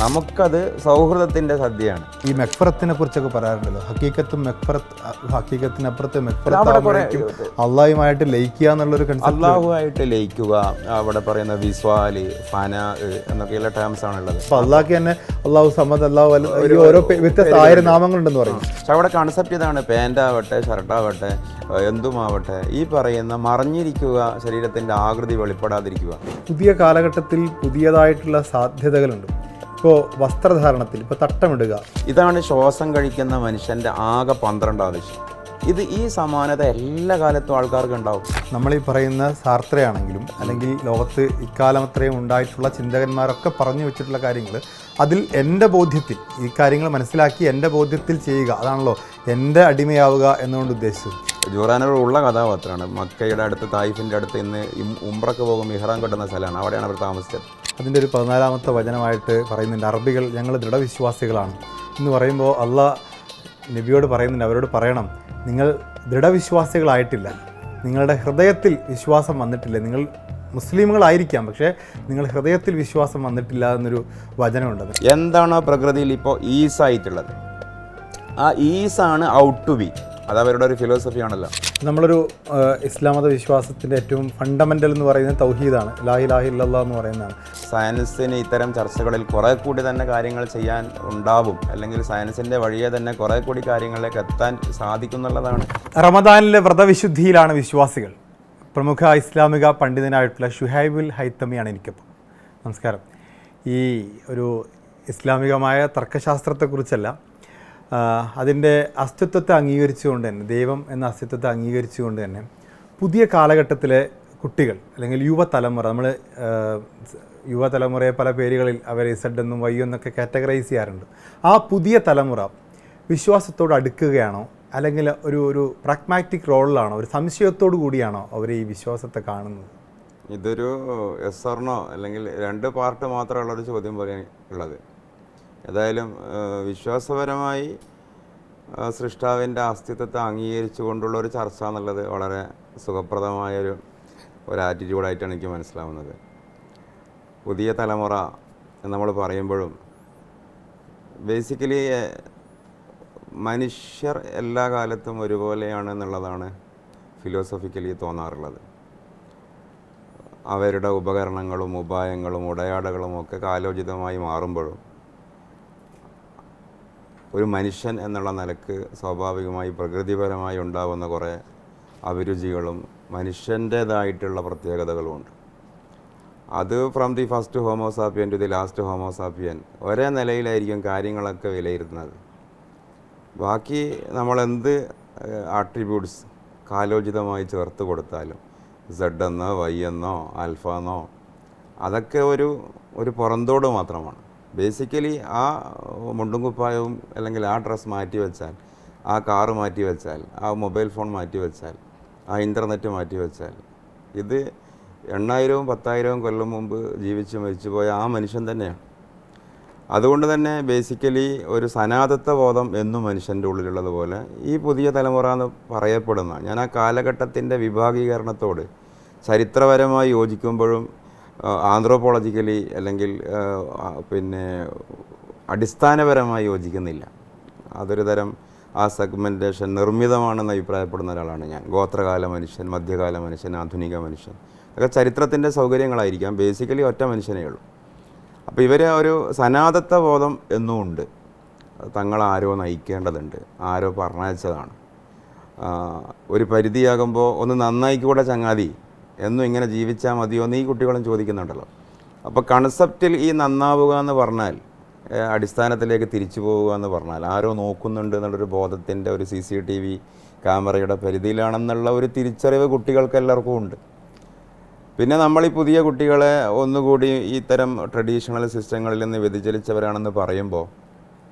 നമുക്കത് സൗഹൃദത്തിൻ്റെ സദ്യയാണ്. ഈ മെക്ഫറത്തിനെ കുറിച്ചൊക്കെ പറയാറുണ്ടല്ലോ, ഹക്കീക്കത്തിനപ്പുറത്ത് മെക്ഫറത്ത് അള്ളാഹുമായിട്ട് ലയിക്കുക എന്നുള്ളൊരു കൺസെപ്റ്റ്. അള്ളാഹുമായിട്ട് ലയിക്കുക, അവിടെ പറയുന്ന വിസ്വാല്, ഫന എന്നൊക്കെയുള്ള ടേംസ് ആണുള്ളത്. അപ്പോൾ അള്ളാഹ്ക്ക് തന്നെ അള്ളാഹു സമദ്, അള്ളാഹു ഓരോ വ്യത്യസ്ത 1000 നാമങ്ങളുണ്ടെന്ന് പറയും. പക്ഷെ അവിടെ കൺസെപ്റ്റ് ഇതാണ്, പാൻ്റാവട്ടെ ഷർട്ടാവട്ടെ എന്തുമാവട്ടെ ഈ പറയുന്ന മറിഞ്ഞിരിക്കുക, ശരീരത്തിൻ്റെ ആകൃതി വെളിപ്പെടാതിരിക്കുക. പുതിയ കാലഘട്ടത്തിൽ പുതിയതായിട്ടുള്ള സാധ്യതകളുണ്ട്. ഇപ്പോൾ വസ്ത്രധാരണത്തിൽ ഇപ്പോൾ തട്ടമിടുക, ഇതാണ് ശ്വാസം കഴിക്കുന്ന മനുഷ്യൻ്റെ ആകെ 12 ആവശ്യം. ഈ സമാനത എല്ലാ കാലത്തും ആൾക്കാർക്ക് ഉണ്ടാവും. നമ്മളീ പറയുന്ന സാർത്രയാണെങ്കിലും അല്ലെങ്കിൽ ലോകത്ത് ഇക്കാലം അത്രയും ഉണ്ടായിട്ടുള്ള ചിന്തകന്മാരൊക്കെ പറഞ്ഞു വെച്ചിട്ടുള്ള കാര്യങ്ങൾ, അതിൽ എൻ്റെ ബോധ്യത്തിൽ ഈ കാര്യങ്ങൾ മനസ്സിലാക്കി എൻ്റെ ബോധ്യത്തിൽ ചെയ്യുക, അതാണല്ലോ എൻ്റെ അടിമയാവുക എന്നുകൊണ്ട് ഉദ്ദേശിച്ചത്. ജുറാനോട് ഉള്ള കഥാപാത്രമാണ്. മക്കയുടെ അടുത്ത് തായിഫിൻ്റെ അടുത്ത് ഇന്ന് ഉംറക്ക് പോകും ഇഹ്റാം കെട്ടുന്ന സ്ഥലമാണ്, അവിടെയാണ് അവർ താമസിച്ചത്. അതിൻ്റെ ഒരു 14-ാമത്തെ വചനമായിട്ട് പറയുന്നുണ്ട്, അറബികൾ ഞങ്ങൾ ദൃഢവിശ്വാസികളാണ് എന്ന് പറയുമ്പോൾ അള്ളാഹ് നബിയോട് പറയുന്നുണ്ട്, അവരോട് പറയണം, നിങ്ങൾ ദൃഢവിശ്വാസികളായിട്ടില്ല, നിങ്ങളുടെ ഹൃദയത്തിൽ വിശ്വാസം വന്നിട്ടില്ല. നിങ്ങൾ മുസ്ലിമുകളായിരിക്കാം, പക്ഷേ നിങ്ങൾ ഹൃദയത്തിൽ വിശ്വാസം വന്നിട്ടില്ല എന്നൊരു വചനമുണ്ട്. എന്താണോ പ്രകൃതിയിൽ ഇപ്പോൾ ഈസായിട്ടുള്ളത്, ആ ഈസാണ് ഔട്ട് ടു ബി. അത് അവരുടെ ഒരു ഫിലോസഫി ആണല്ലോ. നമ്മളൊരു ഇസ്ലാം മത വിശ്വാസത്തിൻ്റെ ഏറ്റവും ഫണ്ടമെൻ്റൽ എന്ന് പറയുന്നത് തൗഹീദാണ്, ലാ ഇലാഹ ഇല്ലല്ലാഹ് എന്ന് പറയുന്നതാണ്. സയൻസിന് ഇത്തരം ചർച്ചകളിൽ കുറേ കൂടി തന്നെ കാര്യങ്ങൾ ചെയ്യാൻ ഉണ്ടാവും, അല്ലെങ്കിൽ സയൻസിൻ്റെ വഴിയെ തന്നെ കുറേ കൂടി കാര്യങ്ങളിലേക്ക് എത്താൻ സാധിക്കുന്നുള്ളതാണ്. റമദാനിലെ വ്രതവിശുദ്ധിയിലാണ് വിശ്വാസികൾ. പ്രമുഖ ഇസ്ലാമിക പണ്ഡിതനായിട്ടുള്ള ഷുഹൈബുൽ ഹൈത്തമിയാണ് എനിക്കൊപ്പം. നമസ്കാരം. ഈ ഒരു ഇസ്ലാമികമായ തർക്കശാസ്ത്രത്തെക്കുറിച്ചല്ല, അതിൻ്റെ അസ്തിത്വത്തെ അംഗീകരിച്ചുകൊണ്ട് തന്നെ, ദൈവം എന്ന അസ്തിത്വത്തെ അംഗീകരിച്ചുകൊണ്ട് തന്നെ പുതിയ കാലഘട്ടത്തിലെ കുട്ടികൾ അല്ലെങ്കിൽ യുവതലമുറ, നമ്മൾ യുവതലമുറയെ പല പേരുകളിൽ അവർ ഇസഡ് എന്നും വൈ എന്നൊക്കെ കാറ്റഗറൈസ് ചെയ്യാറുണ്ട്. ആ പുതിയ തലമുറ വിശ്വാസത്തോട് അടുക്കുകയാണോ, അല്ലെങ്കിൽ ഒരു പ്രാഗ്മാറ്റിക് റോളിലാണോ, ഒരു സംശയത്തോടു കൂടിയാണോ അവർ ഈ വിശ്വാസത്തെ കാണുന്നത്? ഇതൊരു എസ് ഓർ നോ അല്ലെങ്കിൽ 2 പാർട്ട് മാത്രമുള്ളൊരു ചോദ്യം പോലെ ഉള്ളത്. ഏതായാലും വിശ്വാസപരമായി സൃഷ്ടാവിൻ്റെ അസ്തിത്വത്തെ അംഗീകരിച്ചു കൊണ്ടുള്ള ഒരു ചർച്ച എന്നുള്ളത് വളരെ സുഖപ്രദമായൊരു ആറ്റിറ്റ്യൂഡായിട്ടാണ് എനിക്ക് മനസ്സിലാവുന്നത്. പുതിയ തലമുറ നമ്മൾ പറയുമ്പോഴും ബേസിക്കലി മനുഷ്യർ എല്ലാ കാലത്തും ഒരുപോലെയാണ് എന്നുള്ളതാണ് ഫിലോസഫിക്കലി തോന്നാറുള്ളത്. അവരുടെ ഉപകരണങ്ങളും ഉപായങ്ങളും ഉടയാടകളും ഒക്കെ കാലോചിതമായി മാറുമ്പോഴും ഒരു മനുഷ്യൻ എന്നുള്ള നിലക്ക് സ്വാഭാവികമായി പ്രകൃതിപരമായി ഉണ്ടാകുന്ന കുറേ അഭിരുചികളും മനുഷ്യൻ്റേതായിട്ടുള്ള പ്രത്യേകതകളുമുണ്ട്. അത് from the first homo sapien to the last homo sapien ഒരേ നിലയിലായിരിക്കും കാര്യങ്ങളൊക്കെ വിലയിരുത്തുന്നത്. ബാക്കി നമ്മളെന്ത് ആട്രിബ്യൂട്ട്സ് കാലോചിതമായി ചേർത്ത് കൊടുത്താലും സെഡ് എന്നോ വൈ എന്നോ ആൽഫ എന്നോ അതൊക്കെ ഒരു പുറന്തോട് മാത്രമാണ്. ബേസിക്കലി ആ മുണ്ടും കുപ്പായവും അല്ലെങ്കിൽ ആ ഡ്രസ്സ് മാറ്റി വെച്ചാൽ, ആ കാറ് മാറ്റി വെച്ചാൽ, ആ മൊബൈൽ ഫോൺ മാറ്റി വെച്ചാൽ, ആ ഇൻ്റർനെറ്റ് മാറ്റി വെച്ചാൽ, ഇത് 8,000-ഉം 10,000-ഉം കൊല്ലം മുമ്പ് ജീവിച്ച് മരിച്ചുപോയ ആ മനുഷ്യൻ തന്നെയാണ്. അതുകൊണ്ട് തന്നെ ബേസിക്കലി ഒരു സനാതത്വ ബോധം എന്നും മനുഷ്യൻ്റെ ഉള്ളിലുള്ളതുപോലെ ഈ പുതിയ തലമുറ എന്ന് പറയപ്പെടുന്ന, ഞാൻ ആ കാലഘട്ടത്തിൻ്റെ വിഭാഗീകരണത്തോട് ചരിത്രപരമായി യോജിക്കുമ്പോഴും ആന്ത്രോപോളജിക്കലി അല്ലെങ്കിൽ അടിസ്ഥാനപരമായി യോജിക്കുന്നില്ല. അതൊരു തരം ആ സെഗ്മെൻറ്റേഷൻ നിർമ്മിതമാണെന്ന് അഭിപ്രായപ്പെടുന്ന ഒരാളാണ് ഞാൻ. ഗോത്രകാല മനുഷ്യൻ, മധ്യകാല മനുഷ്യൻ, ആധുനിക മനുഷ്യൻ ഒക്കെ ചരിത്രത്തിൻ്റെ സൗകര്യങ്ങളായിരിക്കാം. ബേസിക്കലി ഒറ്റ മനുഷ്യനേ ഉള്ളൂ. അപ്പോൾ ഇവർ ഒരു സനാതത്വ ബോധം എന്നും ഉണ്ട്. തങ്ങളാരോ നയിക്കേണ്ടതുണ്ട്, ആരോ പറഞ്ഞയച്ചതാണ്. ഒരു പരിധിയാകുമ്പോൾ ഒന്ന് നന്നായിക്കൂടെ ചങ്ങാതി എന്നും ഇങ്ങനെ ജീവിച്ചാൽ മതിയോ എന്ന് ഈ കുട്ടികളും ചോദിക്കുന്നുണ്ടല്ലോ. അപ്പോൾ കൺസെപ്റ്റിൽ ഈ നന്നാവുക എന്ന് പറഞ്ഞാൽ, അടിസ്ഥാനത്തിലേക്ക് തിരിച്ചു പോവുക എന്ന് പറഞ്ഞാൽ, ആരോ നോക്കുന്നുണ്ട് എന്നുള്ളൊരു ബോധത്തിൻ്റെ ഒരു CCTV ക്യാമറയുടെ പരിധിയിലാണെന്നുള്ള ഒരു തിരിച്ചറിവ് കുട്ടികൾക്ക് എല്ലാവർക്കും ഉണ്ട്. പിന്നെ നമ്മൾ ഈ പുതിയ കുട്ടികളെ ഒന്നുകൂടി ഇത്തരം ട്രഡീഷണൽ സിസ്റ്റങ്ങളിൽ നിന്ന് വ്യതിചലിച്ചവരാണെന്ന് പറയുമ്പോൾ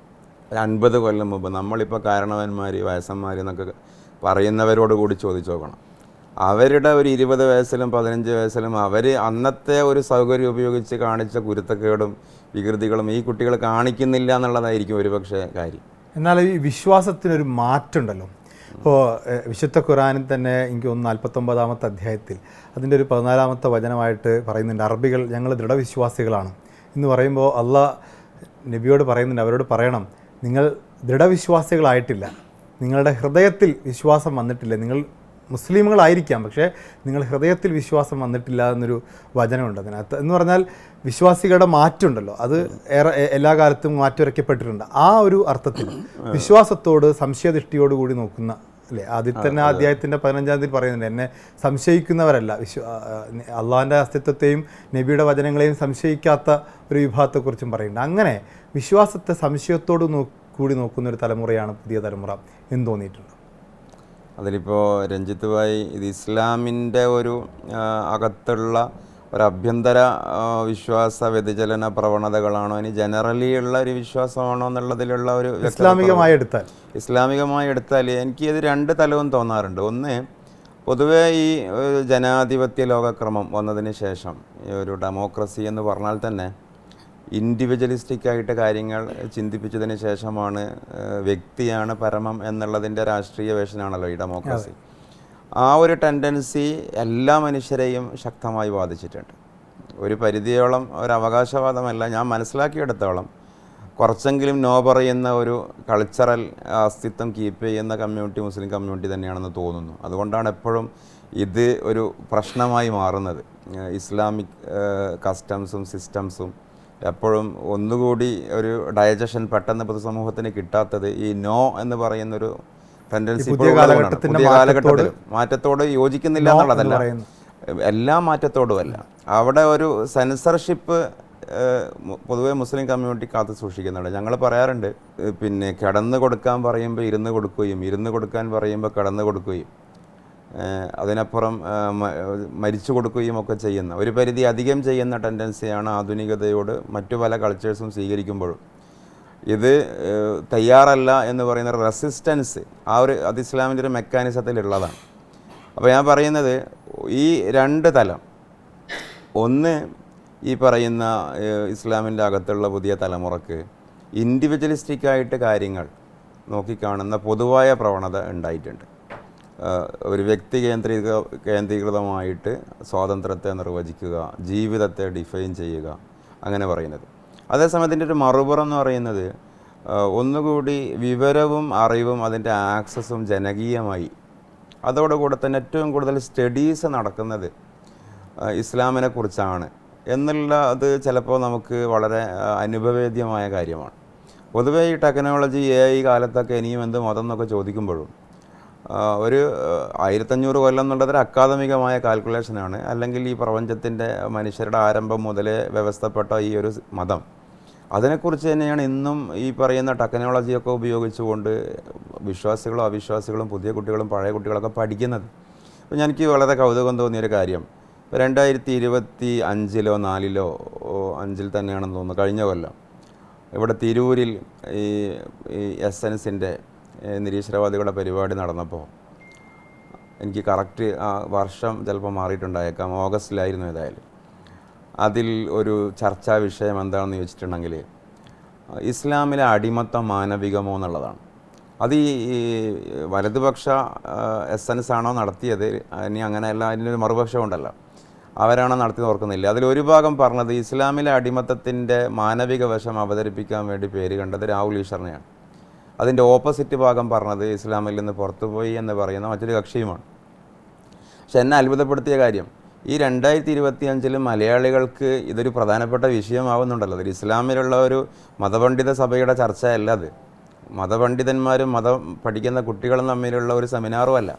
50 കൊല്ലം മുമ്പ് നമ്മളിപ്പോൾ കാരണവന്മാർ, വയസ്സന്മാർ എന്നൊക്കെ പറയുന്നവരോട് കൂടി ചോദിച്ചു നോക്കണം. അവരുടെ ഒരു 20 വയസ്സിലും 15 വയസ്സിലും അവർ അന്നത്തെ ഒരു സൗകര്യം ഉപയോഗിച്ച് കാണിച്ച കുരുത്തക്കേടും വികൃതികളും ഈ കുട്ടികൾ കാണിക്കുന്നില്ല എന്നുള്ളതായിരിക്കും ഒരുപക്ഷെ കാര്യം. എന്നാൽ ഈ വിശ്വാസത്തിനൊരു മാറ്റമുണ്ടല്ലോ. ഇപ്പോൾ വിശുദ്ധ ഖുർആനിൽ തന്നെ എനിക്ക് തോന്നുന്നു 49-ാമത്തെ അധ്യായത്തിൽ അതിൻ്റെ ഒരു 14-ാമത്തെ വചനമായിട്ട് പറയുന്നുണ്ട്, അറബികൾ ഞങ്ങൾ ദൃഢവിശ്വാസികളാണ് എന്ന് പറയുമ്പോൾ അള്ളാഹ് നബിയോട് പറയുന്നുണ്ട്, അവരോട് പറയണം, നിങ്ങൾ ദൃഢവിശ്വാസികളായിട്ടില്ല, നിങ്ങളുടെ ഹൃദയത്തിൽ വിശ്വാസം വന്നിട്ടില്ല. നിങ്ങൾ മുസ്ലിമുകളായിരിക്കാം, പക്ഷേ നിങ്ങൾ ഹൃദയത്തിൽ വിശ്വാസം വന്നിട്ടില്ല എന്നൊരു വചനമുണ്ട് അതിനകത്ത്. എന്ന് പറഞ്ഞാൽ വിശ്വാസികളുടെ മാറ്റമുണ്ടല്ലോ, അത് എല്ലാ കാലത്തും മാറ്റുരയ്ക്കപ്പെട്ടിട്ടുണ്ട്. ആ ഒരു അർത്ഥത്തിൽ വിശ്വാസത്തോട് സംശയദൃഷ്ടിയോടുകൂടി നോക്കുന്ന, അല്ലേ, ആദ്യത്തെ അധ്യായത്തിൻ്റെ 15-ാം തീയതി പറയുന്നുണ്ട്, എന്നെ സംശയിക്കുന്നവരല്ല, അള്ളാഹിൻ്റെ അസ്തിത്വത്തെയും നബിയുടെ വചനങ്ങളെയും സംശയിക്കാത്ത ഒരു വിഭാഗത്തെക്കുറിച്ചും പറയുന്നുണ്ട്. അങ്ങനെ വിശ്വാസത്തെ സംശയത്തോട് കൂടി നോക്കുന്ന ഒരു തലമുറയാണ് പുതിയ തലമുറ എന്ന് തോന്നിയിട്ടുണ്ട്. അതിലിപ്പോൾ രഞ്ജിത്ത് ഭായി, ഇത് ഇസ്ലാമിൻ്റെ ഒരു അകത്തുള്ള ഒരു ആഭ്യന്തര വിശ്വാസ വ്യതിചലന പ്രവണതകളാണോ, ഇനി ജനറലി ഉള്ള ഒരു വിശ്വാസമാണോ എന്നുള്ളതിലുള്ള ഒരു ഇസ്ലാമികമായി എടുത്താൽ എനിക്ക് ഇത് രണ്ട് തലവും തോന്നാറുണ്ട്. ഒന്ന്, പൊതുവേ ഈ ജനാധിപത്യ ലോകക്രമം വന്നതിന് ശേഷം ഈ ഒരു ഡെമോക്രസി എന്ന് പറഞ്ഞാൽ തന്നെ ഇൻഡിവിജ്വലിസ്റ്റിക് ആയിട്ട് കാര്യങ്ങൾ ചിന്തിപ്പിച്ചതിന് ശേഷമാണ് വ്യക്തിയാണ് പരമം എന്നുള്ളതിൻ്റെ രാഷ്ട്രീയ വേഷനാണല്ലോ ഈ ഡെമോക്രസി. ആ ഒരു ടെൻഡൻസി എല്ലാ മനുഷ്യരെയും ശക്തമായി ബാധിച്ചിട്ടുണ്ട്. ഒരു പരിധിയോളം ഒരു അവകാശവാദമല്ല, ഞാൻ മനസ്സിലാക്കിയെടുത്തോളം കുറച്ചെങ്കിലും നോ പറയുന്ന ഒരു കൾച്ചറൽ അസ്തിത്വം കീപ്പ് ചെയ്യുന്ന കമ്മ്യൂണിറ്റി മുസ്ലിം കമ്മ്യൂണിറ്റി തന്നെയാണെന്ന് തോന്നുന്നു. അതുകൊണ്ടാണ് എപ്പോഴും ഇത് ഒരു പ്രശ്നമായി മാറുന്നത്. ഇസ്ലാമിക് കസ്റ്റംസും സിസ്റ്റംസും എപ്പോഴും ഒന്നുകൂടി ഒരു ഡൈജഷൻ പെട്ടെന്ന് പൊതുസമൂഹത്തിന് കിട്ടാത്തത് ഈ നോ എന്ന് പറയുന്നൊരു ടെൻഡൻസി പുതിയ കാലഘട്ടത്തിൽ മാറ്റത്തോട് യോജിക്കുന്നില്ല എന്നുള്ളതല്ല, എല്ലാ മാറ്റത്തോടുമല്ല. അവിടെ ഒരു സെൻസർഷിപ്പ് പൊതുവെ മുസ്ലിം കമ്മ്യൂണിറ്റി കാത്തു സൂക്ഷിക്കുന്നുണ്ട്. ഞങ്ങൾ പറയാറുണ്ട്, പിന്നെ കിടന്നു കൊടുക്കാൻ പറയുമ്പോൾ ഇരുന്ന് കൊടുക്കുകയും ഇരുന്ന് കൊടുക്കാൻ പറയുമ്പോൾ കിടന്നു കൊടുക്കുകയും അതിനപ്പുറം മരിച്ചു കൊടുക്കുകയും ഒക്കെ ചെയ്യുന്ന, ഒരു പരിധി അധികം ചെയ്യുന്ന ടെൻഡൻസിയാണ് ആധുനികതയോട് മറ്റു പല കൾച്ചേഴ്സും സ്വീകരിക്കുമ്പോഴും. ഇത് തയ്യാറല്ല എന്ന് പറയുന്ന റെസിസ്റ്റൻസ് അത് ഇസ്ലാമിൻ്റെ ഒരു മെക്കാനിസത്തിലുള്ളതാണ്. അപ്പോൾ ഞാൻ പറയുന്നത് ഈ രണ്ട് തലം, ഒന്ന് ഈ പറയുന്ന ഇസ്ലാമിൻ്റെ അകത്തുള്ള പുതിയ തലമുറക്ക് ഇൻഡിവിജ്വലിസ്റ്റിക്കായിട്ട് കാര്യങ്ങൾ നോക്കിക്കാണുന്ന പൊതുവായ പ്രവണത ഉണ്ടായിട്ടുണ്ട്. ഒരു വ്യക്തി കേന്ദ്രീകൃതമായിട്ട് സ്വാതന്ത്ര്യത്തെ നിർവചിക്കുക, ജീവിതത്തെ ഡിഫൈൻ ചെയ്യുക, അങ്ങനെ പറയുന്നത്. അതേസമയത്ത് ഇതിൻ്റെ ഒരു മറുപുറം എന്ന് പറയുന്നത് ഒന്നുകൂടി വിവരവും അറിവും അതിൻ്റെ ആക്സസും ജനകീയമായി, അതോടുകൂടെ തന്നെ ഏറ്റവും കൂടുതൽ സ്റ്റഡീസ് നടക്കുന്നത് ഇസ്ലാമിനെ കുറിച്ചാണ് എന്നുള്ള അത് ചിലപ്പോൾ നമുക്ക് വളരെ അനുഭവേദ്യമായ കാര്യമാണ്. പൊതുവേ ഈ ടെക്നോളജി AI കാലത്തൊക്കെ ഇനിയും എന്ത് മതം എന്നൊക്കെ ചോദിക്കുമ്പോഴും ഒരു 1500 കൊല്ലം എന്നുള്ളതൊരു അക്കാദമികമായ കാൽക്കുലേഷനാണ്. അല്ലെങ്കിൽ ഈ പ്രപഞ്ചത്തിൻ്റെ മനുഷ്യരുടെ ആരംഭം മുതലേ വ്യവസ്ഥപ്പെട്ട ഈ ഒരു മതം, അതിനെക്കുറിച്ച് തന്നെയാണ് ഇന്നും ഈ പറയുന്ന ടെക്നോളജിയൊക്കെ ഉപയോഗിച്ചുകൊണ്ട് വിശ്വാസികളും അവിശ്വാസികളും പുതിയ കുട്ടികളും പഴയ കുട്ടികളൊക്കെ പഠിക്കുന്നത്. അപ്പോൾ എനിക്ക് വളരെ കൗതുകം തോന്നിയൊരു കാര്യം, 2025-ലോ 4-ലോ 5-ൽ തന്നെയാണെന്ന് തോന്നുന്നു, കഴിഞ്ഞ കൊല്ലം ഇവിടെ തിരൂരിൽ ഈ എസൻസിൻ്റെ നിരീശ്വരവാദികളുടെ പരിപാടി നടന്നപ്പോൾ, എനിക്ക് കറക്റ്റ് ആ വർഷം ചിലപ്പോൾ മാറിയിട്ടുണ്ടായേക്കാം, ഓഗസ്റ്റിലായിരുന്നു ഏതായാലും. അതിൽ ഒരു ചർച്ചാ വിഷയം എന്താണെന്ന് ചോദിച്ചിട്ടുണ്ടെങ്കിൽ ഇസ്ലാമിലെ അടിമത്തം മാനവികമോ എന്നുള്ളതാണ്. അത് ഈ വലതുപക്ഷ എസൻസ് ആണോ നടത്തിയത്, ഇനി അങ്ങനെയല്ല, അതിനൊരു മറുപക്ഷം ഉണ്ടല്ലോ, അവരാണോ നടത്തി ഓർക്കുന്നില്ല. അതിലൊരു ഭാഗം പറഞ്ഞത് ഇസ്ലാമിലെ അടിമത്തത്തിൻ്റെ മാനവിക വശം അവതരിപ്പിക്കാൻ വേണ്ടി പേര് കണ്ടത് രാഹുൽ ഈശ്വറിനെയാണ്. അതിൻ്റെ ഓപ്പോസിറ്റ് ഭാഗം പറഞ്ഞത് ഇസ്ലാമിൽ നിന്ന് പുറത്തുപോയി എന്ന് പറയുന്ന മറ്റൊരു കക്ഷിയുമാണ്. പക്ഷെ എന്നെ അത്ഭുതപ്പെടുത്തിയ കാര്യം, ഈ 2025-ൽ മലയാളികൾക്ക് ഇതൊരു പ്രധാനപ്പെട്ട വിഷയമാവുന്നുണ്ടല്ലോ. അതിൽ ഇസ്ലാമിലുള്ള ഒരു മതപണ്ഡിത സഭയുടെ ചർച്ചയല്ല അത്, മതപണ്ഡിതന്മാരും മതം പഠിക്കുന്ന കുട്ടികളും തമ്മിലുള്ള ഒരു സെമിനാറും അല്ല.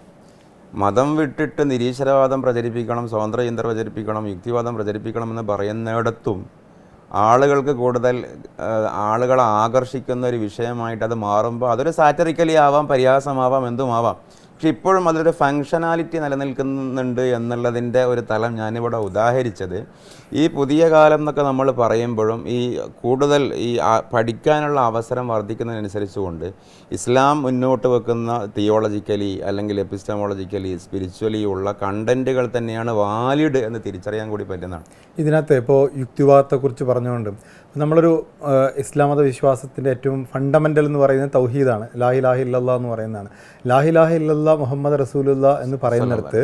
മതം വിട്ടിട്ട് നിരീശ്വരവാദം പ്രചരിപ്പിക്കണം, സ്വതന്ത്രചിന്ത പ്രചരിപ്പിക്കണം, യുക്തിവാദം പ്രചരിപ്പിക്കണം എന്ന് പറയുന്നിടത്തും ആളുകൾക്ക് കൂടുതൽ ആളുകളെ ആകർഷിക്കുന്ന ഒരു വിഷയമായിട്ട് അത് മാറുമ്പോൾ അതൊരു സാറ്ററിക്കലി ആവാം, പരിഹാസമാവാം, എന്തുമാവാം. പക്ഷെ ഇപ്പോഴും അതിലൊരു ഫങ്ഷനാലിറ്റി നിലനിൽക്കുന്നുണ്ട് എന്നുള്ളതിൻ്റെ ഒരു തലം ഞാനിവിടെ ഉദാഹരിച്ചത് ഈ പുതിയ കാലം എന്നൊക്കെ നമ്മൾ പറയുമ്പോഴും ഈ കൂടുതൽ ഈ പഠിക്കാനുള്ള അവസരം വർദ്ധിക്കുന്നതിനനുസരിച്ചുകൊണ്ട് ഇസ്ലാം മുന്നോട്ട് വെക്കുന്ന തിയോളജിക്കലി അല്ലെങ്കിൽ എപ്പിസ്റ്റമോളജിക്കലി സ്പിരിച്വലി ഉള്ള കണ്ടൻറ്റുകൾ തന്നെയാണ് വാലിഡ് എന്ന് തിരിച്ചറിയാൻ കൂടി പറ്റുന്നതാണ്. ഇതിനകത്ത് ഇപ്പോൾ യുക്തിവാദത്തെക്കുറിച്ച് പറഞ്ഞുകൊണ്ട് നമ്മളൊരു ഇസ്ലാം മത വിശ്വാസത്തിൻ്റെ ഏറ്റവും ഫണ്ടമെൻ്റൽ എന്ന് പറയുന്നത് തൗഹീദാണ്, ലാ ഇലാഹ ഇല്ലല്ലാഹ് എന്ന് പറയുന്നതാണ്. ലാ ഇലാഹ ഇല്ലല്ലാഹ് മുഹമ്മദ് റസൂലുള്ള എന്ന് പറയുന്നിടത്ത്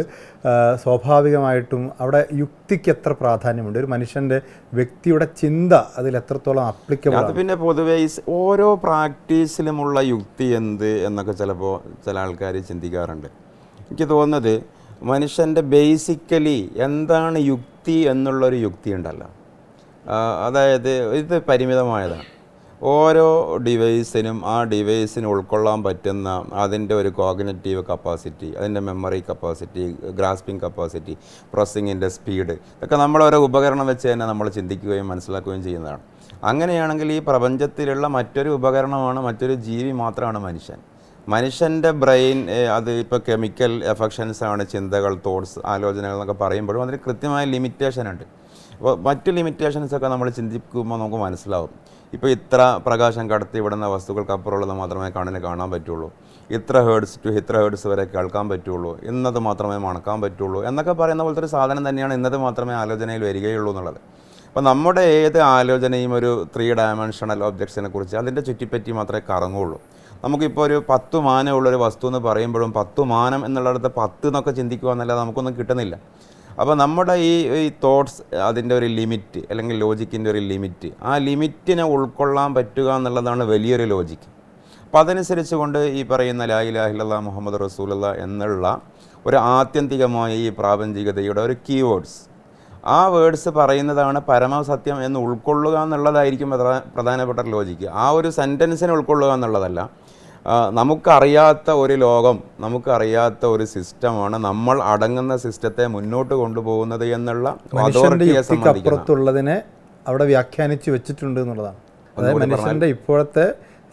സ്വാഭാവികമായിട്ടും അവിടെ യുക്തിക്ക് എത്ര പ്രാധാന്യമുണ്ട്? ഒരു മനുഷ്യൻ്റെ വ്യക്തിയുടെ ചിന്ത അതിൽ എത്രത്തോളം അപ്ലിക്കബിൾ? അത് പിന്നെ പൊതുവേ ഓരോ പ്രാക്ടീസിലുമുള്ള യുക്തി എന്ത് എന്നൊക്കെ ചിലപ്പോൾ ചില ആൾക്കാർ ചിന്തിക്കാറുണ്ട്. എനിക്ക് തോന്നുന്നത് മനുഷ്യൻ്റെ ബേസിക്കലി എന്താണ് യുക്തി എന്നുള്ളൊരു യുക്തി ഉണ്ടല്ലോ, അതായത് ഇത് പരിമിതമായതാണ്. ഓരോ ഡിവൈസിനും ആ ഡിവൈസിന് ഉൾക്കൊള്ളാൻ പറ്റുന്ന അതിൻ്റെ ഒരു കോഗ്നിറ്റീവ് കപ്പാസിറ്റി, അതിൻ്റെ മെമ്മറി കപ്പാസിറ്റി, ഗ്രാസ്പിംഗ് കപ്പാസിറ്റി, പ്രോസസ്സിങ്ങിൻ്റെ സ്പീഡ്, ഇതൊക്കെ നമ്മളോരോ ഉപകരണം വെച്ച് തന്നെ നമ്മൾ ചിന്തിക്കുകയും മനസ്സിലാക്കുകയും ചെയ്യുന്നതാണ്. അങ്ങനെയാണെങ്കിൽ ഈ പ്രപഞ്ചത്തിലുള്ള മറ്റൊരു ഉപകരണമാണ്, മറ്റൊരു ജീവി മാത്രമാണ് മനുഷ്യൻ. മനുഷ്യൻ്റെ ബ്രെയിൻ അത് ഇപ്പോൾ കെമിക്കൽ എഫക്ഷൻസാണ്, ചിന്തകൾ, തോട്ട്സ്, ആലോചനകൾ എന്നൊക്കെ പറയുമ്പോഴും അതിന് കൃത്യമായ ലിമിറ്റേഷൻ ഉണ്ട്. അപ്പോൾ മറ്റ് ലിമിറ്റേഷൻസൊക്കെ നമ്മൾ ചിന്തിക്കുമ്പോൾ നമുക്ക് മനസ്സിലാവും. ഇപ്പോൾ ഇത്ര പ്രകാശം കടത്തി വിടുന്ന വസ്തുക്കൾക്കപ്പുറമുള്ളത് മാത്രമേ കണ്ണിന് കാണാൻ പറ്റുള്ളൂ, ഇത്ര ഹേർട്സ് ടു ഇത്ര ഹേർട്സ് വരെ കേൾക്കാൻ പറ്റുള്ളൂ, ഇന്നത് മാത്രമേ മണക്കാൻ പറ്റുള്ളൂ എന്നൊക്കെ പറയുന്ന പോലത്തെ ഒരു സാധനം തന്നെയാണ് ഇന്നത് മാത്രമേ ആലോചനയിൽ വരികയുള്ളൂ എന്നുള്ളത്. അപ്പോൾ നമ്മുടെ ഏത് ആലോചനയും ഒരു 3 ഡയമെൻഷണൽ ഒബ്ജക്ട്സിനെ കുറിച്ച് അതിൻ്റെ ചുറ്റിപ്പറ്റി മാത്രമേ കറങ്ങുള്ളൂ. നമുക്കിപ്പോൾ ഒരു 10 മാനമുള്ളൊരു വസ്തു എന്ന് പറയുമ്പോഴും 10 മാനം എന്നുള്ളിടത്ത് 10 എന്നൊക്കെ ചിന്തിക്കുക എന്നല്ലാതെ നമുക്കൊന്നും കിട്ടുന്നില്ല. അപ്പോൾ നമ്മുടെ ഈ തോട്ട്സ് അതിൻ്റെ ഒരു ലിമിറ്റ്, അല്ലെങ്കിൽ ലോജിക്കിൻ്റെ ഒരു ലിമിറ്റ്, ആ ലിമിറ്റിനെ ഉൾക്കൊള്ളാൻ പറ്റുക എന്നുള്ളതാണ് വലിയൊരു ലോജിക്ക്. അപ്പോൾ അതനുസരിച്ച് കൊണ്ട് ഈ പറയുന്ന ലാ ഇലാഹ ഇല്ലല്ലാഹ് മുഹമ്മദ് റസൂലുള്ളാഹ് എന്നുള്ള ഒരു ആത്യന്തികമായ ഈ പ്രാപഞ്ചികതയുടെ ഒരു കീവേഡ്സ്, ആ വേർഡ്സ് പറയുന്നതാണ് പരമസത്യം എന്ന് ഉൾക്കൊള്ളുക എന്നുള്ളതായിരിക്കും പ്രധാനപ്പെട്ട ലോജിക്ക്. ആ ഒരു സെൻറ്റൻസിനെ ഉൾക്കൊള്ളുക എന്നുള്ളതല്ല. നമുക്കറിയാത്ത ഒരു ലോകം, നമുക്കറിയാത്ത ഒരു സിസ്റ്റമാണ് നമ്മൾ അടങ്ങുന്ന സിസ്റ്റത്തെ മുന്നോട്ട് കൊണ്ടുപോകുന്നത് എന്നുള്ള അതോറിറ്റിയെ അപ്പുറത്തുള്ളതിനെ അവിടെ വ്യാഖ്യാനിച്ച് വെച്ചിട്ടുണ്ട് എന്നുള്ളതാണ്. അതായത് മനുഷ്യൻ്റെ ഇപ്പോഴത്തെ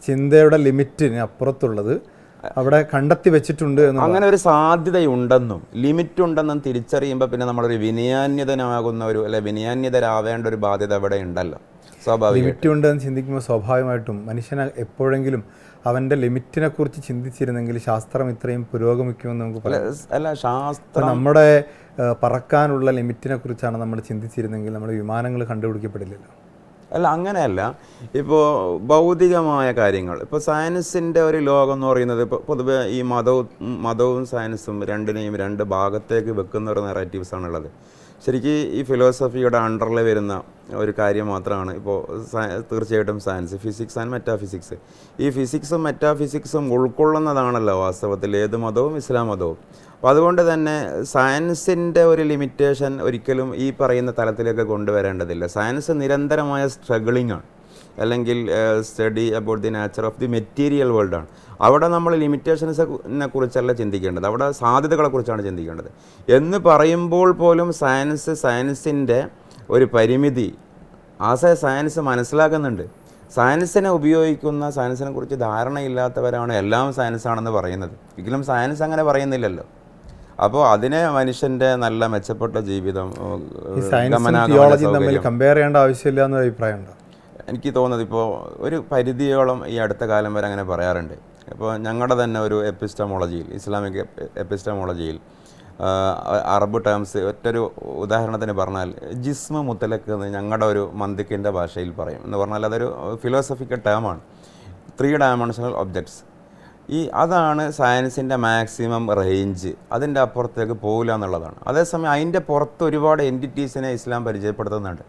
ചിന്തയുടെ ലിമിറ്റിന് അപ്പുറത്തുള്ളത് അവിടെ കണ്ടെത്തി വെച്ചിട്ടുണ്ട്. അങ്ങനെ ഒരു സാധ്യതയുണ്ടെന്നും ലിമിറ്റ് ഉണ്ടെന്നും തിരിച്ചറിയുമ്പോൾ പിന്നെ നമ്മളൊരു വിനയാന്യതനാകുന്ന ഒരു, അല്ലെ വിനയാന്യതരാവേണ്ട ഒരു ബാധ്യത അവിടെ ഉണ്ടല്ലോ. സ്വാഭാവികം ലിമിറ്റ് ഉണ്ടെന്ന് ചിന്തിക്കുമ്പോൾ സ്വാഭാവികമായിട്ടും മനുഷ്യനെ എപ്പോഴെങ്കിലും അവൻ്റെ ലിമിറ്റിനെ കുറിച്ച് ചിന്തിച്ചിരുന്നെങ്കിൽ ശാസ്ത്രം ഇത്രയും പുരോഗമിക്കുമെന്ന് നമുക്ക് പറയാം. അല്ല, ശാസ്ത്രം നമ്മുടെ പറക്കാനുള്ള ലിമിറ്റിനെ കുറിച്ചാണ് നമ്മൾ ചിന്തിച്ചിരുന്നെങ്കിൽ നമ്മുടെ വിമാനങ്ങൾ കണ്ടുപിടിക്കപ്പെടില്ലല്ലോ. അല്ല, അങ്ങനെയല്ല. ഇപ്പോൾ ഭൗതികമായ കാര്യങ്ങൾ, ഇപ്പോൾ സയൻസിൻ്റെ ഒരു ലോകം എന്ന് പറയുന്നത് ഇപ്പോൾ പൊതുവെ ഈ മതവും സയൻസും രണ്ടിനെയും 2 ഭാഗത്തേക്ക് വെക്കുന്ന ഒരു നെറേറ്റീവ്സാണുള്ളത്. ശരിക്കും ഈ ഫിലോസഫിയുടെ അണ്ടറിൽ വരുന്ന ഒരു കാര്യം മാത്രമാണ് ഇപ്പോൾ തീർച്ചയായിട്ടും സയൻസ്, ഫിസിക്സ് ആൻഡ് മെറ്റാഫിസിക്സ്. ഈ ഫിസിക്സും മെറ്റാഫിസിക്സും ഉൾക്കൊള്ളുന്നതാണല്ലോ വാസ്തവത്തിൽ ഏത് മതവും, ഇസ്ലാം മതവും. അപ്പോൾ അതുകൊണ്ട് തന്നെ സയൻസിൻ്റെ ഒരു ലിമിറ്റേഷൻ ഒരിക്കലും ഈ പറയുന്ന തലത്തിലേക്ക് കൊണ്ടുവരേണ്ടതില്ല. സയൻസ് നിരന്തരമായ സ്ട്രഗിളിംഗ് ആണ്, അല്ലെങ്കിൽ study about the nature of the material വേൾഡാണ്. അവിടെ നമ്മൾ ലിമിറ്റേഷൻസിനെ കുറിച്ചല്ല ചിന്തിക്കേണ്ടത്, അവിടെ സാധ്യതകളെ കുറിച്ചാണ് ചിന്തിക്കേണ്ടത്. എന്ന് പറയുമ്പോൾ പോലും സയൻസിൻ്റെ ഒരു പരിമിതി സയൻസ് മനസ്സിലാക്കുന്നുണ്ട്. സയൻസിനെ ഉപയോഗിക്കുന്ന, സയൻസിനെ കുറിച്ച് ധാരണയില്ലാത്തവരാണ് എല്ലാം സയൻസാണെന്ന് പറയുന്നത്. ഒരിക്കലും സയൻസ് അങ്ങനെ പറയുന്നില്ലല്ലോ. അപ്പോൾ അതിനെ മനുഷ്യൻ്റെ നല്ല മെച്ചപ്പെട്ട ജീവിതം, കമ്പയർ ചെയ്യേണ്ട ആവശ്യമില്ല എന്നൊരു അഭിപ്രായമുണ്ടോ? എനിക്ക് തോന്നുന്നത് ഇപ്പോൾ ഒരു പരിധിയോളം ഈ അടുത്ത കാലം വരെ അങ്ങനെ പറയാറുണ്ട്. ഇപ്പോൾ ഞങ്ങളുടെ തന്നെ ഒരു എപ്പിസ്റ്റമോളജിയിൽ, ഇസ്ലാമിക് എപ്പിസ്റ്റമോളജിയിൽ അറബ് ടേംസ് ഒറ്റൊരു ഉദാഹരണത്തിന് പറഞ്ഞാൽ ജിസ്മ മുത്തലക്ക് എന്ന് ഞങ്ങളുടെ ഒരു മന്ദിക്കിൻ്റെ ഭാഷയിൽ പറയും. എന്ന് പറഞ്ഞാൽ അതൊരു ഫിലോസഫിക്കൽ ടേമാണ്. 3 dimensional objects. അതാണ് സയൻസിൻ്റെ മാക്സിമം റേഞ്ച്. അതിൻ്റെ അപ്പുറത്തേക്ക് പോകില്ല എന്നുള്ളതാണ്. അതേസമയം അതിൻ്റെ പുറത്ത് ഒരുപാട് എൻറ്റിറ്റീസിനെ ഇസ്ലാം പരിചയപ്പെടുത്തുന്നുണ്ട്.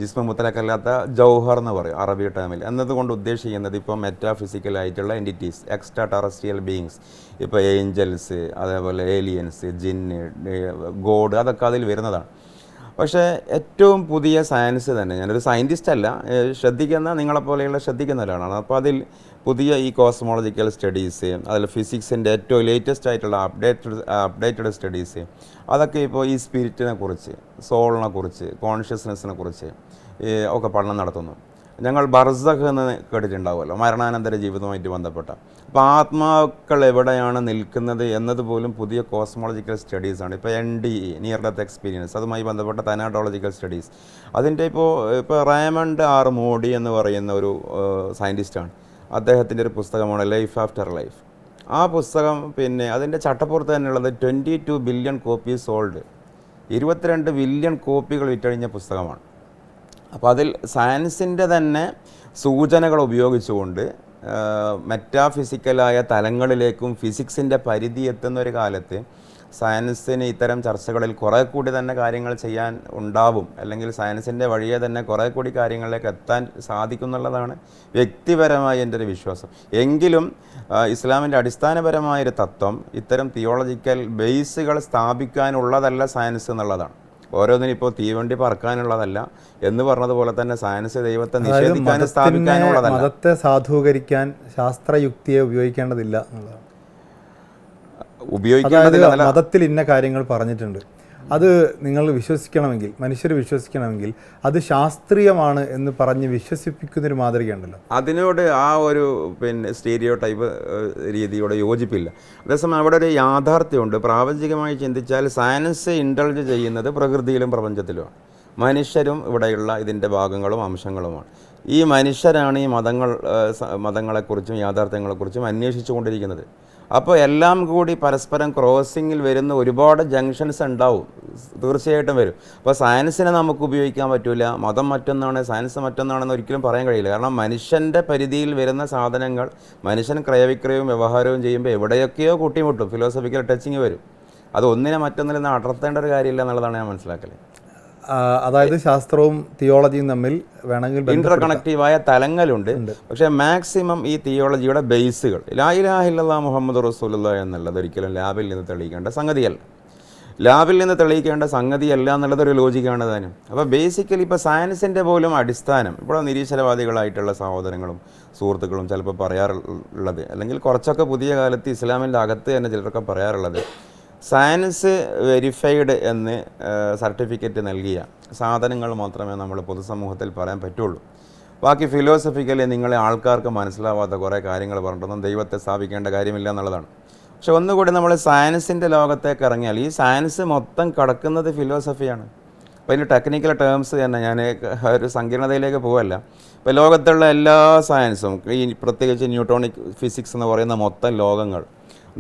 ജിസ്മ മുത്തലക്കല്ലാത്ത ജൗഹർ എന്ന് പറയും അറബി ടേമിൽ. എന്നതുകൊണ്ട് ഉദ്ദേശിക്കുന്നത് ഇപ്പോൾ മെറ്റാഫിസിക്കലായിട്ടുള്ള എൻറ്റിറ്റീസ്, എക്സ്ട്രാ ടെറസ്ട്രിയൽ ബീയിങ്സ്, ഇപ്പോൾ ഏഞ്ചൽസ്, അതേപോലെ ഏലിയൻസ്, ജിന്ന്, ഗോഡ്, അതൊക്കെ അതിൽ വരുന്നതാണ്. പക്ഷേ ഏറ്റവും പുതിയ സയൻസ് തന്നെ, ഞാനൊരു സയൻറ്റിസ്റ്റ് അല്ല, നിങ്ങളെപ്പോലെയുള്ള ശ്രദ്ധിക്കുന്ന ഒരാളാണ്. അപ്പോൾ അതിൽ പുതിയ ഈ കോസ്മോളജിക്കൽ സ്റ്റഡീസ്, അതിൽ ഫിസിക്സിൻ്റെ ഏറ്റവും ലേറ്റസ്റ്റ് ആയിട്ടുള്ള അപ്ഡേറ്റഡ് സ്റ്റഡീസ്, അതൊക്കെ ഇപ്പോൾ ഈ സ്പിരിറ്റിനെ കുറിച്ച്, സോളിനെ കുറിച്ച്, കോൺഷ്യസ്നെസ്സിനെ കുറിച്ച് ഒക്കെ പഠനം നടത്തുന്നു. ഞങ്ങൾ ബർസഖ് എന്ന് കേട്ടിട്ടുണ്ടാവുമല്ലോ, മരണാനന്തര ജീവിതവുമായിട്ട് ബന്ധപ്പെട്ട. അപ്പോൾ ആത്മാക്കൾ എവിടെയാണ് നിൽക്കുന്നത് എന്നതുപോലും പുതിയ കോസ്മോളജിക്കൽ സ്റ്റഡീസാണ്. ഇപ്പോൾ NDE, നിയർ ഡെത്ത് എക്സ്പീരിയൻസ്, അതുമായി ബന്ധപ്പെട്ട തനാഡോളജിക്കൽ സ്റ്റഡീസ്. അതിൻ്റെ ഇപ്പോൾ റേമണ്ട് ആർ മോഡി എന്ന് പറയുന്ന ഒരു സയൻറ്റിസ്റ്റാണ്. അദ്ദേഹത്തിൻ്റെ ഒരു പുസ്തകമാണ് ലൈഫ് ആഫ്റ്റർ ലൈഫ്. ആ പുസ്തകം പിന്നെ അതിൻ്റെ ചട്ടപ്പുറത്ത് തന്നെയുള്ളത് 22 ബില്യൺ കോപ്പീസ് സോൾഡ്, 22 ബില്യൺ കോപ്പികൾ വിറ്റഴിഞ്ഞ പുസ്തകമാണ്. അപ്പോൾ അതിൽ സയൻസിൻ്റെ തന്നെ സൂചനകൾ ഉപയോഗിച്ചുകൊണ്ട് മെറ്റാഫിസിക്കലായ തലങ്ങളിലേക്കും ഫിസിക്സിൻ്റെ പരിധി എത്തുന്ന ഒരു കാലത്ത് സയൻസിന് ഇത്തരം ചർച്ചകളിൽ കുറേ കൂടി തന്നെ കാര്യങ്ങൾ ചെയ്യാൻ ഉണ്ടാവും, അല്ലെങ്കിൽ സയൻസിൻ്റെ വഴിയെ തന്നെ കുറേ കൂടി കാര്യങ്ങളിലേക്ക് എത്താൻ സാധിക്കുന്നുള്ളതാണ് വ്യക്തിപരമായ എൻ്റെ ഒരു വിശ്വാസം. എങ്കിലും ഇസ്ലാമിൻ്റെ അടിസ്ഥാനപരമായൊരു തത്വം ഇത്തരം തിയോളജിക്കൽ ബേസുകൾ സ്ഥാപിക്കാനുള്ളതല്ല സയൻസ് എന്നുള്ളതാണ്. ഓരോന്നിനും ഇപ്പോൾ തീവണ്ടി പറക്കാനുള്ളതല്ല എന്ന് പറഞ്ഞതുപോലെ തന്നെ സയൻസ് ദൈവത്തെ നിഷേധിക്കാനും സ്ഥാപിക്കാനുള്ളതല്ല. മതത്തെ സാധൂകരിക്കാൻ ശാസ്ത്രയുക്തിയെ ഉപയോഗിക്കേണ്ടതില്ല എന്നുള്ളതാണ്. ഉപയോഗിക്കേണ്ടതില്ല. മതത്തിൽ ഇന്ന കാര്യങ്ങൾ പറഞ്ഞിട്ടുണ്ട്, അത് നിങ്ങൾ വിശ്വസിക്കണമെങ്കിൽ, മനുഷ്യർ വിശ്വസിക്കണമെങ്കിൽ അത് ശാസ്ത്രീയമാണ് എന്ന് പറഞ്ഞ് വിശ്വസിപ്പിക്കുന്നൊരു മാതൃകയുണ്ടല്ലോ. അതിനോട് ആ ഒരു സ്റ്റീരിയോ ടൈപ്പ് രീതിയോടെ യോജിപ്പില്ല. അതേസമയം അവിടെ ഒരു യാഥാർത്ഥ്യമുണ്ട്. പ്രാപഞ്ചികമായി ചിന്തിച്ചാൽ സയൻസ് ഇൻഡൾജ് ചെയ്യുന്നത് പ്രകൃതിയിലും പ്രപഞ്ചത്തിലുമാണ്. മനുഷ്യരും ഇവിടെയുള്ള ഇതിൻ്റെ ഭാഗങ്ങളും അംശങ്ങളുമാണ്. ഈ മനുഷ്യരാണ് ഈ മതങ്ങളെക്കുറിച്ചും യാഥാർത്ഥ്യങ്ങളെക്കുറിച്ചും അന്വേഷിച്ചു കൊണ്ടിരിക്കുന്നത്. അപ്പോൾ എല്ലാം കൂടി പരസ്പരം ക്രോസിങ്ങിൽ വരുന്ന ഒരുപാട് ജംഗ്ഷൻസ് ഉണ്ടാവും, തീർച്ചയായിട്ടും വരും. അപ്പോൾ സയൻസിനെ നമുക്ക് ഉപയോഗിക്കാൻ പറ്റില്ല, മതം മറ്റൊന്നാണ് സയൻസ് മറ്റൊന്നാണെന്ന് ഒരിക്കലും പറയാൻ കഴിയില്ല. കാരണം മനുഷ്യൻ്റെ പരിധിയിൽ വരുന്ന സാധനങ്ങൾ മനുഷ്യൻ ക്രയവിക്രയവും വ്യവഹാരവും ചെയ്യുമ്പോൾ എവിടെയൊക്കെയോ കൂട്ടിമുട്ടും, ഫിലോസഫിക്കൽ ടച്ചിങ് വരും. അത് ഒന്നിനെ മറ്റൊന്നിൽ നിന്ന് അടർത്തേണ്ട ഒരു കാര്യമില്ല എന്നുള്ളതാണ് ഞാൻ മനസ്സിലാക്കൽ. അതായത് ശാസ്ത്രവും തിയോളജിയും തമ്മിൽ വേണമെങ്കിൽ ഇന്റർ കണക്റ്റീവായ തലങ്ങളുണ്ട്. പക്ഷേ മാക്സിമം ഈ തിയോളജിയുടെ ബേസുകൾ ലാ ഇലാഹ ഇല്ലല്ലാഹ് മുഹമ്മദ് റസൂലുള്ളാഹി എന്നുള്ളത് ഒരിക്കലും ലാബിൽ നിന്ന് തെളിയിക്കേണ്ട സംഗതിയല്ല. ലാബിൽ നിന്ന് തെളിയിക്കേണ്ട സംഗതിയല്ല എന്നുള്ളതൊരു ലോജിക്കാണ് താനും. അപ്പോൾ ബേസിക്കലി ഇപ്പോൾ സയൻസിൻ്റെ പോലും അടിസ്ഥാനം ഇപ്പോൾ നിരീശ്വരവാദികളായിട്ടുള്ള സഹോദരങ്ങളും സുഹൃത്തുക്കളും ചിലപ്പോൾ പറയാറുള്ളത്, അല്ലെങ്കിൽ കുറച്ചൊക്കെ പുതിയ കാലത്ത് ഇസ്ലാമിൻ്റെ അകത്ത് തന്നെ ചിലരൊക്കെ പറയാറുള്ളത്, സയൻസ് വെരിഫൈഡ് എന്ന് സർട്ടിഫിക്കറ്റ് നൽകിയ സാധനങ്ങൾ മാത്രമേ നമ്മൾ പൊതുസമൂഹത്തിൽ പറയാൻ പറ്റുള്ളൂ. ബാക്കി ഫിലോസഫിക്കലി നിങ്ങളെ ആൾക്കാർക്ക് മനസ്സിലാവാത്ത കുറേ കാര്യങ്ങൾ പറഞ്ഞിട്ടൊന്നും ദൈവത്തെ സ്ഥാപിക്കേണ്ട കാര്യമില്ല എന്നുള്ളതാണ്. പക്ഷെ ഒന്നുകൂടി നമ്മൾ സയൻസിൻ്റെ ലോകത്തേക്ക് ഇറങ്ങിയാൽ ഈ സയൻസ് മൊത്തം കടക്കുന്നത് ഫിലോസഫിയാണ്. അപ്പോൾ അതിന് ടെക്നിക്കൽ ടേംസ് തന്നെ ഞാൻ ഒരു സങ്കീർണതയിലേക്ക് പോവല്ല. ഇപ്പോൾ ലോകത്തുള്ള എല്ലാ സയൻസും, ഈ പ്രത്യേകിച്ച് ന്യൂട്ടോണിക് ഫിസിക്സ് എന്ന് പറയുന്ന മൊത്തം ലോകങ്ങൾ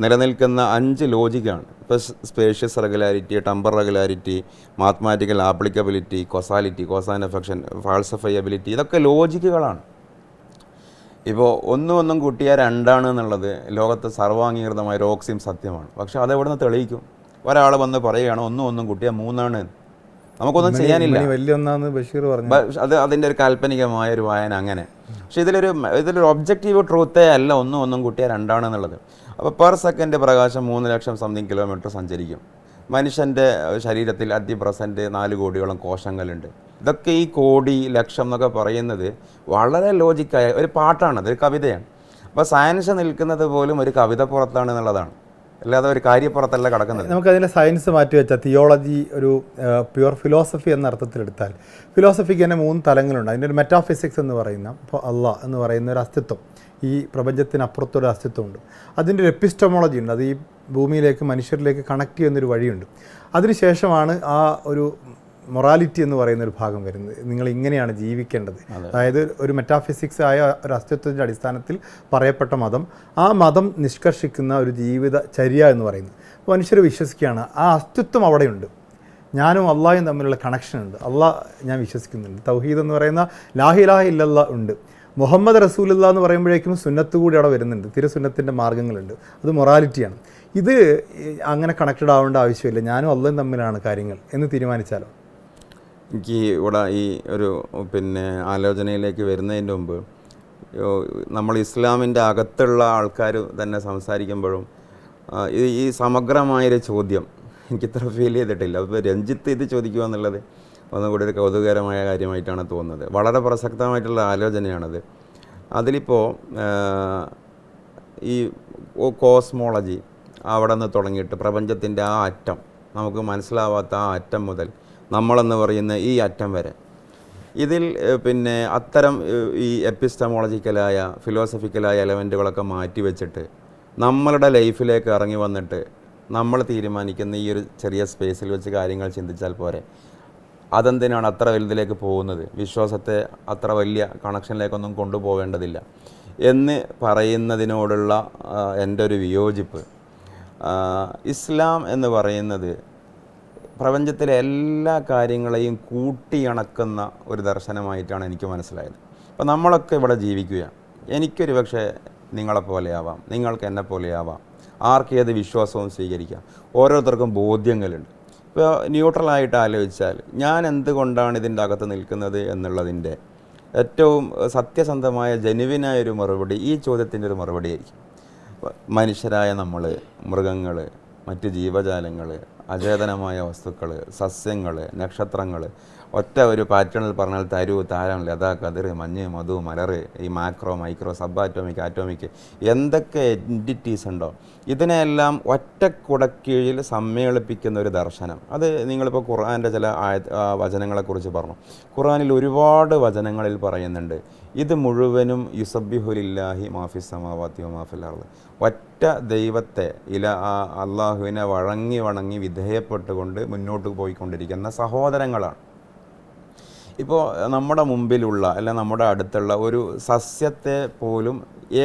നിലനിൽക്കുന്ന 5 ലോജിക്കാണ്. ഇപ്പോൾ spacious regularity, temper regularity, mathematical applicability, causality, cause and effect, falsifiability, ഇതൊക്കെ ലോജിക്കുകളാണ്. ഇപ്പോൾ ഒന്നും കൂട്ടിയാൽ 2 എന്നുള്ളത് ലോകത്ത് സർവാംഗീകൃതമായ റോക്സിം സത്യമാണ്. പക്ഷെ അതെവിടെ നിന്ന് തെളിയിക്കും? ഒരാൾ വന്ന് പറയുകയാണ് ഒന്നും കൂട്ടിയാൽ 3 നമുക്കൊന്നും ചെയ്യാനില്ല, വലിയ ഒന്നാന്ന് ബഷീർ പറഞ്ഞു. അത് അതിൻ്റെ ഒരു കാൽപ്പനികമായ ഒരു വായന അങ്ങനെ. പക്ഷെ ഇതിലൊരു ഒബ്ജക്റ്റീവ് ട്രൂത്തേ അല്ല ഒന്നും കൂട്ടിയാൽ 2 എന്നുള്ളത്. അപ്പോൾ പെർ സെക്കൻഡ് പ്രകാശം 3 ലക്ഷം സംതിങ് കിലോമീറ്റർ സഞ്ചരിക്കും. മനുഷ്യൻ്റെ ശരീരത്തിൽ അറ്റ് പ്രസൻറ്റ് 4 കോടിയോളം കോശങ്ങളുണ്ട്. ഇതൊക്കെ ഈ കോടി ലക്ഷം എന്നൊക്കെ പറയുന്നത് വളരെ ലോജിക്കായ ഒരു പാട്ടാണ്, അതൊരു കവിതയാണ്. അപ്പോൾ സയൻസ് നിൽക്കുന്നത് പോലും ഒരു കവിത പുറത്താണ് എന്നുള്ളതാണ്, അല്ലാതെ ഒരു കാര്യപ്പുറത്തല്ല കിടക്കുന്നത്. നമുക്കതിനെ സയൻസ് മാറ്റി വെച്ചാൽ തിയോളജി ഒരു പ്യുവർ ഫിലോസഫി എന്ന അർത്ഥത്തിലെടുത്താൽ ഫിലോസഫിക്ക് തന്നെ 3 തലങ്ങളുണ്ട്. അതിൻ്റെ ഒരു മെറ്റാഫിസിക്സ് എന്ന് പറയുന്ന, ഇപ്പോൾ അള്ളാഹ് എന്ന് പറയുന്ന ഒരു അസ്തിത്വം, ഈ പ്രപഞ്ചത്തിനപ്പുറത്തൊരു അസ്തിത്വമുണ്ട്. അതിൻ്റെ ഒരു എപ്പിസ്റ്റമോളജി ഉണ്ട്, അത് ഈ ഭൂമിയിലേക്ക് മനുഷ്യരിലേക്ക് കണക്ട് ചെയ്യുന്നൊരു വഴിയുണ്ട്. അതിനുശേഷമാണ് ആ ഒരു മൊറാലിറ്റി എന്ന് പറയുന്ന ഒരു ഭാഗം വരുന്നത്. നിങ്ങൾ ഇങ്ങനെയാണ് ജീവിക്കേണ്ടത്. അതായത് ഒരു മെറ്റാഫിസിക്സ് ആയ ഒരു അസ്തിത്വത്തിൻ്റെ അടിസ്ഥാനത്തിൽ പറയപ്പെട്ട മതം, ആ മതം നിഷ്കർഷിക്കുന്ന ഒരു ജീവിത ചര്യ എന്ന് പറയുന്നത്. മനുഷ്യർ വിശ്വസിക്കുകയാണ് ആ അസ്തിത്വം അവിടെയുണ്ട്, ഞാനും അള്ളാഹും തമ്മിലുള്ള കണക്ഷനുണ്ട്, അള്ളാഹ് ഞാൻ വിശ്വസിക്കുന്നുണ്ട്. തൗഹീദ് എന്ന് പറയുന്ന ലാ ഇലാഹ ഇല്ലല്ലാഹ് ഉണ്ട്. മുഹമ്മദ് റസൂലുള്ളാഹ് എന്ന് പറയുമ്പോഴേക്കും സുന്നത്ത് കൂടി അവിടെ വരുന്നുണ്ട്, തിരുസുന്നത്തിൻ്റെ മാർഗ്ഗങ്ങളുണ്ട്, അത് മൊറാലിറ്റിയാണ്. ഇത് അങ്ങനെ കണക്റ്റഡ് ആവേണ്ട ആവശ്യമില്ല, ഞാനും അള്ളാഹും തമ്മിലാണ് കാര്യങ്ങൾ എന്ന് തീരുമാനിച്ചാലോ? എനിക്ക് ഇവിടെ ഈ ഒരു ആലോചനയിലേക്ക് വരുന്നതിൻ്റെ മുമ്പ് നമ്മൾ ഇസ്ലാമിൻ്റെ അകത്തുള്ള ആൾക്കാർ തന്നെ സംസാരിക്കുമ്പോഴും ഈ സമഗ്രമായൊരു ചോദ്യം എനിക്കിത്ര ഫീൽ ചെയ്തിട്ടില്ല. അപ്പോൾ രഞ്ജിത്ത് ഇത് ചോദിക്കുക എന്നുള്ളത് ഒന്നുകൂടി ഒരു കൗതുകകരമായ കാര്യമായിട്ടാണ് തോന്നുന്നത്. വളരെ പ്രസക്തമായിട്ടുള്ള ആലോചനയാണത്. അതിലിപ്പോൾ ഈ കോസ്മോളജി അവിടെ നിന്ന് തുടങ്ങിയിട്ട് പ്രപഞ്ചത്തിൻ്റെ ആ അറ്റം, നമുക്ക് മനസ്സിലാവാത്ത ആ അറ്റം മുതൽ നമ്മളെന്ന് പറയുന്ന ഈ അറ്റം വരെ, ഇതിൽ അത്തരം ഈ എപ്പിസ്റ്റമോളജിക്കലായ ഫിലോസഫിക്കലായ എലമെൻറ്റുകളൊക്കെ മാറ്റി വെച്ചിട്ട് നമ്മളുടെ ലൈഫിലേക്ക് ഇറങ്ങി വന്നിട്ട് നമ്മൾ തീരുമാനിക്കുന്ന ഈ ഒരു ചെറിയ സ്പേസിൽ വെച്ച് കാര്യങ്ങൾ ചിന്തിച്ചാൽ പോരെ? അതെന്തിനാണ് അത്ര വലുതിലേക്ക് പോകുന്നത്? വിശ്വാസത്തെ അത്ര വലിയ കണക്ഷനിലേക്കൊന്നും കൊണ്ടുപോകേണ്ടതില്ല എന്ന് പറയുന്നതിനോടുള്ള എൻ്റെ ഒരു വിയോജിപ്പ്. ഇസ്ലാം എന്ന് പറയുന്നത് പ്രപഞ്ചത്തിലെ എല്ലാ കാര്യങ്ങളെയും കൂട്ടിയിണക്കുന്ന ഒരു ദർശനമായിട്ടാണ് എനിക്ക് മനസ്സിലായത്. അപ്പോൾ നമ്മളൊക്കെ ഇവിടെ ജീവിക്കുകയാണ്, എനിക്കൊരു പക്ഷേ നിങ്ങളെപ്പോലെയാവാം, നിങ്ങൾക്ക് എന്നെ പോലെയാവാം, ആർക്കേത് വിശ്വാസവും സ്വീകരിക്കാം. ഓരോരുത്തർക്കും ബോധ്യങ്ങളുണ്ട്. ഇപ്പോൾ ന്യൂട്രലായിട്ട് ആലോചിച്ചാൽ ഞാൻ എന്തുകൊണ്ടാണ് ഇതിൻ്റെ അകത്ത് നിൽക്കുന്നത് എന്നുള്ളതിൻ്റെ ഏറ്റവും സത്യസന്ധമായ ജെനുവിനായൊരു മറുപടി ഈ ചോദ്യത്തിൻ്റെ ഒരു മറുപടി ആയിരിക്കും. മനുഷ്യരായ നമ്മൾ, മൃഗങ്ങൾ, മറ്റ് ജീവജാലങ്ങൾ, അചേതനമായ വസ്തുക്കൾ, സസ്യങ്ങൾ, നക്ഷത്രങ്ങൾ, ഒറ്റ ഒരു പാറ്റേണിൽ പറഞ്ഞാൽ തരു, താരം, ലത, കതിർ, മഞ്ഞ്, മധു, മലർ, ഈ macro, micro, sub atomic, atomic, എന്തൊക്കെ എൻറ്റിറ്റീസ് ഉണ്ടോ ഇതിനെല്ലാം ഒറ്റ കുടക്കീഴിൽ സമ്മേളിപ്പിക്കുന്ന ഒരു ദർശനം. അത് നിങ്ങളിപ്പോൾ ഖുർആൻ്റെ ചില വചനങ്ങളെക്കുറിച്ച് പറഞ്ഞു. ഖുർആനിൽ ഒരുപാട് വചനങ്ങളിൽ പറയുന്നുണ്ട് ഇത് മുഴുവനും യുസബ്ബിഹുലില്ലാഹി മാഫിസ് സമാവാത്തി മാഫിൽ അർള്, ഒറ്റ ദൈവത്തെ അള്ളാഹുവിനെ വണങ്ങി വിധേയപ്പെട്ടുകൊണ്ട് മുന്നോട്ട് പോയിക്കൊണ്ടിരിക്കുന്ന സഹോദരങ്ങളാണ്. ഇപ്പോൾ നമ്മുടെ മുമ്പിലുള്ള അല്ല നമ്മുടെ അടുത്തുള്ള ഒരു സസ്യത്തെ പോലും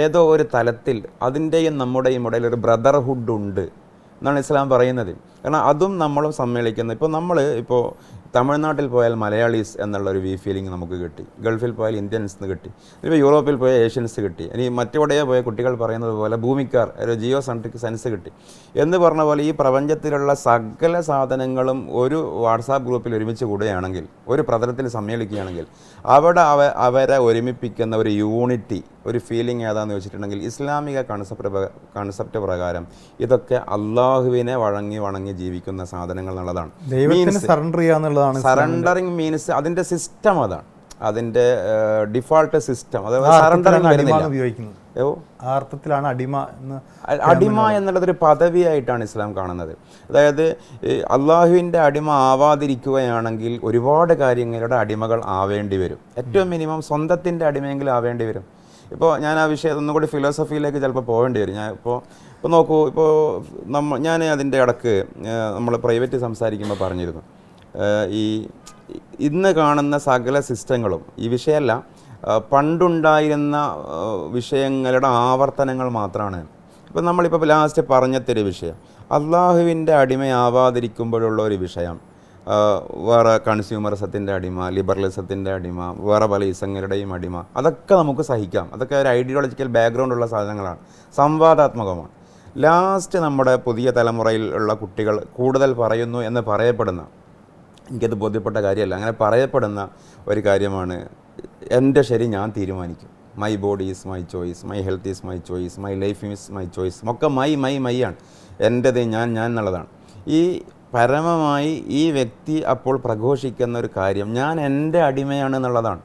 ഏതോ ഒരു തലത്തിൽ അതിൻ്റെയും നമ്മുടെയും ഇടയിൽ ഒരു ബ്രദർഹുഡ് ഉണ്ട് എന്നാണ് ഇസ്ലാം പറയുന്നത്. കാരണം അതും നമ്മളും സമ്മേളിക്കുന്നത്. ഇപ്പോൾ തമിഴ്നാട്ടിൽ പോയാൽ മലയാളീസ് എന്നുള്ളൊരു ഫീലിംഗ് നമുക്ക് കിട്ടി, ഗൾഫിൽ പോയാൽ ഇന്ത്യൻസ് എന്ന് കിട്ടി, ഇപ്പോൾ യൂറോപ്പിൽ പോയാൽ ഏഷ്യൻസ് കിട്ടി, ഇനി മറ്റെവിടെയോ പോയ കുട്ടികൾ പറയുന്നത് പോലെ ഭൂമിക്കാർ ഒരു ജിയോ സെൻട്രിക് സെൻസ് കിട്ടി എന്ന് പറഞ്ഞ പോലെ ഈ പ്രപഞ്ചത്തിലുള്ള സകല സാധനങ്ങളും ഒരു വാട്സാപ്പ് ഗ്രൂപ്പിൽ ഒരുമിച്ച് കൂടുകയാണെങ്കിൽ, ഒരു പ്രതലത്തിൽ സമ്മേളിക്കുകയാണെങ്കിൽ അവിടെ അവരെ ഒരുമിപ്പിക്കുന്ന ഒരു യൂണിറ്റി, ഒരു ഫീലിംഗ് ഏതാണെന്ന് വെച്ചിട്ടുണ്ടെങ്കിൽ ഇസ്ലാമിക കൺസെപ്റ്റ് പ്രകാരം ഇതൊക്കെ അള്ളാഹുവിനെ വണങ്ങി ജീവിക്കുന്ന സാധനങ്ങൾ എന്നുള്ളതാണ്. സറണ്ടറിങ് മീൻസ് അതിൻ്റെ സിസ്റ്റം അതാണ്, അതിൻ്റെ ഡിഫോൾട്ട് സിസ്റ്റം. അതായത് സറണ്ടറിങ് അർത്ഥത്തിലാണ് അടിമ എന്നുള്ളതൊരു പദവിയായിട്ടാണ് ഇസ്ലാം കാണുന്നത്. അതായത് അള്ളാഹുവിൻ്റെ അടിമ ആവാതിരിക്കുകയാണെങ്കിൽ ഒരുപാട് കാര്യങ്ങളുടെ അടിമകൾ ആവേണ്ടി വരും. ഏറ്റവും മിനിമം സ്വന്തത്തിൻ്റെ അടിമയെങ്കിലും ആവേണ്ടി വരും. ഇപ്പോൾ ഞാൻ ആ വിഷയം ഒന്നുകൂടി ഫിലോസഫിയിലേക്ക് ചിലപ്പോൾ പോകേണ്ടി വരും. ഇപ്പോൾ നോക്കൂ, ഞാൻ അതിൻ്റെ ഇടക്ക് നമ്മൾ പ്രൈവറ്റ് സംസാരിക്കുമ്പോൾ പറഞ്ഞിരുന്നു, ഈ ഇന്ന് കാണുന്ന സകല സിസ്റ്റങ്ങളും ഈ വിഷയമല്ല, പണ്ടുണ്ടായിരുന്ന വിഷയങ്ങളുടെ ആവർത്തനങ്ങൾ മാത്രമാണ്. ഇപ്പോൾ നമ്മളിപ്പോൾ ലാസ്റ്റ് പറഞ്ഞത്തൊരു വിഷയം അള്ളാഹുവിൻ്റെ അടിമയാവാതിരിക്കുമ്പോഴുള്ള ഒരു വിഷയം, വേറെ കൺസ്യൂമറിസത്തിൻ്റെ അടിമ, ലിബറലിസത്തിൻ്റെ അടിമ, വേറെ പല ഇസങ്ങളുടെയും അടിമ, അതൊക്കെ നമുക്ക് സഹിക്കാം. അതൊക്കെ ഒരു ഐഡിയോളജിക്കൽ ബാക്ക്ഗ്രൗണ്ടുള്ള സാധനങ്ങളാണ്, സംവാദാത്മകമാണ്. ലാസ്റ്റ് നമ്മുടെ പുതിയ തലമുറയിൽ ഉള്ള കുട്ടികൾ കൂടുതൽ പറയുന്നു എന്ന് പറയപ്പെടുന്ന, എനിക്കത് ബോധ്യപ്പെട്ട കാര്യമല്ല, അങ്ങനെ പറയപ്പെടുന്ന ഒരു കാര്യമാണ് എൻ്റെ ശരി ഞാൻ തീരുമാനിക്കും. My body is my choice, my health is my choice, my life is my choice, ഒക്കെ മൈ ആണ്, എൻ്റെത് ഞാൻ എന്നുള്ളതാണ്. ഈ പരമമായി ഈ വ്യക്തി അപ്പോൾ പ്രഘോഷിക്കുന്ന ഒരു കാര്യം ഞാൻ എൻ്റെ അടിമയാണ് എന്നുള്ളതാണ്.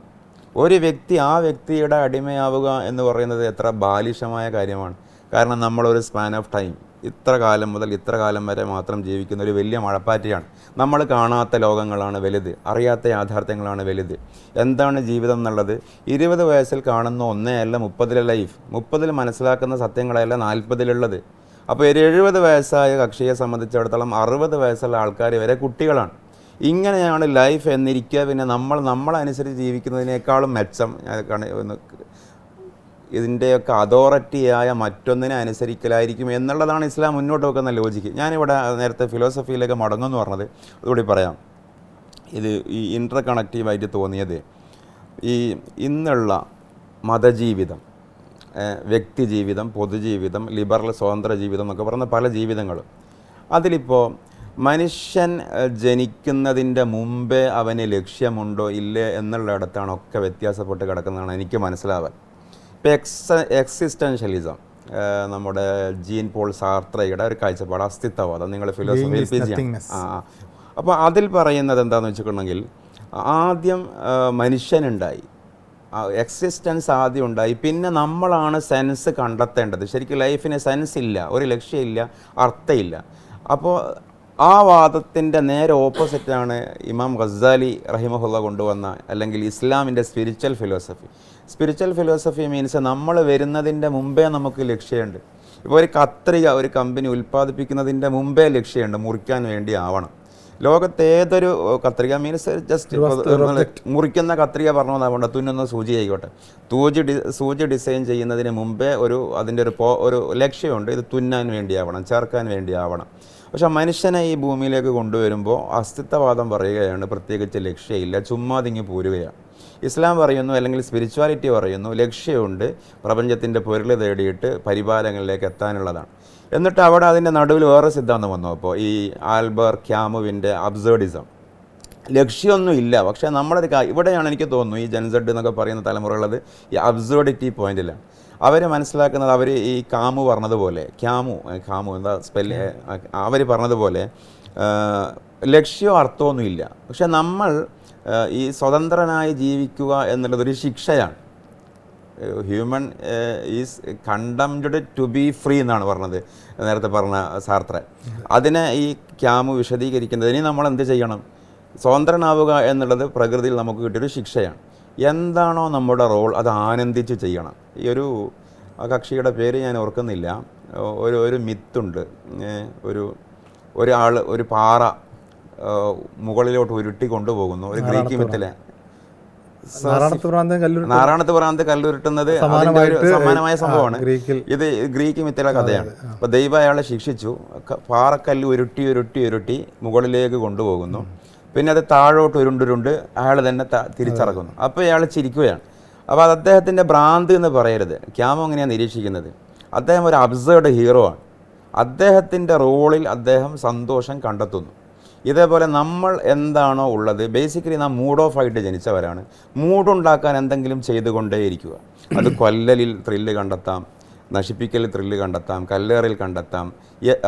ഒരു വ്യക്തി ആ വ്യക്തിയുടെ അടിമയാവുക എന്ന് പറയുന്നത് എത്ര ബാലിശമായ കാര്യമാണ്. കാരണം നമ്മളൊരു സ്പാൻ ഓഫ് ടൈം, ഇത്ര കാലം മുതൽ ഇത്ര കാലം വരെ മാത്രം ജീവിക്കുന്ന ഒരു വലിയ മഴപ്പാറ്റിയാണ്. നമ്മൾ കാണാത്ത ലോകങ്ങളാണ് വലുത്, അറിയാത്ത യാഥാർത്ഥ്യങ്ങളാണ് വലുത്. എന്താണ് ജീവിതം എന്നുള്ളത് 20 വയസ്സിൽ കാണുന്ന ഒന്നേയല്ല 30 ലൈഫ്, 30 മനസ്സിലാക്കുന്ന സത്യങ്ങളല്ല 40 അപ്പോൾ ഒരു 70 വയസ്സായ കക്ഷിയെ സംബന്ധിച്ചിടത്തോളം 60 വയസ്സുള്ള ആൾക്കാർ വരെ കുട്ടികളാണ്. ഇങ്ങനെയാണ് ലൈഫ് എന്നിരിക്കുക. പിന്നെ നമ്മളനുസരിച്ച് ജീവിക്കുന്നതിനേക്കാളും മെച്ചം ഇതിൻ്റെയൊക്കെ അതോറിറ്റിയായ മറ്റൊന്നിനെ അനുസരിക്കലായിരിക്കും എന്നുള്ളതാണ് ഇസ്ലാം മുന്നോട്ട് വെക്കുന്ന ലോജിക്ക്. ഞാനിവിടെ നേരത്തെ ഫിലോസഫിയിലേക്ക് മടങ്ങുമെന്ന് പറഞ്ഞത് അതുകൂടി പറയാം. ഇത് ഈ ഇൻ്റർ കണക്റ്റീവായിട്ട് തോന്നിയത് ഈ ഇന്നുള്ള മതജീവിതം, വ്യക്തിജീവിതം, പൊതുജീവിതം, ലിബറൽ സ്വതന്ത്ര ജീവിതം എന്നൊക്കെ പറയുന്ന പല ജീവിതങ്ങളും, അതിലിപ്പോൾ മനുഷ്യൻ ജനിക്കുന്നതിൻ്റെ മുമ്പേ അവന് ലക്ഷ്യമുണ്ടോ ഇല്ലേ എന്നുള്ളിടത്താണ് ഒക്കെ വ്യത്യാസപ്പെട്ട് കിടക്കുന്നതാണ് എനിക്ക് മനസ്സിലാവാൻ. ഇപ്പോൾ എക്സിസ്റ്റൻഷ്യലിസം, നമ്മുടെ ജീൻ പോൾ സാർത്രയുടെ ഒരു കാഴ്ചപ്പാട്, അസ്തിത്വവാദം, നിങ്ങൾ ഫിലോസഫിയിൽ PG. അപ്പോൾ അതിൽ പറയുന്നത് എന്താണെന്ന് വെച്ചിട്ടുണ്ടെങ്കിൽ ആദ്യം മനുഷ്യനുണ്ടായി, എക്സിസ്റ്റൻസ് ആദ്യം ഉണ്ടായി, പിന്നെ നമ്മളാണ് സെൻസ് കണ്ടെത്തേണ്ടത്. ശരിക്കും ലൈഫിന് സെൻസ് ഇല്ല, ഒരു ലക്ഷ്യമില്ല, അർത്ഥമില്ല. അപ്പോൾ ആ വാദത്തിൻ്റെ നേരെ ഓപ്പോസിറ്റാണ് ഇമാം ഗസാലി റഹിമഹുള്ള കൊണ്ടുവന്ന അല്ലെങ്കിൽ ഇസ്ലാമിൻ്റെ spiritual philosophy. Spiritual philosophy means നമ്മൾ വരുന്നതിൻ്റെ മുമ്പേ നമുക്ക് ലക്ഷ്യമുണ്ട്. ഇപ്പോൾ ഒരു കത്രിക ഒരു കമ്പനി ഉൽപ്പാദിപ്പിക്കുന്നതിൻ്റെ മുമ്പേ ലക്ഷ്യമുണ്ട്, മുറിക്കാൻ വേണ്ടി ആവണം. ലോകത്ത് ഏതൊരു കത്രിക മീൻസ് ജസ്റ്റ് മുറിക്കുന്ന കത്രിക പറഞ്ഞതാവണ്ട, തുന്നുന്ന സൂചി ആയിക്കോട്ടെ, സൂചി ഡിസൈൻ ചെയ്യുന്നതിന് മുമ്പേ അതിൻ്റെ ഒരു ലക്ഷ്യമുണ്ട്, ഇത് തുന്നാൻ വേണ്ടിയാവണം, ചേർക്കാൻ വേണ്ടിയാവണം. പക്ഷെ മനുഷ്യനെ ഈ ഭൂമിയിലേക്ക് കൊണ്ടുവരുമ്പോൾ അസ്തിത്വവാദം പറയുകയാണ് പ്രത്യേകിച്ച് ലക്ഷ്യമില്ല, ചുമ്മാതിങ്ങി പോരുകയാണ്. ഇസ്ലാം പറയുന്നു, അല്ലെങ്കിൽ സ്പിരിച്വാലിറ്റി പറയുന്നു, ലക്ഷ്യമുണ്ട്, പ്രപഞ്ചത്തിൻ്റെ പൊരുൾ തേടിയിട്ട് പരിപാലനങ്ങളിലേക്ക് എത്താനുള്ളതാണ്. എന്നിട്ട് അവിടെ അതിൻ്റെ നടുവിൽ വേറെ സിദ്ധാന്തം വന്നു. അപ്പോൾ ഈ ആൽബർ ക്യാമുവിൻ്റെ അബ്സേർഡിസം, ലക്ഷ്യമൊന്നും ഇല്ല, പക്ഷേ നമ്മളൊരു ഇവിടെയാണ് എനിക്ക് തോന്നുന്നു ഈ ജെൻസെഡ് എന്നൊക്കെ പറയുന്ന തലമുറയുള്ളത് ഈ അബ്സേർഡിറ്റി പോയിന്റിലാണ്. അവർ മനസ്സിലാക്കുന്നത്, അവർ ഈ കാമു പറഞ്ഞതുപോലെ, കാമു എന്താ സ്പെല്ല്, അവർ പറഞ്ഞതുപോലെ ലക്ഷ്യമോ അർത്ഥമൊന്നുമില്ല, പക്ഷെ നമ്മൾ ഈ സ്വതന്ത്രനായി ജീവിക്കുക എന്നുള്ളതൊരു ശിക്ഷയാണ്. Human is condemned to be free എന്നാണ് പറഞ്ഞത്, നേരത്തെ പറഞ്ഞ സാർത്ര. അതിനെ ഈ ക്യാമു വിശദീകരിക്കുന്നത്, ഇനി നമ്മൾ എന്ത് ചെയ്യണം, സ്വതന്ത്രനാവുക എന്നുള്ളത് പ്രകൃതിയിൽ നമുക്ക് കിട്ടിയൊരു ശിക്ഷയാണ്. എന്താണോ നമ്മുടെ റോൾ അത് ആനന്ദിച്ച് ചെയ്യണം. ഈ ഒരു കക്ഷിയുടെ പേര് ഞാൻ ഓർക്കുന്നില്ല, ഒരു മിത്തുണ്ട്. ഒരാൾ ഒരു പാറ മുകളിലോട്ട് ഉരുട്ടി കൊണ്ടുപോകുന്നു, ഒരു ഗ്രീക്ക് മിത്തിലെ നാരായണത്ത് ഭ്രാന്ത് കല്ലുരുട്ടുന്നത് അതിൻ്റെ ഒരു സമാനമായ സംഭവമാണ്. ഇത് ഗ്രീക്ക് മിത്തിലെ കഥയാണ്. അപ്പോൾ ദൈവം അയാളെ ശിക്ഷിച്ചു, പാറക്കല്ല് ഉരുട്ടി ഉരുട്ടി ഉരുട്ടി മുകളിലേക്ക് കൊണ്ടുപോകുന്നു, പിന്നെ അത് താഴോട്ട് ഉരുണ്ടുരുണ്ട് അയാൾ തന്നെ തിരിച്ചിറക്കുന്നു. അപ്പോൾ അയാൾ ചിരിക്കുകയാണ്. അപ്പോൾ അത് അദ്ദേഹത്തിൻ്റെ ഭ്രാന്ത് എന്ന് പറയരുത്. ക്യാമോ അങ്ങനെയാണ് നിരീക്ഷിക്കുന്നത്. അദ്ദേഹം ഒരു അബ്സേർഡ് ഹീറോ ആണ്. അദ്ദേഹത്തിൻ്റെ റോളിൽ അദ്ദേഹം സന്തോഷം കണ്ടെത്തുന്നു. ഇതേപോലെ നമ്മൾ എന്താണോ ഉള്ളത്, ബേസിക്കലി നാം മൂഡ് ഓഫ് ആയിട്ട് ജനിച്ചവരാണ്. മൂഡുണ്ടാക്കാൻ എന്തെങ്കിലും ചെയ്തുകൊണ്ടേയിരിക്കുക. അത് കൊല്ലലിൽ ത്രില്ല് കണ്ടെത്താം, നശിപ്പിക്കലിൽ ത്രില്ല് കണ്ടെത്താം, കല്ലേറിൽ കണ്ടെത്താം,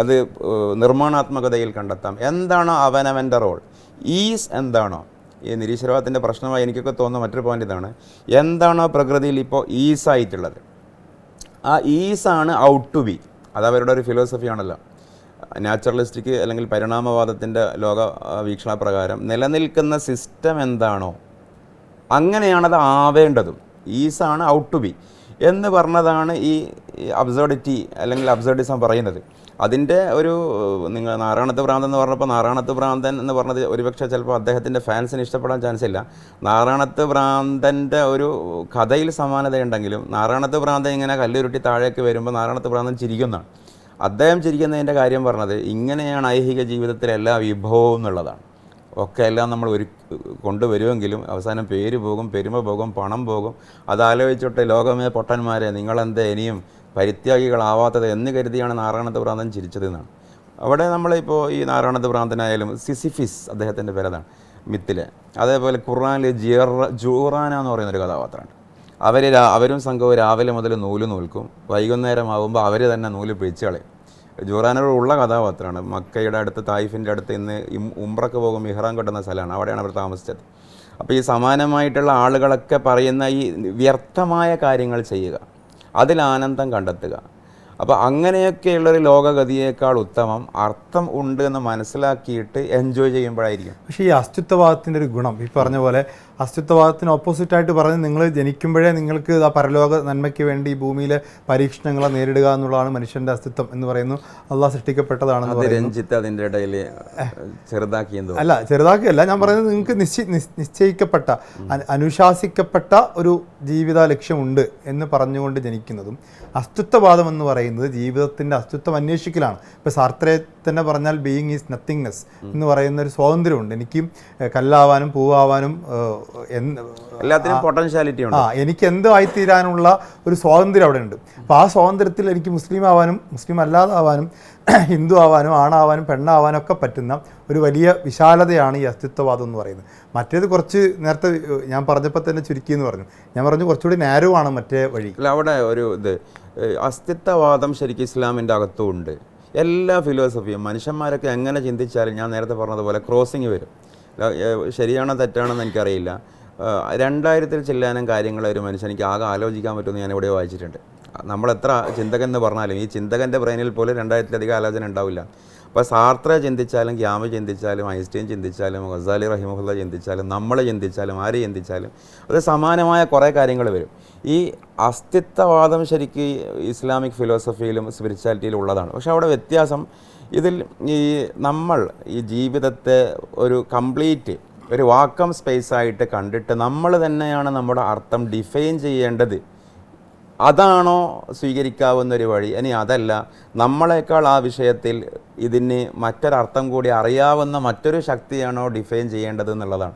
അത് നിർമ്മാണാത്മകതയിൽ കണ്ടെത്താം. എന്താണോ അവനവൻ്റെ റോൾ, ഈസ് എന്താണോ, ഈ നിരീശ്വരവാദത്തിൻ്റെ പ്രശ്നമായി എനിക്കൊക്കെ തോന്നുന്ന മറ്റൊരു പോയിന്റ് ഇതാണ്, എന്താണോ പ്രകൃതിയിൽ ഇപ്പോൾ ഈസായിട്ടുള്ളത്, ആ ഈസാണ് ഔട്ട് ടു ബി. അത് അവരുടെ ഒരു ഫിലോസഫിയാണല്ലോ. നാച്ചുറലിസ്റ്റിക് അല്ലെങ്കിൽ പരിണാമവാദത്തിൻ്റെ ലോക വീക്ഷണപ്രകാരം നിലനിൽക്കുന്ന സിസ്റ്റം എന്താണോ അങ്ങനെയാണത് ആവേണ്ടതും. ഈസാണ് ഔട്ട് ടു ബി എന്ന് പറഞ്ഞതാണ് ഈ അബ്സേർഡിറ്റി അല്ലെങ്കിൽ അബ്സേർഡിസം പറയുന്നത്. അതിൻ്റെ ഒരു നിങ്ങൾ നാരായണത്ത് ഭ്രാന്തൻ എന്ന് പറഞ്ഞപ്പോൾ നാരായണത്ത് ഭ്രാന്തൻ എന്ന് പറഞ്ഞത് ഒരുപക്ഷെ ചിലപ്പോൾ അദ്ദേഹത്തിൻ്റെ ഫാൻസിന് ഇഷ്ടപ്പെടാൻ ചാൻസ് ഇല്ല. നാരായണത്ത് ഭ്രാന്തൻ്റെ ഒരു കഥയിൽ സമാനതയുണ്ടെങ്കിലും നാരായണത്ത് ഭ്രാന്തൻ ഇങ്ങനെ കല്ലുരുട്ടി താഴേക്ക് വരുമ്പോൾ നാരായണത്ത് ഭ്രാന്തൻ ചിരിക്കുന്നതാണ്. അദ്ദേഹം ചിരിക്കുന്നതിൻ്റെ കാര്യം പറഞ്ഞത് ഇങ്ങനെയാണ് ഐഹിക ജീവിതത്തിലെ എല്ലാ വിഭവവും എന്നുള്ളതാണ്. ഒക്കെ എല്ലാം നമ്മൾ കൊണ്ടുവരുമെങ്കിലും അവസാനം പേര് പോകും, പെരുമ പോകും, പണം പോകും. അതാലോചിച്ചോട്ടെ ലോകമേ പൊട്ടന്മാരെ, നിങ്ങളെന്താ ഇനിയും പരിത്യാഗികളാവാത്തത് എന്ന് കരുതിയാണ് നാരായണത്ത് ഭ്രാന്തൻ ചിരിച്ചതെന്നാണ്. അവിടെ നമ്മളിപ്പോൾ ഈ നാരായണത്ത് ഭ്രാന്തനായാലും സിസിഫിസ് അദ്ദേഹത്തിൻ്റെ പേരതാണ് മിത്തിലെ. അതേപോലെ ഖുർആനിൽ ജൂറാന എന്ന് പറയുന്നൊരു കഥാപാത്രമുണ്ട്. അവരും സംഘവും രാവിലെ മുതൽ നൂല് നൂൽക്കും, വൈകുന്നേരമാകുമ്പോൾ അവർ തന്നെ നൂല് പിഴിച്ച് കളയും. ജൂറാനോടുള്ള കഥാപാത്രമാണ്. മക്കയുടെ അടുത്ത്, തായിഫിൻ്റെ അടുത്ത് ഇന്ന് ഉംറക്ക് പോകും, ഇഹ്റാം കെട്ടുന്ന സ്ഥലമാണ്, അവിടെയാണ് അവർ താമസിച്ചത്. അപ്പോൾ ഈ സമാനമായിട്ടുള്ള ആളുകളൊക്കെ പറയുന്ന ഈ വ്യർത്ഥമായ കാര്യങ്ങൾ ചെയ്യുക, അതിൽ ആനന്ദം കണ്ടെത്തുക. അപ്പോൾ അങ്ങനെയൊക്കെയുള്ളൊരു ലോകഗതിയേക്കാൾ ഉത്തമം അർത്ഥം ഉണ്ട് എന്ന് മനസ്സിലാക്കിയിട്ട് എൻജോയ് ചെയ്യുമ്പോഴായിരിക്കും. പക്ഷേ ഈ അസ്തിത്വവാദത്തിൻ്റെ ഒരു ഗുണം, ഈ പറഞ്ഞ പോലെ അസ്തിത്വവാദത്തിന് ഓപ്പോസിറ്റായിട്ട് പറഞ്ഞ് നിങ്ങൾ ജനിക്കുമ്പോഴേ നിങ്ങൾക്ക് ആ പരലോക നന്മയ്ക്ക് വേണ്ടി ഈ ഭൂമിയിലെ പരീക്ഷണങ്ങളെ നേരിടുക എന്നുള്ളതാണ് മനുഷ്യൻ്റെ അസ്തിത്വം എന്ന് പറയുന്നു. അള്ളാഹ് സൃഷ്ടിക്കപ്പെട്ടതാണെന്ന് പറയുന്നു. രഞ്ജിത്ത് അതിൻ്റെ ഇടയിൽ ചെറുതാക്കിയെന്തോ അല്ല, ചെറുതാക്കിയല്ല ഞാൻ പറയുന്നത്. നിങ്ങൾക്ക് നിശ്ചയിക്കപ്പെട്ട അനുശാസിക്കപ്പെട്ട ഒരു ജീവിത ലക്ഷ്യമുണ്ട് എന്ന് പറഞ്ഞുകൊണ്ട് ജനിക്കുന്നതും, അസ്തിത്വവാദം എന്ന് പറയുന്നത് ജീവിതത്തിൻ്റെ അസ്തിത്വം അന്വേഷിക്കലാണ്. ഇപ്പോൾ സാർത്രയെ തന്നെ പറഞ്ഞാൽ ബീയിങ് ഈസ് നത്തിങ്നെസ് എന്ന് പറയുന്ന ഒരു സ്വാതന്ത്ര്യമുണ്ട്. എനിക്ക് കല്ലാവാനും പൂവാവാനും എല്ലാത്തിനും പൊട്ടൻഷ്യാലിറ്റി ഉണ്ട്. എനിക്ക് എന്തായിത്തീരാനുള്ള ഒരു സ്വാതന്ത്ര്യം അവിടെ ഉണ്ട്. അപ്പോൾ ആ സ്വാതന്ത്ര്യത്തിൽ എനിക്ക് മുസ്ലിം ആവാനും മുസ്ലിം അല്ലാതാവാനും ഹിന്ദു ആവാനും ആണാവാനും പെണ്ണാവാനും ഒക്കെ പറ്റുന്ന ഒരു വലിയ വിശാലതയാണ് ഈ അസ്തിത്വവാദം എന്ന് പറയുന്നത്. മറ്റേത് കുറച്ച് നേരത്തെ ഞാൻ പറഞ്ഞപ്പോൾ തന്നെ ചുരുക്കി എന്ന് പറഞ്ഞു. ഞാൻ പറഞ്ഞു കുറച്ചുകൂടി നാരോ ആണ് മറ്റേ വഴി. അല്ല, അവിടെ ഒരു അസ്തിത്വവാദം ശരിക്കും ഇസ്ലാമിൻ്റെ അകത്തും ഉണ്ട്. എല്ലാ ഫിലോസഫിയും മനുഷ്യന്മാരൊക്കെ എങ്ങനെ ചിന്തിച്ചാലും ഞാൻ നേരത്തെ പറഞ്ഞതുപോലെ ക്രോസിങ് വരും. ശരിയാണോ തെറ്റാണെന്ന് എനിക്കറിയില്ല. 2000 ചെല്ലാനും കാര്യങ്ങൾ ഒരു മനുഷ്യനിക്ക് ആകെ ആലോചിക്കാൻ പറ്റുമെന്ന് ഞാൻ എവിടെയോ വായിച്ചിട്ടുണ്ട്. നമ്മളെത്ര ചിന്തകൻ എന്ന് പറഞ്ഞാലും ഈ ചിന്തകൻ്റെ ബ്രെയിനിൽ പോലും 2000-ലധികം ആലോചന ഉണ്ടാവില്ല. അപ്പോൾ സാർത്ര ചിന്തിച്ചാലും, ക്യാമ ചിന്തിച്ചാലും, ഐൻസ്റ്റീൻ ചിന്തിച്ചാലും, ഗസാലി റഹിമഹുല്ല ചിന്തിച്ചാലും, നമ്മൾ ചിന്തിച്ചാലും, ആര് ചിന്തിച്ചാലും അത് സമാനമായ കുറേ കാര്യങ്ങൾ വരും. ഈ അസ്തിത്വവാദം ശരിക്കും ഇസ്ലാമിക് ഫിലോസഫിയിലും സ്പിരിച്വാലിറ്റിയിലും ഉള്ളതാണ്. പക്ഷെ അവിടെ വ്യത്യാസം ഇതിൽ ഈ നമ്മൾ ഈ ജീവിതത്തെ ഒരു കംപ്ലീറ്റ് ഒരു വാക്കം സ്പേസായിട്ട് കണ്ടിട്ട് നമ്മൾ തന്നെയാണ് നമ്മുടെ അർത്ഥം ഡിഫൈൻ ചെയ്യേണ്ടത്. അതാണോ സ്വീകരിക്കാവുന്നൊരു വഴി? ഇനി അതല്ല, നമ്മളെക്കാൾ ആ വിഷയത്തിൽ ഇതിന് മറ്റൊരർത്ഥം കൂടി അറിയാവുന്ന മറ്റൊരു ശക്തിയാണോ ഡിഫൈൻ ചെയ്യേണ്ടത് എന്നുള്ളതാണ്.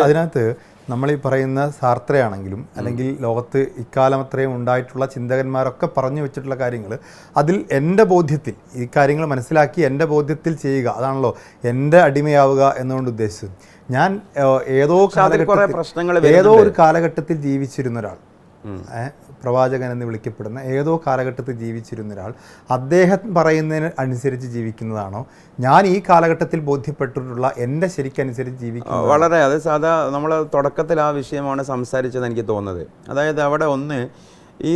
അതിനകത്ത് നമ്മളീ പറയുന്ന സാർത്രയാണെങ്കിലും അല്ലെങ്കിൽ ലോകത്ത് ഇക്കാലം അത്രയും ഉണ്ടായിട്ടുള്ള ചിന്തകന്മാരൊക്കെ പറഞ്ഞു വെച്ചിട്ടുള്ള കാര്യങ്ങൾ, അതിൽ എൻ്റെ ബോധ്യത്തിൽ ഈ കാര്യങ്ങൾ മനസ്സിലാക്കി എൻ്റെ ബോധ്യത്തിൽ ചെയ്യുക, അതാണല്ലോ എൻ്റെ അടിമയാവുക എന്നുകൊണ്ട് ഉദ്ദേശിച്ചത്. ഞാൻ ഏതോ ഒരു കാലഘട്ടത്തിൽ ജീവിച്ചിരുന്ന ഒരാൾ, പ്രവാചകൻ എന്ന് വിളിക്കപ്പെടുന്ന ഏതോ കാലഘട്ടത്തിൽ ജീവിച്ചിരുന്ന ഒരാൾ അദ്ദേഹം പറയുന്നതിന് അനുസരിച്ച് ജീവിക്കുന്നതാണോ, ഞാൻ ഈ കാലഘട്ടത്തിൽ ബോധ്യപ്പെട്ടിട്ടുള്ള എൻ്റെ ശരിക്കനുസരിച്ച് ജീവിക്കുന്നത്? വളരെ അത് സാധാ നമ്മൾ തുടക്കത്തിൽ ആ വിഷയമാണ് സംസാരിച്ചത് എനിക്ക് തോന്നുന്നത്. അതായത് അവിടെ ഒന്ന് ഈ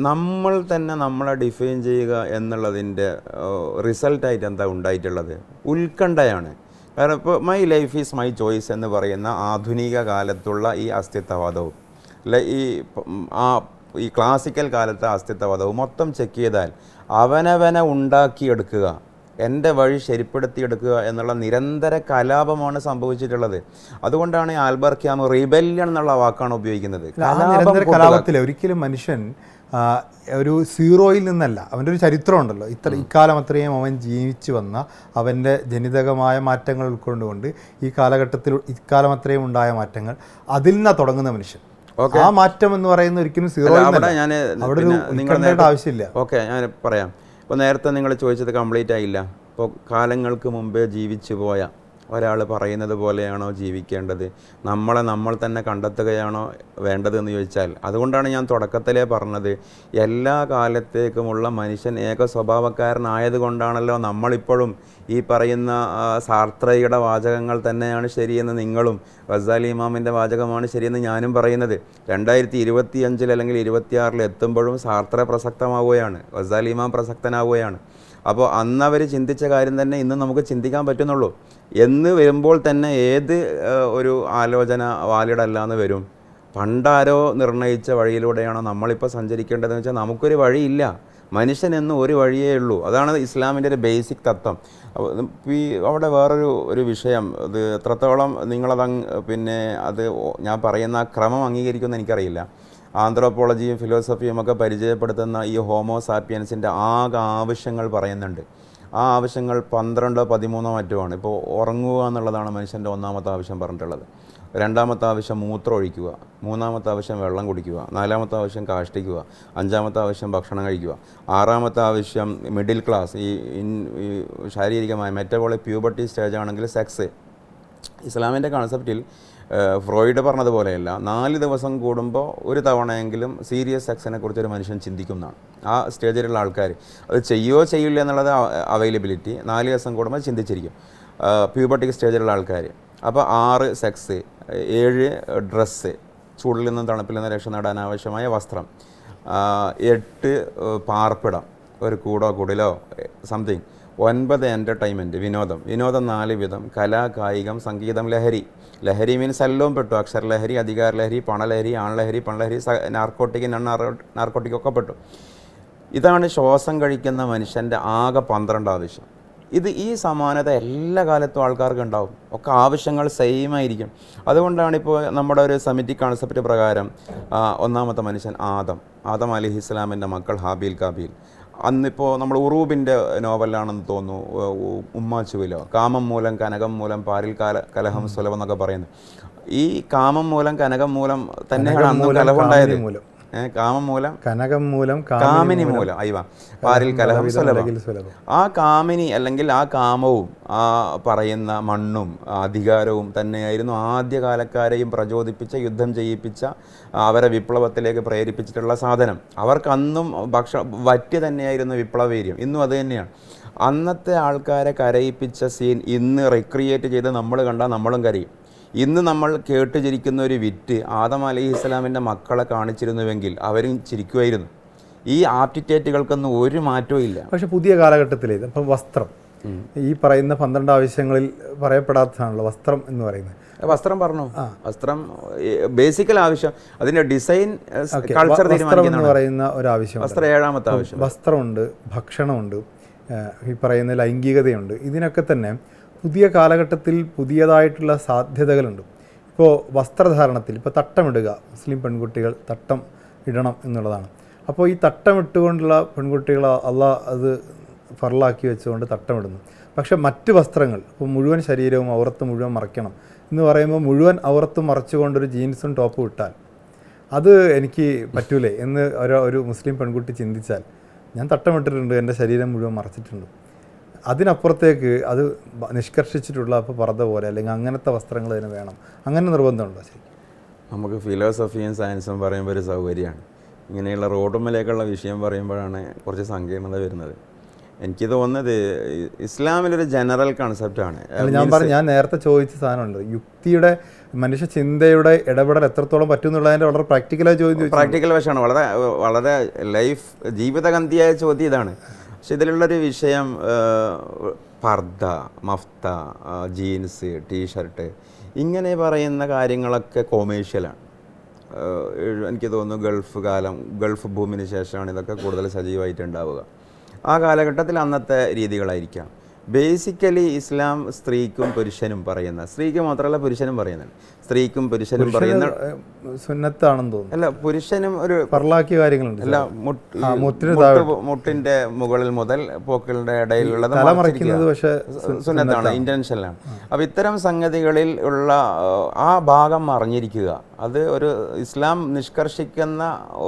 നമ്മൾ തന്നെ നമ്മളെ ഡിഫൈൻ ചെയ്യുക എന്നുള്ളതിൻ്റെ റിസൾട്ടായിട്ട് എന്താ ഉണ്ടായിട്ടുള്ളത്? ഉത്കണ്ഠയാണ്. കാരണം ഇപ്പോൾ my life is my choice എന്ന് പറയുന്ന ആധുനിക കാലത്തുള്ള ഈ അസ്തിത്വവാദവും ഈ ക്ലാസിക്കൽ കാലത്തെ അസ്തിത്വവാദവും മൊത്തം ചെക്ക് ചെയ്താൽ അവനവനെ ഉണ്ടാക്കിയെടുക്കുക, എൻ്റെ വഴി ശരിപ്പെടുത്തിയെടുക്കുക എന്നുള്ള നിരന്തര കലാപമാണ് സംഭവിച്ചിട്ടുള്ളത്. അതുകൊണ്ടാണ് ആൽബർട്ട് ക്യാമു റിബെല്യൺ എന്നുള്ള വാക്കാണ് ഉപയോഗിക്കുന്നത്. കലാപത്തിൽ ഒരിക്കലും മനുഷ്യൻ ഒരു സീറോയിൽ നിന്നല്ല, അവൻ്റെ ഒരു ചരിത്രം ഉണ്ടല്ലോ, ഇക്കാലം അത്രയും അവൻ ജീവിച്ചു വന്ന അവൻ്റെ ജനിതകമായ മാറ്റങ്ങൾ ഉൾക്കൊണ്ടുകൊണ്ട് ഈ ഇക്കാലം അത്രയും ഉണ്ടായ മാറ്റങ്ങൾ, അതിൽ നിന്നാണ് തുടങ്ങുന്ന മനുഷ്യൻ. ആ മാറ്റം എന്ന് പറയുന്ന ഒരിക്കലും സീറോ ആവശ്യമില്ല. ഓക്കെ, ഞാൻ പറയാം. ഇപ്പോൾ നേരത്തെ നിങ്ങൾ ചോദിച്ചത് കംപ്ലീറ്റ് ആയില്ല. ഇപ്പോൾ കാലങ്ങൾക്ക് മുമ്പേ ജീവിച്ചു പോയ ഒരാൾ പറയുന്നത് പോലെയാണോ ജീവിക്കേണ്ടത്? നമ്മൾ തന്നെ കണ്ടെത്തുകയാണോ വേണ്ടതെന്ന് ചോദിച്ചാൽ, അതുകൊണ്ടാണ് ഞാൻ തുടക്കത്തിലേ പറഞ്ഞത്, എല്ലാ കാലത്തേക്കുമുള്ള മനുഷ്യൻ ഏക സ്വഭാവക്കാരനായതുകൊണ്ടാണല്ലോ നമ്മളിപ്പോഴും ഈ പറയുന്ന സാർത്രയുടെ വാചകങ്ങൾ തന്നെയാണ് ശരിയെന്ന് നിങ്ങളും, ഗസാലി ഇമാമിൻ്റെ വാചകമാണ് ശരിയെന്ന് ഞാനും പറയുന്നത്. 2025 അല്ലെങ്കിൽ 2026 എത്തുമ്പോഴും സാർത്ര പ്രസക്തമാവുകയാണ്, ഗസാലി ഇമാം പ്രസക്തനാവുകയാണ്. അപ്പോൾ അന്ന് അവർ ചിന്തിച്ച കാര്യം തന്നെ ഇന്ന് നമുക്ക് ചിന്തിക്കാൻ പറ്റുന്നുള്ളൂ എന്ന് വരുമ്പോൾ തന്നെ ഏത് ഒരു ആലോചന വാലിഡല്ലാന്ന് വരും. പണ്ടാരോ നിർണയിച്ച വഴിയിലൂടെയാണോ നമ്മളിപ്പോൾ സഞ്ചരിക്കേണ്ടതെന്ന് വെച്ചാൽ നമുക്കൊരു വഴിയില്ല. മനുഷ്യനെന്നും ഒരു വഴിയേ ഉള്ളൂ. അതാണ് ഇസ്ലാമിൻ്റെ ഒരു ബേസിക് തത്വം. അവിടെ വേറൊരു വിഷയം, അത് എത്രത്തോളം നിങ്ങളത് അത് ഞാൻ പറയുന്ന ആ ക്രമം അംഗീകരിക്കുമെന്ന് എനിക്കറിയില്ല. ആന്ത്രോപോളജിയും ഫിലോസഫിയും ഒക്കെ പരിചയപ്പെടുത്തുന്ന ഈ ഹോമോ സാപ്പിയൻസിൻ്റെ ആകെ ആവശ്യങ്ങൾ പറയുന്നുണ്ട്. ആ ആവശ്യങ്ങൾ 12 13 മറ്റുമാണ്. ഇപ്പോൾ ഉറങ്ങുക എന്നുള്ളതാണ് മനുഷ്യൻ്റെ ഒന്നാമത്തെ ആവശ്യം പറഞ്ഞിട്ടുള്ളത്. രണ്ടാമത്തെ ആവശ്യം മൂത്രം ഒഴിക്കുക, മൂന്നാമത്തെ ആവശ്യം വെള്ളം കുടിക്കുക, നാലാമത്തെ ആവശ്യം കാഷ്ടിക്കുക, അഞ്ചാമത്തെ ആവശ്യം ഭക്ഷണം കഴിക്കുക, ആറാമത്തെ ആവശ്യം മിഡിൽ ക്ലാസ് ഈ ശാരീരികമായ മെറ്റബോളിക് പ്യൂബർട്ടി സ്റ്റേജ് ആണെങ്കിൽ സെക്സ്. ഇസ്ലാമിൻ്റെ കോൺസെപ്റ്റിൽ ഫ്രോയിഡ് പറഞ്ഞതുപോലെയല്ല, 4 ദിവസം കൂടുമ്പോൾ ഒരു തവണയെങ്കിലും സീരിയസ് സെക്സിനെ കുറിച്ചൊരു മനുഷ്യൻ ചിന്തിക്കുന്നതാണ്. ആ സ്റ്റേജിലുള്ള ആൾക്കാർ അത് ചെയ്യില്ല എന്നുള്ളത് അവൈലബിലിറ്റി. 4 ദിവസം കൂടുമ്പോൾ ചിന്തിച്ചിരിക്കും പ്യൂബർട്ടിക് സ്റ്റേജിലുള്ള ആൾക്കാർ. അപ്പോൾ 6 സെക്സ്, 7 ഡ്രസ്സ്, ചൂടിൽ നിന്നും തണുപ്പിൽ നിന്നും രക്ഷ നേടാൻ ആവശ്യമായ വസ്ത്രം, 8 പാർപ്പിടം, ഒരു കൂടോ കുടിലോ സംതിങ്, 9 എൻ്റർടൈൻമെൻറ്റ്, വിനോദം 4 വിധം, കല, കായികം, സംഗീതം, ലഹരി മീൻസ് എല്ലാം പെട്ടു. അക്ഷരലഹരി, അധികാരലഹരി, പണലഹരി, ആൺലഹരി, പെൺലഹരി, നാർക്കോട്ടിക്, നാർക്കോട്ടിക് ഒക്കെ പെട്ടു. ഇതാണ് ശ്വാസം കഴിക്കുന്ന മനുഷ്യൻ്റെ ആകെ 12 ആവശ്യം. ഈ സമാനത എല്ലാ കാലത്തും ആൾക്കാർക്ക് ഉണ്ടാവും. ഒക്കെ ആവശ്യങ്ങൾ സെയിം ആയിരിക്കും. അതുകൊണ്ടാണ് ഇപ്പോൾ നമ്മുടെ ഒരു സെമിറ്റിക് കോൺസെപ്റ്റ് പ്രകാരം ഒന്നാമത്തെ മനുഷ്യൻ ആദം അലൈഹിസ്സലാമിൻ്റെ മക്കൾ ഹാബീൽ കാബീൽ. അന്നിപ്പോൾ നമ്മൾ ഉറൂബിൻ്റെ നോവലാണെന്ന് തോന്നുന്നു, ഉമ്മാച്ചുവിലോ, കാമം മൂലം കനകം മൂലം പാരിൽ കലഹം സുലഭം എന്നൊക്കെ പറയുന്നത്. ഈ കാമം മൂലം കനകം മൂലം തന്നെയാണ് അന്ന് കലഹമുണ്ടായത്. കാമം മൂലം കനകം മൂലം കാമിനി മൂലം പാരിൽ കലഹം സുലഭം. ആ കാമിനി അല്ലെങ്കിൽ ആ കാമവും ആ പറയുന്ന മണ്ണും അധികാരവും തന്നെയായിരുന്നു ആദ്യകാലക്കാരെയും പ്രചോദിപ്പിച്ച, യുദ്ധം ചെയ്യിപ്പിച്ച, അവരെ വിപ്ലവത്തിലേക്ക് പ്രേരിപ്പിച്ചിട്ടുള്ള സാധനം. അവർക്കന്നും വറ്റ് തന്നെയായിരുന്നു വിപ്ലവീര്യം. ഇന്നും അത് തന്നെയാണ്. അന്നത്തെ ആൾക്കാരെ കരയിപ്പിച്ച സീൻ ഇന്ന് റിക്രിയേറ്റ് ചെയ്ത് നമ്മൾ കണ്ടാൽ നമ്മളും കരയും. ഇന്ന് നമ്മൾ കേട്ട് ചിരിക്കുന്ന ഒരു വിറ്റ് ആദം അലൈഹിസ്സലാമിൻ്റെ മക്കളെ കാണിച്ചിരുന്നുവെങ്കിൽ അവരും ചിരിക്കുമായിരുന്നു. ഈ ആപ്റ്റിറ്റേറ്റുകൾക്കൊന്നും ഒരു മാറ്റവും ഇല്ല. പക്ഷെ പുതിയ കാലഘട്ടത്തിലേ ഇപ്പം വസ്ത്രം, ഈ പറയുന്ന 12 ആവശ്യങ്ങളിൽ പറയപ്പെടാത്തതാണല്ലോ വസ്ത്രം എന്ന് പറയുന്നത്. വസ്ത്രം പറഞ്ഞു, വസ്ത്രം ബേസിക്കൽ ആവശ്യം, അതിൻ്റെ ഡിസൈൻ കൾച്ചർ തീരുമാനിക്കുന്ന പറയുന്ന ഒരു ആവശ്യം. വസ്ത്രം 7ാമത്തെ ആവശ്യം. വസ്ത്രമുണ്ട്, ഭക്ഷണമുണ്ട്, ഈ പറയുന്ന ലൈംഗികതയുണ്ട്. ഇതിനൊക്കെ തന്നെ പുതിയ കാലഘട്ടത്തിൽ പുതിയതായിട്ടുള്ള സാധ്യതകളുണ്ട്. ഇപ്പോൾ വസ്ത്രധാരണത്തിൽ ഇപ്പോൾ തട്ടമിടുക, മുസ്ലിം പെൺകുട്ടികൾ തട്ടം ഇടണം എന്നുള്ളതാണ്. അപ്പോൾ ഈ തട്ടമിട്ടുകൊണ്ടുള്ള പെൺകുട്ടികൾ അള്ളാഹ് അത് ഫറലാക്കി വെച്ചുകൊണ്ട് തട്ടമിടുന്നു. പക്ഷേ മറ്റ് വസ്ത്രങ്ങൾ ഇപ്പോൾ മുഴുവൻ ശരീരവും ഔറത്ത് മുഴുവൻ മറയ്ക്കണം എന്ന് പറയുമ്പോൾ മുഴുവൻ ഔറത്ത് മറച്ചുകൊണ്ടൊരു ജീൻസും ടോപ്പും ഇട്ടാൽ അത് എനിക്ക് പറ്റൂലേ എന്ന് ഒരു മുസ്ലിം പെൺകുട്ടി ചിന്തിച്ചാൽ, ഞാൻ തട്ടമിട്ടിട്ടുണ്ട്, എൻ്റെ ശരീരം മുഴുവൻ മറച്ചിട്ടുണ്ട്, അതിനപ്പുറത്തേക്ക് അത് നിഷ്കർഷിച്ചിട്ടുള്ള അപ്പോൾ പർദ്ദ പോലെ അല്ലെങ്കിൽ അങ്ങനത്തെ വസ്ത്രങ്ങൾ അതിന് വേണം, അങ്ങനെ നിർബന്ധമുണ്ടോ? ശരി, നമുക്ക് ഫിലോസഫിയും സയൻസും പറയുമ്പോൾ ഒരു സൗകര്യമാണ്. ഇങ്ങനെയുള്ള റോഡുമ്മലേക്കുള്ള വിഷയം പറയുമ്പോഴാണ് കുറച്ച് സങ്കീർണത വരുന്നത്. എനിക്ക് തോന്നുന്നത് ഇസ്ലാമിലൊരു ജനറൽ കൺസെപ്റ്റാണ്. ഞാൻ നേരത്തെ ചോദിച്ച സാധനമുണ്ട്, യുക്തിയുടെ മനുഷ്യ ചിന്തയുടെ ഇടപെടൽ എത്രത്തോളം പറ്റും എന്നുള്ളതിൻ്റെ വളരെ പ്രാക്ടിക്കലായ ചോദ്യം. പ്രാക്ടിക്കൽ വശമാണ്, വളരെ വളരെ ലൈഫ് ജീവിതഗന്ധിയായ ചോദ്യം ഇതാണ്. പക്ഷെ ഇതിലുള്ളൊരു വിഷയം പർദ്ദ, മഫ്ത, ജീൻസ്, ടീഷർട്ട് ഇങ്ങനെ പറയുന്ന കാര്യങ്ങളൊക്കെ കൊമേഴ്ഷ്യലാണ്. എനിക്ക് തോന്നുന്നു ഗൾഫ് ഭൂമിന് ശേഷമാണ് ഇതൊക്കെ കൂടുതൽ സജീവമായിട്ടുണ്ടാവുക. ആ കാലഘട്ടത്തിൽ അന്നത്തെ രീതികളായിരിക്കാം. ബേസിക്കലി ഇസ്ലാം സ്ത്രീക്കും പുരുഷനും പറയുന്ന, സ്ത്രീക്ക് മാത്രമല്ല പുരുഷനും പറയുന്നുണ്ട്, സ്ത്രീക്കും പുരുഷനും പറയുന്ന സുന്നത്താണെന്ന് തോന്നുന്നു. അല്ല, പുരുഷനും ഒരു പറലാക്കിയ കാര്യങ്ങളുണ്ട്. അല്ല, മുട്ടിന്റെ മുകളിൽ മുതൽ പോക്കളുടെ ഇടയിലുള്ളത് സുന്നത്താണ്, ഇന്റൻഷനാണ്. അപ്പോൾ ഇത്തരം സംഗതികളിൽ ഉള്ള ആ ഭാഗം മറിഞ്ഞിരിക്കുക, അത് ഒരു ഇസ്ലാം നിഷ്കർഷിക്കുന്ന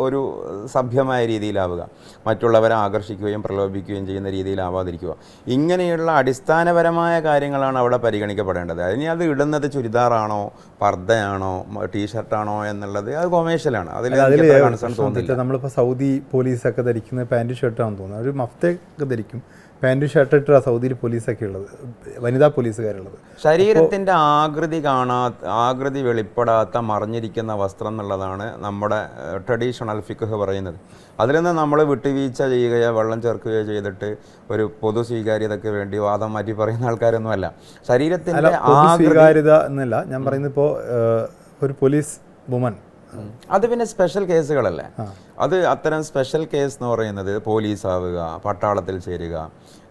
ഒരു സഭ്യമായ രീതിയിലാവുക, മറ്റുള്ളവരെ ആകർഷിക്കുകയും പ്രലോഭിക്കുകയും ചെയ്യുന്ന രീതിയിലാവാതിരിക്കുക. ഇങ്ങനെയുള്ള അടിസ്ഥാനപരമായ കാര്യങ്ങളാണ് അവിടെ പരിഗണിക്കപ്പെടേണ്ടത്. ഇനി അത് ഇടുന്നത് ചുരിദാറാണോ പർദ്ദയാണോ ടീഷർട്ടാണോ എന്നുള്ളത് അത് കൊമേഴ്ഷ്യലാണ്. നമ്മളിപ്പോൾ സൗദി പോലീസൊക്കെ ധരിക്കുന്നത് പാൻറ് ഷർട്ടാണെന്ന് തോന്നുന്നു. ഒരു മഫ്തയൊക്കെ ധരിക്കും, പാൻറ് ഷർട്ട് ഇട്ടാണ് സൗദിയിൽ പോലീസൊക്കെ ഉള്ളത്, വനിതാ പോലീസുകാരുള്ളത്. ശരീരത്തിൻ്റെ ആകൃതി വെളിപ്പെടാത്ത മറിഞ്ഞിരിക്കുന്ന വസ്ത്രം എന്നുള്ളതാണ് നമ്മുടെ ട്രഡീഷണൽ ഫിഖ് പറയുന്നത്. അതിൽ നിന്ന് നമ്മൾ വിട്ടുവീഴ്ച ചെയ്യുകയോ വെള്ളം ചേർക്കുകയോ ചെയ്തിട്ട് ഒരു പൊതു സ്വീകാര്യതയ്ക്ക് വേണ്ടി വാദം മാറ്റി പറയുന്ന ആൾക്കാരൊന്നുമല്ല. ശരീരത്തിൻ്റെ സ്വീകാര്യത എന്നല്ല ഞാൻ പറയുന്നത്. ഇപ്പോൾ ഒരു പോലീസ് വുമൻ, അത് പിന്നെ സ്പെഷ്യൽ കേസുകളല്ലേ. അത് അത്തരം സ്പെഷ്യൽ കേസ് എന്ന് പറയുന്നത് പോലീസ് ആവുക, പട്ടാളത്തിൽ ചേരുക,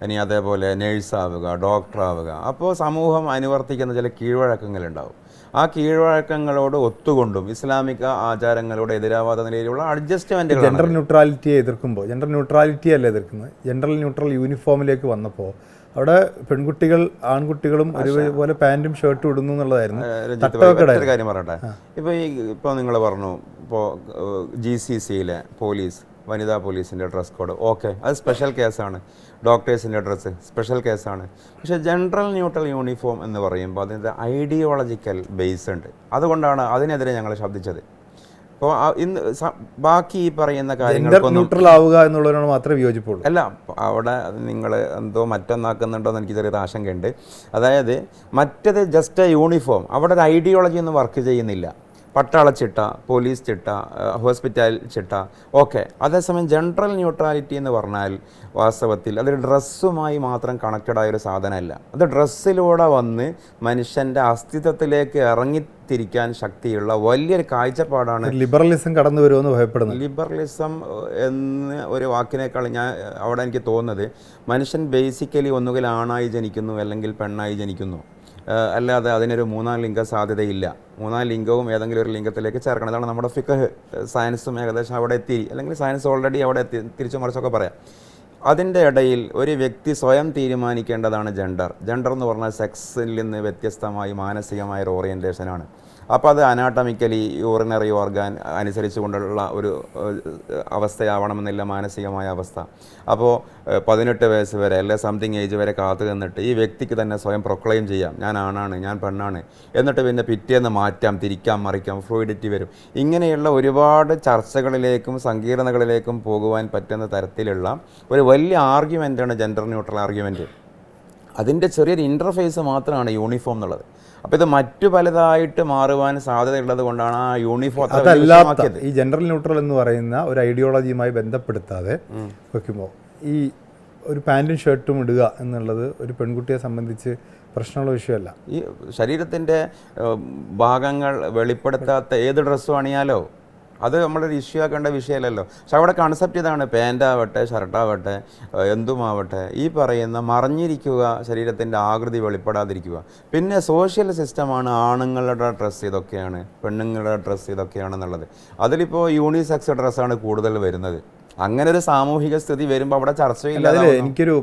ഇനി അതേപോലെ നേഴ്സാവുക, ഡോക്ടറാവുക. അപ്പോൾ സമൂഹം അനുവർത്തിക്കുന്ന ചില കീഴ്വഴക്കങ്ങളുണ്ടാവും. ആ കീഴ്വഴക്കങ്ങളോട് ഒത്തുകൊണ്ടും ഇസ്ലാമിക ആചാരങ്ങളോട് എതിരാവാത്ത നിലയിലുള്ള അഡ്ജസ്റ്റ്മെൻറ്റുകൾ. ജെൻഡർ ന്യൂട്രാലിറ്റിയെ എതിർക്കുമ്പോൾ, ജെൻഡർ ന്യൂട്രാലിറ്റി അല്ല എതിർക്കുന്നത്, ജെൻഡർ ന്യൂട്രൽ യൂണിഫോമിലേക്ക് വന്നപ്പോൾ അവിടെ പെൺകുട്ടികൾ ആൺകുട്ടികളും ഒരുപോലെ പാൻറ്റും ഷർട്ടും ഇടുന്നു എന്നുള്ളതായിരുന്നു. ഒരു കാര്യം പറയട്ടെ, ഇപ്പോൾ നിങ്ങൾ പറഞ്ഞു, ഇപ്പോൾ GCCയിലെ പോലീസ്, വനിതാ പോലീസിൻ്റെ ഡ്രസ് കോഡ്, ഓക്കെ, അത് സ്പെഷ്യൽ കേസാണ്. ഡോക്ടേഴ്സിൻ്റെ ഡ്രസ്സ് സ്പെഷ്യൽ കേസാണ്. പക്ഷേ ജനറൽ ന്യൂട്രൽ യൂണിഫോം എന്ന് പറയുമ്പോൾ അതിൻ്റെ ഐഡിയോളജിക്കൽ ബേസ് ഉണ്ട്. അതുകൊണ്ടാണ് അതിനെതിരെ ഞങ്ങൾ ശബ്ദിച്ചത്. അപ്പോൾ ഇന്ന് ബാക്കി ഈ പറയുന്ന കാര്യങ്ങൾക്കൊന്നും ന്യൂട്രൽ ആവുക എന്നുള്ളതിനോട് മാത്രമേ വിയോജിപ്പുള്ളൂ. അല്ല, അവിടെ നിങ്ങൾ എന്തോ മറ്റൊന്നാക്കുന്നുണ്ടോ എന്ന് എനിക്ക് ചെറിയൊരു ആശങ്കയുണ്ട്. അതായത് മറ്റത് ജസ്റ്റ് യൂണിഫോം, അവിടെ ഒരു ഐഡിയോളജി ഒന്നും വർക്ക് ചെയ്യുന്നില്ല. പട്ടാള ചിട്ട, പോലീസ് ചിട്ട, ഹോസ്പിറ്റൽ ചിട്ട, ഓക്കെ. അതേസമയം ജനറൽ ന്യൂട്രാലിറ്റി എന്ന് പറഞ്ഞാൽ വാസ്തവത്തിൽ അതൊരു ഡ്രസ്സുമായി മാത്രം കണക്റ്റഡായൊരു സാധനമല്ല. അത് ഡ്രസ്സിലൂടെ വന്ന് മനുഷ്യൻ്റെ അസ്തിത്വത്തിലേക്ക് ഇറങ്ങിത്തിരിക്കാൻ ശക്തിയുള്ള വലിയൊരു കാഴ്ചപ്പാടാണ്. ലിബറലിസം കടന്നു വരുമെന്ന് ഭയപ്പെടുന്നു. ലിബറലിസം എന്ന ഒരു വാക്കിനേക്കാൾ അവിടെ എനിക്ക് തോന്നുന്നത്, മനുഷ്യൻ ബേസിക്കലി ഒന്നുകിൽ ആണായി ജനിക്കുന്നു അല്ലെങ്കിൽ പെണ്ണായി ജനിക്കുന്നു, അല്ലാതെ അതിനൊരു മൂന്നാം ലിംഗ സാധ്യതയില്ല. മൂന്നാം ലിംഗവും ഏതെങ്കിലും ഒരു ലിംഗത്തിലേക്ക് ചേർക്കണം. ഇതാണ് നമ്മുടെ ഫിഖ്. സയൻസും ഏകദേശം അവിടെ എത്തി, അല്ലെങ്കിൽ സയൻസ് ഓൾറെഡി അവിടെ എത്തി, തിരിച്ചു മറിച്ചൊക്കെ പറയാം. അതിൻ്റെ ഇടയിൽ ഒരു വ്യക്തി സ്വയം തീരുമാനിക്കേണ്ടതാണ് ജെൻഡർ. ജെൻഡർ എന്ന് പറഞ്ഞാൽ സെക്സിൽ നിന്ന് വ്യത്യസ്തമായി മാനസികമായൊരു ഓറിയൻറ്റേഷനാണ്. അപ്പോൾ അത് അനാട്ടമിക്കലി യൂറിനറി ഓർഗാൻ അനുസരിച്ച് കൊണ്ടുള്ള ഒരു അവസ്ഥയാവണമെന്നില്ല മാനസികമായ അവസ്ഥ. അപ്പോൾ 18 വയസ്സ് വരെ അല്ലെ സംതിങ് ഏജ് വരെ കാത്തു നിന്നിട്ട് ഈ വ്യക്തിക്ക് തന്നെ സ്വയം പ്രൊക്ലെയിം ചെയ്യാം, ഞാൻ ആണാണ്, ഞാൻ പെണ്ണാണ്, എന്നിട്ട് പിന്നെ പിറ്റേന്ന് മാറ്റാം, തിരിക്കാം, മറിക്കാം, ഫ്ലൂയിഡിറ്റി വരും. ഇങ്ങനെയുള്ള ഒരുപാട് ചർച്ചകളിലേക്കും സങ്കീർണതകളിലേക്കും പോകുവാൻ പറ്റുന്ന തരത്തിലുള്ള ഒരു വലിയ ആർഗ്യുമെൻ്റാണ് ജെൻഡർ ന്യൂട്രൽ ആർഗ്യുമെൻറ്റ്. അതിൻ്റെ ചെറിയൊരു ഇൻ്റർഫേസ് മാത്രമാണ് യൂണിഫോം എന്നുള്ളത്. അപ്പോൾ ഇത് മറ്റു പലതായിട്ട് മാറുവാൻ സാധ്യതയുള്ളത് കൊണ്ടാണ് ആ യൂണിഫോം. അതല്ലാത്ത ഈ ജെൻഡർ ന്യൂട്രൽ എന്ന് പറയുന്ന ഒരു ഐഡിയോളജിയുമായി ബന്ധപ്പെടുത്താതെ വയ്ക്കുമ്പോൾ ഈ ഒരു പാൻറ്റും ഷർട്ടും ഇടുക എന്നുള്ളത് ഒരു പെൺകുട്ടിയെ സംബന്ധിച്ച് പ്രശ്നമുള്ള വിഷയമല്ല. ഈ ശരീരത്തിൻ്റെ ഭാഗങ്ങൾ വെളിപ്പെടുത്താത്ത ഏത് ഡ്രസ്സും അണിയാലോ, അത് നമ്മളൊരു ഇഷ്യൂ ആക്കേണ്ട വിഷയമല്ലല്ലോ. പക്ഷെ അവിടെ കൺസെപ്റ്റ് ഇതാണ്, പാൻറ്റാവട്ടെ ഷർട്ടാവട്ടെ എന്തുമാവട്ടെ ഈ പറയുന്ന മറിഞ്ഞിരിക്കുക, ശരീരത്തിൻ്റെ ആകൃതി വെളിപ്പെടാതിരിക്കുക. പിന്നെ സോഷ്യൽ സിസ്റ്റമാണ് ആണുങ്ങളുടെ ഡ്രസ്സ് ഇതൊക്കെയാണ്, പെണ്ണുങ്ങളുടെ ഡ്രസ്സ് ഇതൊക്കെയാണെന്നുള്ളത്. അതിലിപ്പോൾ യൂണിസെക്സ് ഡ്രസ്സാണ് കൂടുതൽ വരുന്നത്. അങ്ങനെ ഒരു സാമൂഹിക സ്ഥിതി വരുമ്പോൾ അവിടെ അതിൽ ചർച്ചയില്ലാതെ എനിക്കൊരു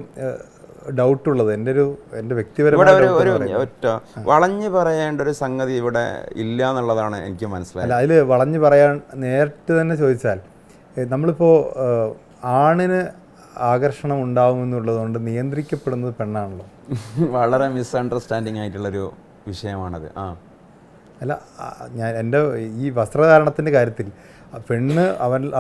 ഡൗട്ടുള്ളത് എൻ്റെ ഇവിടെ വ്യക്തിപരമായ ഒരു ഒറ്റ വളഞ്ഞു പറയേണ്ട ഒരു സംഗതി ഇവിടെ ഇല്ല എന്നുള്ളതാണ് എനിക്ക് മനസ്സിലായത്. അല്ല, അതിൽ വളഞ്ഞു പറയാൻ നേരിട്ട് തന്നെ ചോദിച്ചാൽ നമ്മളിപ്പോൾ ആണിന് ആകർഷണം ഉണ്ടാവുമെന്നുള്ളതുകൊണ്ട് നിയന്ത്രിക്കപ്പെടുന്നത് പെണ്ണാണല്ലോ. വളരെ മിസ്അണ്ടർസ്റ്റാൻഡിങ് ആയിട്ടുള്ളൊരു വിഷയമാണത്. അല്ല, എൻ്റെ ഈ വസ്ത്രധാരണത്തിൻ്റെ കാര്യത്തിൽ പെണ്ണ്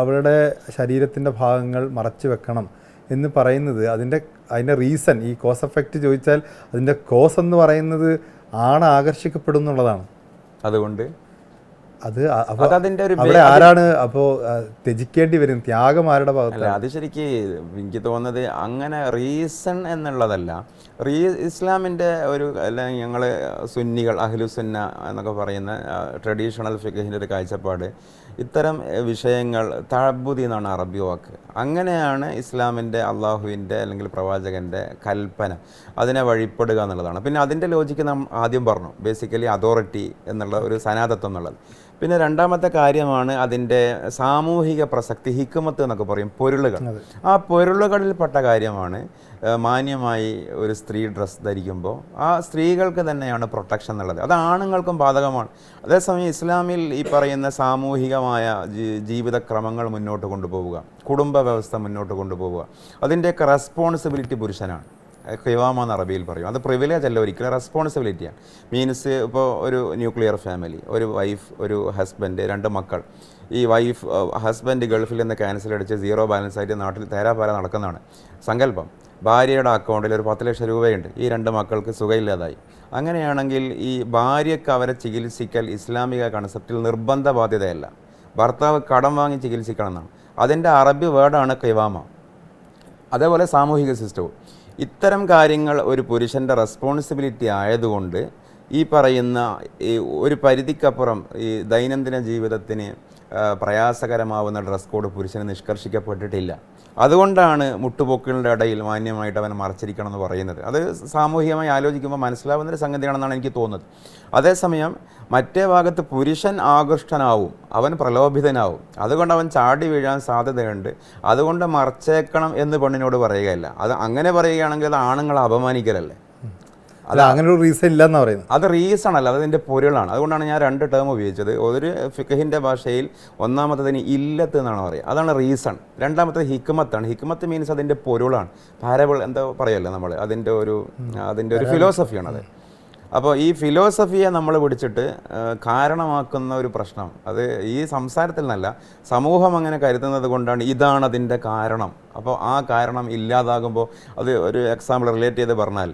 അവളുടെ ശരീരത്തിൻ്റെ ഭാഗങ്ങൾ മറച്ചു വെക്കണം എന്ന് പറയുന്നത് അതിൻ്റെ റീസൺ, ഈ കോസ് എഫക്റ്റ് ചോദിച്ചാൽ അതിൻ്റെ കോസ് എന്ന് പറയുന്നത് ആണ് ആകർഷിക്കപ്പെടും എന്നുള്ളതാണ്. അതുകൊണ്ട് അതിൻ്റെ അവിടെ ആരാണ് അപ്പോൾ ത്യജിക്കേണ്ടി വരും? ത്യാഗം ആരുടെ ഭാഗത്ത്? അത് ശരിക്ക് എനിക്ക് തോന്നുന്നത് അങ്ങനെ റീസൺ എന്നുള്ളതല്ല. ഇസ്ലാമിൻ്റെ ഒരു അല്ലെങ്കിൽ ഞങ്ങൾ സുന്നികൾ അഹ്ലുസുന്ന എന്നൊക്കെ പറയുന്ന ട്രഡീഷണൽ ഫിഖഹിൻ്റെ ഒരു കാഴ്ചപ്പാട് ഇത്തരം വിഷയങ്ങൾ തഅബ്ബുദി എന്നാണ് അറബി വാക്ക്. അങ്ങനെയാണ് ഇസ്ലാമിൻ്റെ അള്ളാഹുവിൻ്റെ അല്ലെങ്കിൽ പ്രവാചകൻ്റെ കൽപ്പന, അതിനെ വഴിപ്പെടുക എന്നുള്ളതാണ്. പിന്നെ അതിൻ്റെ ലോജിക്ക് നാം ആദ്യം പറഞ്ഞു, ബേസിക്കലി അതോറിറ്റി എന്നുള്ള ഒരു സനാതത്വം എന്നുള്ളത്. പിന്നെ രണ്ടാമത്തെ കാര്യമാണ് അതിൻ്റെ സാമൂഹിക പ്രസക്തി, ഹിക്മത്ത് എന്നൊക്കെ പറയും, പൊരുളുകൾ. ആ പൊരുളുകളിൽപ്പെട്ട കാര്യമാണ് മാന്യമായി ഒരു സ്ത്രീ ഡ്രസ്സ് ധരിക്കുമ്പോൾ ആ സ്ത്രീകൾക്ക് തന്നെയാണ് പ്രൊട്ടക്ഷൻ എന്നുള്ളത്. അത് ആണുങ്ങൾക്കും ബാധകമാണ്. അതേസമയം ഇസ്ലാമിൽ ഈ പറയുന്ന സാമൂഹികമായ ജീവിതക്രമങ്ങൾ മുന്നോട്ട് കൊണ്ടുപോവുക, കുടുംബ വ്യവസ്ഥ മുന്നോട്ട് കൊണ്ടുപോവുക, അതിൻ്റെയൊക്കെ റെസ്പോൺസിബിലിറ്റി പുരുഷനാണ്. ഖിവാമ എന്ന് അറബിയിൽ പറയും. അത് പ്രിവിലേജ് അല്ല, ഒരിക്കലും റെസ്പോൺസിബിലിറ്റിയാണ്. മീൻസ് ഇപ്പോൾ ഒരു ന്യൂക്ലിയർ ഫാമിലി, ഒരു വൈഫ്, ഒരു ഹസ്ബൻഡ്, 2 മക്കൾ. ഈ ഹസ്ബൻഡ് ഗൾഫിൽ നിന്ന് ക്യാൻസൽ അടിച്ച് 0 ബാലൻസ് ആയിട്ട് നാട്ടിൽ തേരാപാര നടക്കുന്നതാണ് സങ്കല്പം. ഭാര്യയുടെ അക്കൗണ്ടിൽ ഒരു 10 ലക്ഷം രൂപയുണ്ട്, ഈ 2 മക്കൾക്ക് സുഖമില്ലാതായി. അങ്ങനെയാണെങ്കിൽ ഈ ഭാര്യയ്ക്ക് അവരെ ചികിത്സിക്കൽ ഇസ്ലാമിക കൺസെപ്റ്റിൽ നിർബന്ധ ബാധ്യതയല്ല. ഭർത്താവ് കടം വാങ്ങി ചികിത്സിക്കണം എന്നാണ്. അതിൻ്റെ അറബി വേർഡാണ് ഖിവാമ. അതേപോലെ സാമൂഹിക സിസ്റ്റവും ഇത്തരം കാര്യങ്ങൾ ഒരു പുരുഷൻ്റെ റെസ്പോൺസിബിലിറ്റി ആയതുകൊണ്ട് ഈ പറയുന്ന ഈ ഒരു പരിധിക്കപ്പുറം ഈ ദൈനംദിന ജീവിതത്തിന് പ്രയാസകരമാവുന്ന ഡ്രസ് കോഡ് പുരുഷന് നിഷ്കർഷിക്കപ്പെട്ടിട്ടില്ല. അതുകൊണ്ടാണ് മുട്ടുപൊക്കളുടെ ഇടയിൽ മാന്യമായിട്ട് അവൻ മറച്ചിരിക്കണം എന്ന് പറയുന്നത്. അത് സാമൂഹികമായി ആലോചിക്കുമ്പോൾ മനസ്സിലാവുന്നൊരു സംഗതിയാണെന്നാണ് എനിക്ക് തോന്നുന്നത്. അതേസമയം മറ്റേ ഭാഗത്ത് പുരുഷൻ ആകൃഷ്ടനാവും, അവൻ പ്രലോഭിതനാവും, അതുകൊണ്ട് അവൻ ചാടി വീഴാൻ സാധ്യതയുണ്ട്, അതുകൊണ്ട് മറച്ചേക്കണം എന്ന് പെണ്ണിനോട് പറയുകയല്ല. അത് അങ്ങനെ പറയുകയാണെങ്കിൽ അത് ആണുങ്ങളെ അപമാനിക്കലല്ലേ. അല്ല, അങ്ങനെ ഒരു റീസൺ ഇല്ലെന്ന് പറയുന്നത്. അത് റീസൺ അല്ല, അതിൻ്റെ പൊരുളാണ്. അതുകൊണ്ടാണ് ഞാൻ 2 ടേം ഉപയോഗിച്ചത്. ഒരു ഫിഖഹിൻ്റെ ഭാഷയിൽ ഒന്നാമത്തതിന് ഇല്ലത്ത് എന്നാണ് പറയുക, അതാണ് റീസൺ. രണ്ടാമത്തത് ഹിക്മത്താണ്. ഹിക്മത്ത് മീൻസ് അതിൻ്റെ പൊരുളാണ്. പാരബിൾ എന്താ പറയല്ലേ നമ്മൾ, അതിൻ്റെ ഒരു ഫിലോസഫിയാണത്. അപ്പോൾ ഈ ഫിലോസഫിയെ നമ്മൾ പിടിച്ചിട്ട് കാരണമാക്കുന്ന ഒരു പ്രശ്നം, അത് ഈ സംസാരത്തിൽ നിന്നല്ല, സമൂഹം അങ്ങനെ കരുതുന്നത് കൊണ്ടാണ് ഇതാണ് അതിൻ്റെ കാരണം. അപ്പോൾ ആ കാരണം ഇല്ലാതാകുമ്പോൾ അത് ഒരു എക്സാമ്പിൾ റിലേറ്റ് ചെയ്ത് പറഞ്ഞാൽ,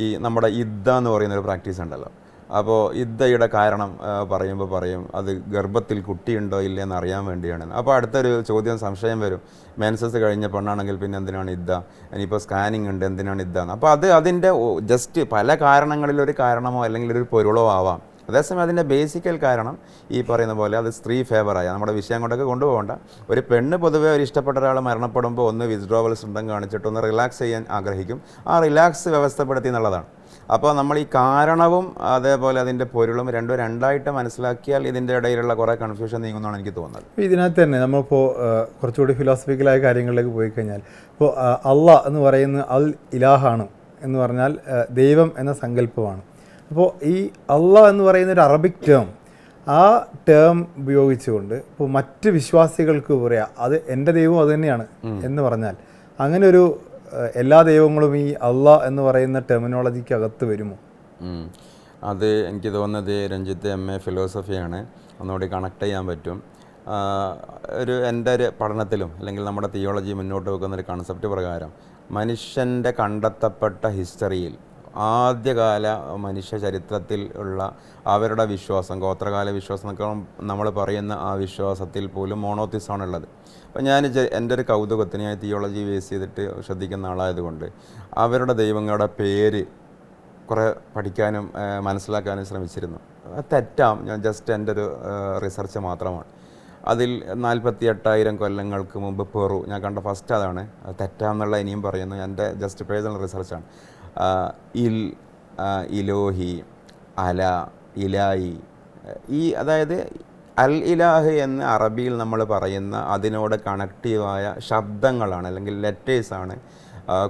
ഈ നമ്മുടെ ഇദ്ദ എന്ന് പറയുന്നൊരു പ്രാക്ടീസ് ഉണ്ടല്ലോ. അപ്പോൾ ഇദ്ദയുടെ കാരണം പറയുമ്പോൾ പറയും അത് ഗർഭത്തിൽ കുട്ടിയുണ്ടോ ഇല്ലേ എന്ന് അറിയാൻ വേണ്ടിയാണ്. അപ്പോൾ അടുത്തൊരു ചോദ്യം, സംശയം വരും, മെൻസസ് കഴിഞ്ഞ പെണ്ണാണെങ്കിൽ പിന്നെ എന്തിനാണ് ഇദ്ദ, ഇനിയിപ്പോൾ സ്കാനിങ് ഉണ്ട് എന്തിനാണ് ഇദ്ദ എന്ന്. അപ്പോൾ അതിൻ്റെ ജസ്റ്റ് പല കാരണങ്ങളിലൊരു കാരണമോ അല്ലെങ്കിൽ ഒരു പൊരുളോ ആവാം. അതേസമയം അതിൻ്റെ ബേസിക്കൽ കാരണം ഈ പറയുന്ന പോലെ അത് സ്ത്രീ ഫേവറായ, നമ്മുടെ വിഷയം കൊണ്ടൊക്കെ കൊണ്ടുപോകേണ്ട, ഒരു പെണ്ണ് പൊതുവേ ഒരു ഇഷ്ടപ്പെട്ട ഒരാൾ മരണപ്പെടുമ്പോൾ ഒന്ന് വിത്ഡ്രോവൽ സിംറ്റം കാണിച്ചിട്ട് ഒന്ന് റിലാക്സ് ചെയ്യാൻ ആഗ്രഹിക്കും. ആ റിലാക്സ് വ്യവസ്ഥപ്പെടുത്തി എന്നുള്ളതാണ്. അപ്പോൾ നമ്മൾ ഈ കാരണവും അതേപോലെ അതിൻ്റെ പൊരുളും രണ്ടായിട്ട് മനസ്സിലാക്കിയാൽ ഇതിൻ്റെ ഇടയിലുള്ള കുറേ കൺഫ്യൂഷൻ നീങ്ങുന്നതാണ് എനിക്ക് തോന്നുന്നത്. ഇതിനകത്ത് തന്നെ നമ്മളിപ്പോൾ കുറച്ചുകൂടി ഫിലോസഫിക്കലായ കാര്യങ്ങളിലേക്ക് പോയി കഴിഞ്ഞാൽ, ഇപ്പോൾ അള്ളാഹ് എന്ന് പറയുന്ന അൽ ഇലാഹാണ് എന്ന് പറഞ്ഞാൽ ദൈവം എന്ന സങ്കല്പമാണ്. അപ്പോൾ ഈ അള്ളാഹ് എന്ന് പറയുന്ന ഒരു അറബിക് ടേം, ആ ടേം ഉപയോഗിച്ചുകൊണ്ട് ഇപ്പോൾ മറ്റ് വിശ്വാസികൾക്ക് പറയാം അത് എൻ്റെ ദൈവം അത് തന്നെയാണ് എന്ന് പറഞ്ഞാൽ, അങ്ങനെ ഒരു എല്ലാ ദൈവങ്ങളും ഈ അള്ളാഹ് എന്ന് പറയുന്ന ടെർമിനോളജിക്ക് അകത്ത് വരുമോ? അത് എനിക്ക് തോന്നുന്നത് രഞ്ജിത്ത് MA ഫിലോസഫിയാണ്, ഒന്നുകൂടി കണക്ട് ചെയ്യാൻ പറ്റും. എൻ്റെ ഒരു പഠനത്തിലും അല്ലെങ്കിൽ നമ്മുടെ തിയോളജി മുന്നോട്ട് വെക്കുന്നൊരു കൺസെപ്റ്റ് പ്രകാരം മനുഷ്യൻ്റെ കണ്ടെത്തപ്പെട്ട ഹിസ്റ്ററിയിൽ ആദ്യകാല മനുഷ്യ ചരിത്രത്തിൽ ഉള്ള അവരുടെ വിശ്വാസം, ഗോത്രകാല വിശ്വാസം എന്നൊക്കെ നമ്മൾ പറയുന്ന ആ വിശ്വാസത്തിൽ പോലും മോണോത്തിസമാണുള്ളത്. അപ്പോൾ എൻ്റെ ഒരു കൗതുകത്തിന് ഞാൻ തിയോളജി ബേസ് ചെയ്തിട്ട് ശ്രദ്ധിക്കുന്ന ആളായതുകൊണ്ട് അവരുടെ ദൈവങ്ങളുടെ പേര് കുറേ പഠിക്കാനും മനസ്സിലാക്കാനും ശ്രമിച്ചിരുന്നു. തെറ്റാം, ഞാൻ ജസ്റ്റ് എൻ്റെ ഒരു റിസർച്ച് മാത്രമാണ്. അതിൽ 48,000 കൊല്ലങ്ങൾക്ക് മുമ്പ് പെറു, ഞാൻ കണ്ട ഫസ്റ്റ് അതാണ്. തെറ്റാമെന്നുള്ള ഇനിയും പറയുന്നു, എൻ്റെ ജസ്റ്റ് പേഴ്സണൽ റിസർച്ചാണ്. ഇലോഹി, അല, ഇലായി, ഈ അതായത് അൽ ഇലാഹ് എന്ന് അറബിയിൽ നമ്മൾ പറയുന്ന അതിനോട് കണക്റ്റീവായ ശബ്ദങ്ങളാണ് അല്ലെങ്കിൽ ലെറ്റേഴ്സാണ്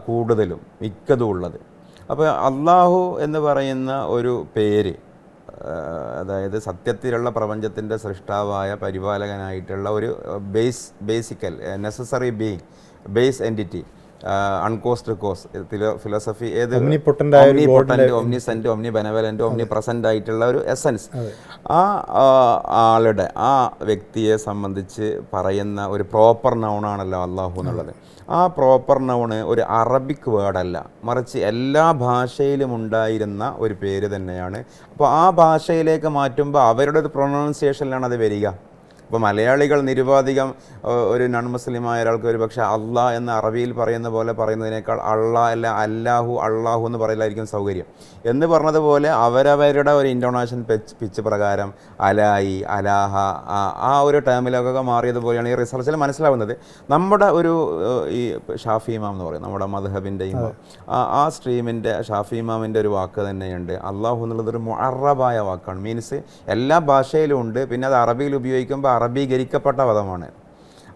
കൂടുതലും മിക്കതും ഉള്ളത്. അപ്പോൾ അള്ളാഹു എന്ന് പറയുന്ന ഒരു പേര്, അതായത് സത്യത്തിലുള്ള പ്രപഞ്ചത്തിൻ്റെ സൃഷ്ടാവായ പരിപാലകനായിട്ടുള്ള ഒരു basical necessary being, base entity, uncaused cause philosophy, ഏത് omnipotent, omniscient, omnibenevolent, omnipresent ആയിട്ടുള്ള ഒരു എസൻസ്, ആ ആളുടെ, ആ വ്യക്തിയെ സംബന്ധിച്ച് പറയുന്ന ഒരു പ്രോപ്പർ നൗണാണല്ലോ അള്ളാഹു എന്നുള്ളത്. ആ പ്രോപ്പർ നൗണ് ഒരു അറബിക് വേർഡല്ല, മറിച്ച് എല്ലാ ഭാഷയിലും ഉണ്ടായിരുന്ന ഒരു പേര് തന്നെയാണ്. അപ്പോൾ ആ ഭാഷയിലേക്ക് മാറ്റുമ്പോൾ അവരുടെ ഒരു പ്രൊനൗൺസിയേഷനിലാണ് അത് വരിക. ഇപ്പോൾ മലയാളികൾ നിരുപാധികം ഒരു നോൺ മുസ്ലിമായ ഒരാൾക്ക് ഒരു പക്ഷേ അള്ളാ എന്ന അറബിയിൽ പറയുന്ന പോലെ പറയുന്നതിനേക്കാൾ അല്ലാഹു അള്ളാഹു എന്ന് പറയലായിരിക്കും സൗകര്യം. എന്ന് പറഞ്ഞതുപോലെ അവരവരുടെ ഒരു ഇൻ്റോണേഷൻ പിച്ച് പ്രകാരം അലായി, അലാഹ, ആ ഒരു ടേമിലൊക്കെ മാറിയതുപോലെയാണ് ഈ റിസർച്ചിൽ മനസ്സിലാവുന്നത്. നമ്മുടെ ഒരു ഈ ഷാഫി ഇമാം എന്ന് പറയും, നമ്മുടെ മദ്ഹബിൻ്റെ ഇമാം, ആ സ്ട്രീമിൻ്റെ ഷാഫി ഇമാമിൻ്റെ ഒരു വാക്ക് തന്നെയുണ്ട്. അള്ളാഹു എന്നുള്ളതൊരു മുഅറബായ വാക്കാണ്, മീൻസ് എല്ലാ ഭാഷയിലും ഉണ്ട്. പിന്നെ അത് അറബിയിൽ ഉപയോഗിക്കുമ്പോൾ അറബീകരിക്കപ്പെട്ട പദമാണ്.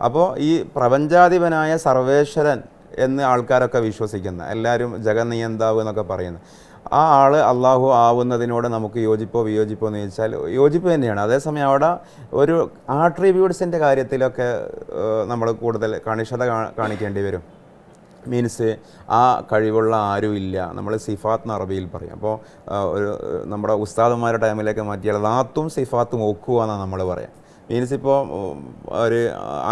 അപ്പോൾ ഈ പ്രപഞ്ചാധിപനായ സർവേശ്വരൻ എന്ന് ആൾക്കാരൊക്കെ വിശ്വസിക്കുന്ന, എല്ലാവരും ജഗന്നിയന്താവ് എന്നൊക്കെ പറയുന്ന ആ ആൾ അള്ളാഹു ആവുന്നതിനോട് നമുക്ക് യോജിപ്പോ വിയോജിപ്പോ എന്ന് ചോദിച്ചാൽ യോജിപ്പ് തന്നെയാണ്. അതേസമയം അവിടെ ഒരു ആട്രിബ്യൂട്ട്സിൻ്റെ കാര്യത്തിലൊക്കെ നമ്മൾ കൂടുതൽ കണിഷ്ഠത കാണിക്കേണ്ടി വരും. മീൻസ് ആ കഴിവുള്ള ആരുമില്ല, നമ്മൾ സിഫാത്ത് എന്ന് അറബിയിൽ പറയും. അപ്പോൾ ഒരു നമ്മുടെ ഉസ്താദന്മാരുടെ ടൈമിലേക്ക് മാറ്റിയാൽ ലാത്തും സിഫാത്തും ഒക്കുക എന്നാണ് നമ്മൾ പറയാം. മീൻസ് ഇപ്പോൾ ഒരു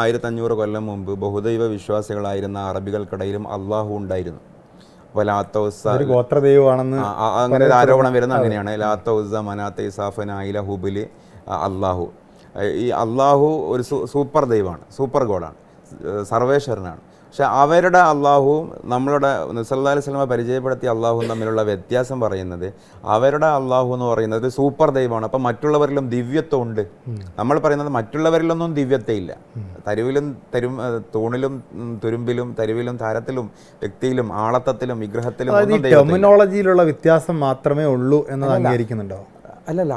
1500 കൊല്ലം മുമ്പ് ബഹുദൈവ വിശ്വാസികളായിരുന്ന അറബികൾക്കിടയിലും അള്ളാഹു ഉണ്ടായിരുന്നു. അപ്പോൾ ഗോത്രദൈവമാണെന്ന് അങ്ങനെ ഒരു ആരോപണം വരുന്നത് അങ്ങനെയാണ്. ലാത്ത ഉസ്സ മനാത്ത ഇസാഫ് നായില ഹുബില് അള്ളാഹു. ഈ അള്ളാഹു ഒരു സൂപ്പർ ദൈവമാണ്, സൂപ്പർ ഗോഡാണ്, സർവേശ്വരനാണ്. പക്ഷെ അവരുടെ അള്ളാഹുവും നമ്മളുടെ സല്ലല്ലാഹു അലൈഹി വസല്ലമ പരിചയപ്പെടുത്തിയ അള്ളാഹുവും തമ്മിലുള്ള വ്യത്യാസം പറയുന്നത്, അവരുടെ അള്ളാഹു എന്ന് പറയുന്നത് ഒരു സൂപ്പർ ദൈവമാണ്. അപ്പം മറ്റുള്ളവരിലും ദിവ്യത്വം ഉണ്ട്. നമ്മൾ പറയുന്നത് മറ്റുള്ളവരിലൊന്നും ദിവ്യത്വം ഇല്ല. തൂണിലും തുരുമ്പിലും തരുവിലും താരത്തിലും വ്യക്തിയിലും ആളത്തത്തിലും വിഗ്രഹത്തിലും ടെർമിനോളജിയിലുള്ള വ്യത്യാസം മാത്രമേ ഉള്ളൂ എന്ന് അംഗീകരിക്കുന്നുണ്ടോ? അല്ലല്ല,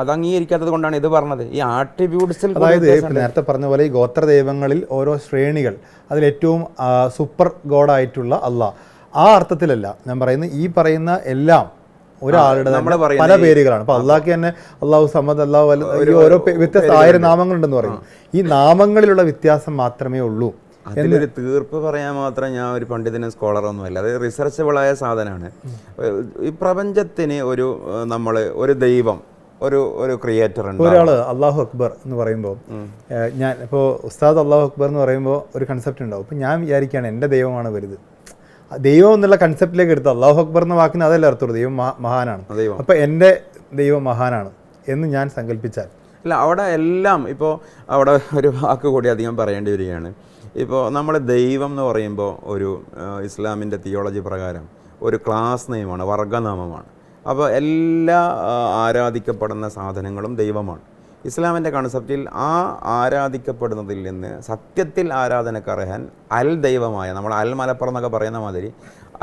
അത് അംഗീകരിക്കാത്തത് കൊണ്ടാണ് ഇത് പറഞ്ഞത്. ഈ ആട്രിബ്യൂട്ട്സിൽ, അതായത് നേരത്തെ പറഞ്ഞ പോലെ ഈ ഗോത്രദൈവങ്ങളിൽ ഓരോ ശ്രേണികൾ, അതിലേറ്റവും സൂപ്പർ ഗോഡായിട്ടുള്ള അള്ളാഹ്, ആ അർത്ഥത്തിലല്ല ഞാൻ പറയുന്നത്. ഈ പറയുന്ന എല്ലാം ഒരാളുടെ പല പേരുകളാണ്. അപ്പൊ അള്ളാഹ്ക്ക് തന്നെ അള്ളാഹു സമദ്, അള്ളാഹു ഓരോ വ്യത്യസ്ത 1000 നാമങ്ങളുണ്ടെന്ന് പറയും. ഈ നാമങ്ങളിലുള്ള വ്യത്യാസം മാത്രമേ ഉള്ളൂ. അതിലൊരു തീർപ്പ് പറയാൻ മാത്രം ഞാൻ ഒരു പണ്ഡിതനും സ്കോളറൊന്നുമല്ല. അത് റിസർച്ചബിളായ സാധനമാണ്. ഈ പ്രപഞ്ചത്തിന് ഒരു ദൈവം, ഒരു ക്രിയേറ്റർ ഉണ്ട്. ഒരാൾ അള്ളാഹു അക്ബർ എന്ന് പറയുമ്പോൾ, ഞാൻ ഇപ്പോൾ ഉസ്താദ് അള്ളാഹു അക്ബർ എന്ന് പറയുമ്പോൾ ഒരു കൺസെപ്റ്റ് ഉണ്ടാവും. അപ്പോൾ ഞാൻ വിചാരിക്കുകയാണ് എൻ്റെ ദൈവമാണ് വലുത്. ദൈവം എന്നുള്ള കൺസെപ്റ്റിലേക്ക് എടുത്ത് അള്ളാഹു അക്ബർ എന്ന വാക്കിന് അതല്ല അർത്ഥമുള്ളൂ, ദൈവം മഹാനാണ്. അപ്പോൾ എൻ്റെ ദൈവം മഹാനാണ് എന്ന് ഞാൻ സങ്കല്പിച്ചാൽ, അല്ല, അവിടെ എല്ലാം ഇപ്പോൾ അവിടെ ഒരു വാക്ക് കൂടി അധികം പറയേണ്ടി വരികയാണ്. ഇപ്പോൾ നമ്മൾ ദൈവം എന്ന് പറയുമ്പോൾ ഒരു ഇസ്ലാമിൻ്റെ തിയോളജി പ്രകാരം ഒരു ക്ലാസ് നെയിമാണ്, വർഗനാമമാണ്. അപ്പോൾ എല്ലാ ആരാധിക്കപ്പെടുന്ന സാധനങ്ങളും ദൈവമാണ്. ഇസ്ലാമിൻ്റെ കൺസെപ്റ്റിൽ ആ ആരാധിക്കപ്പെടുന്നതിൽ നിന്ന് സത്യത്തിൽ ആരാധനക്കർഹൻ അൽ ദൈവമായ, നമ്മൾ അൽ മലപ്പുറം എന്നൊക്കെ പറയുന്ന മാതിരി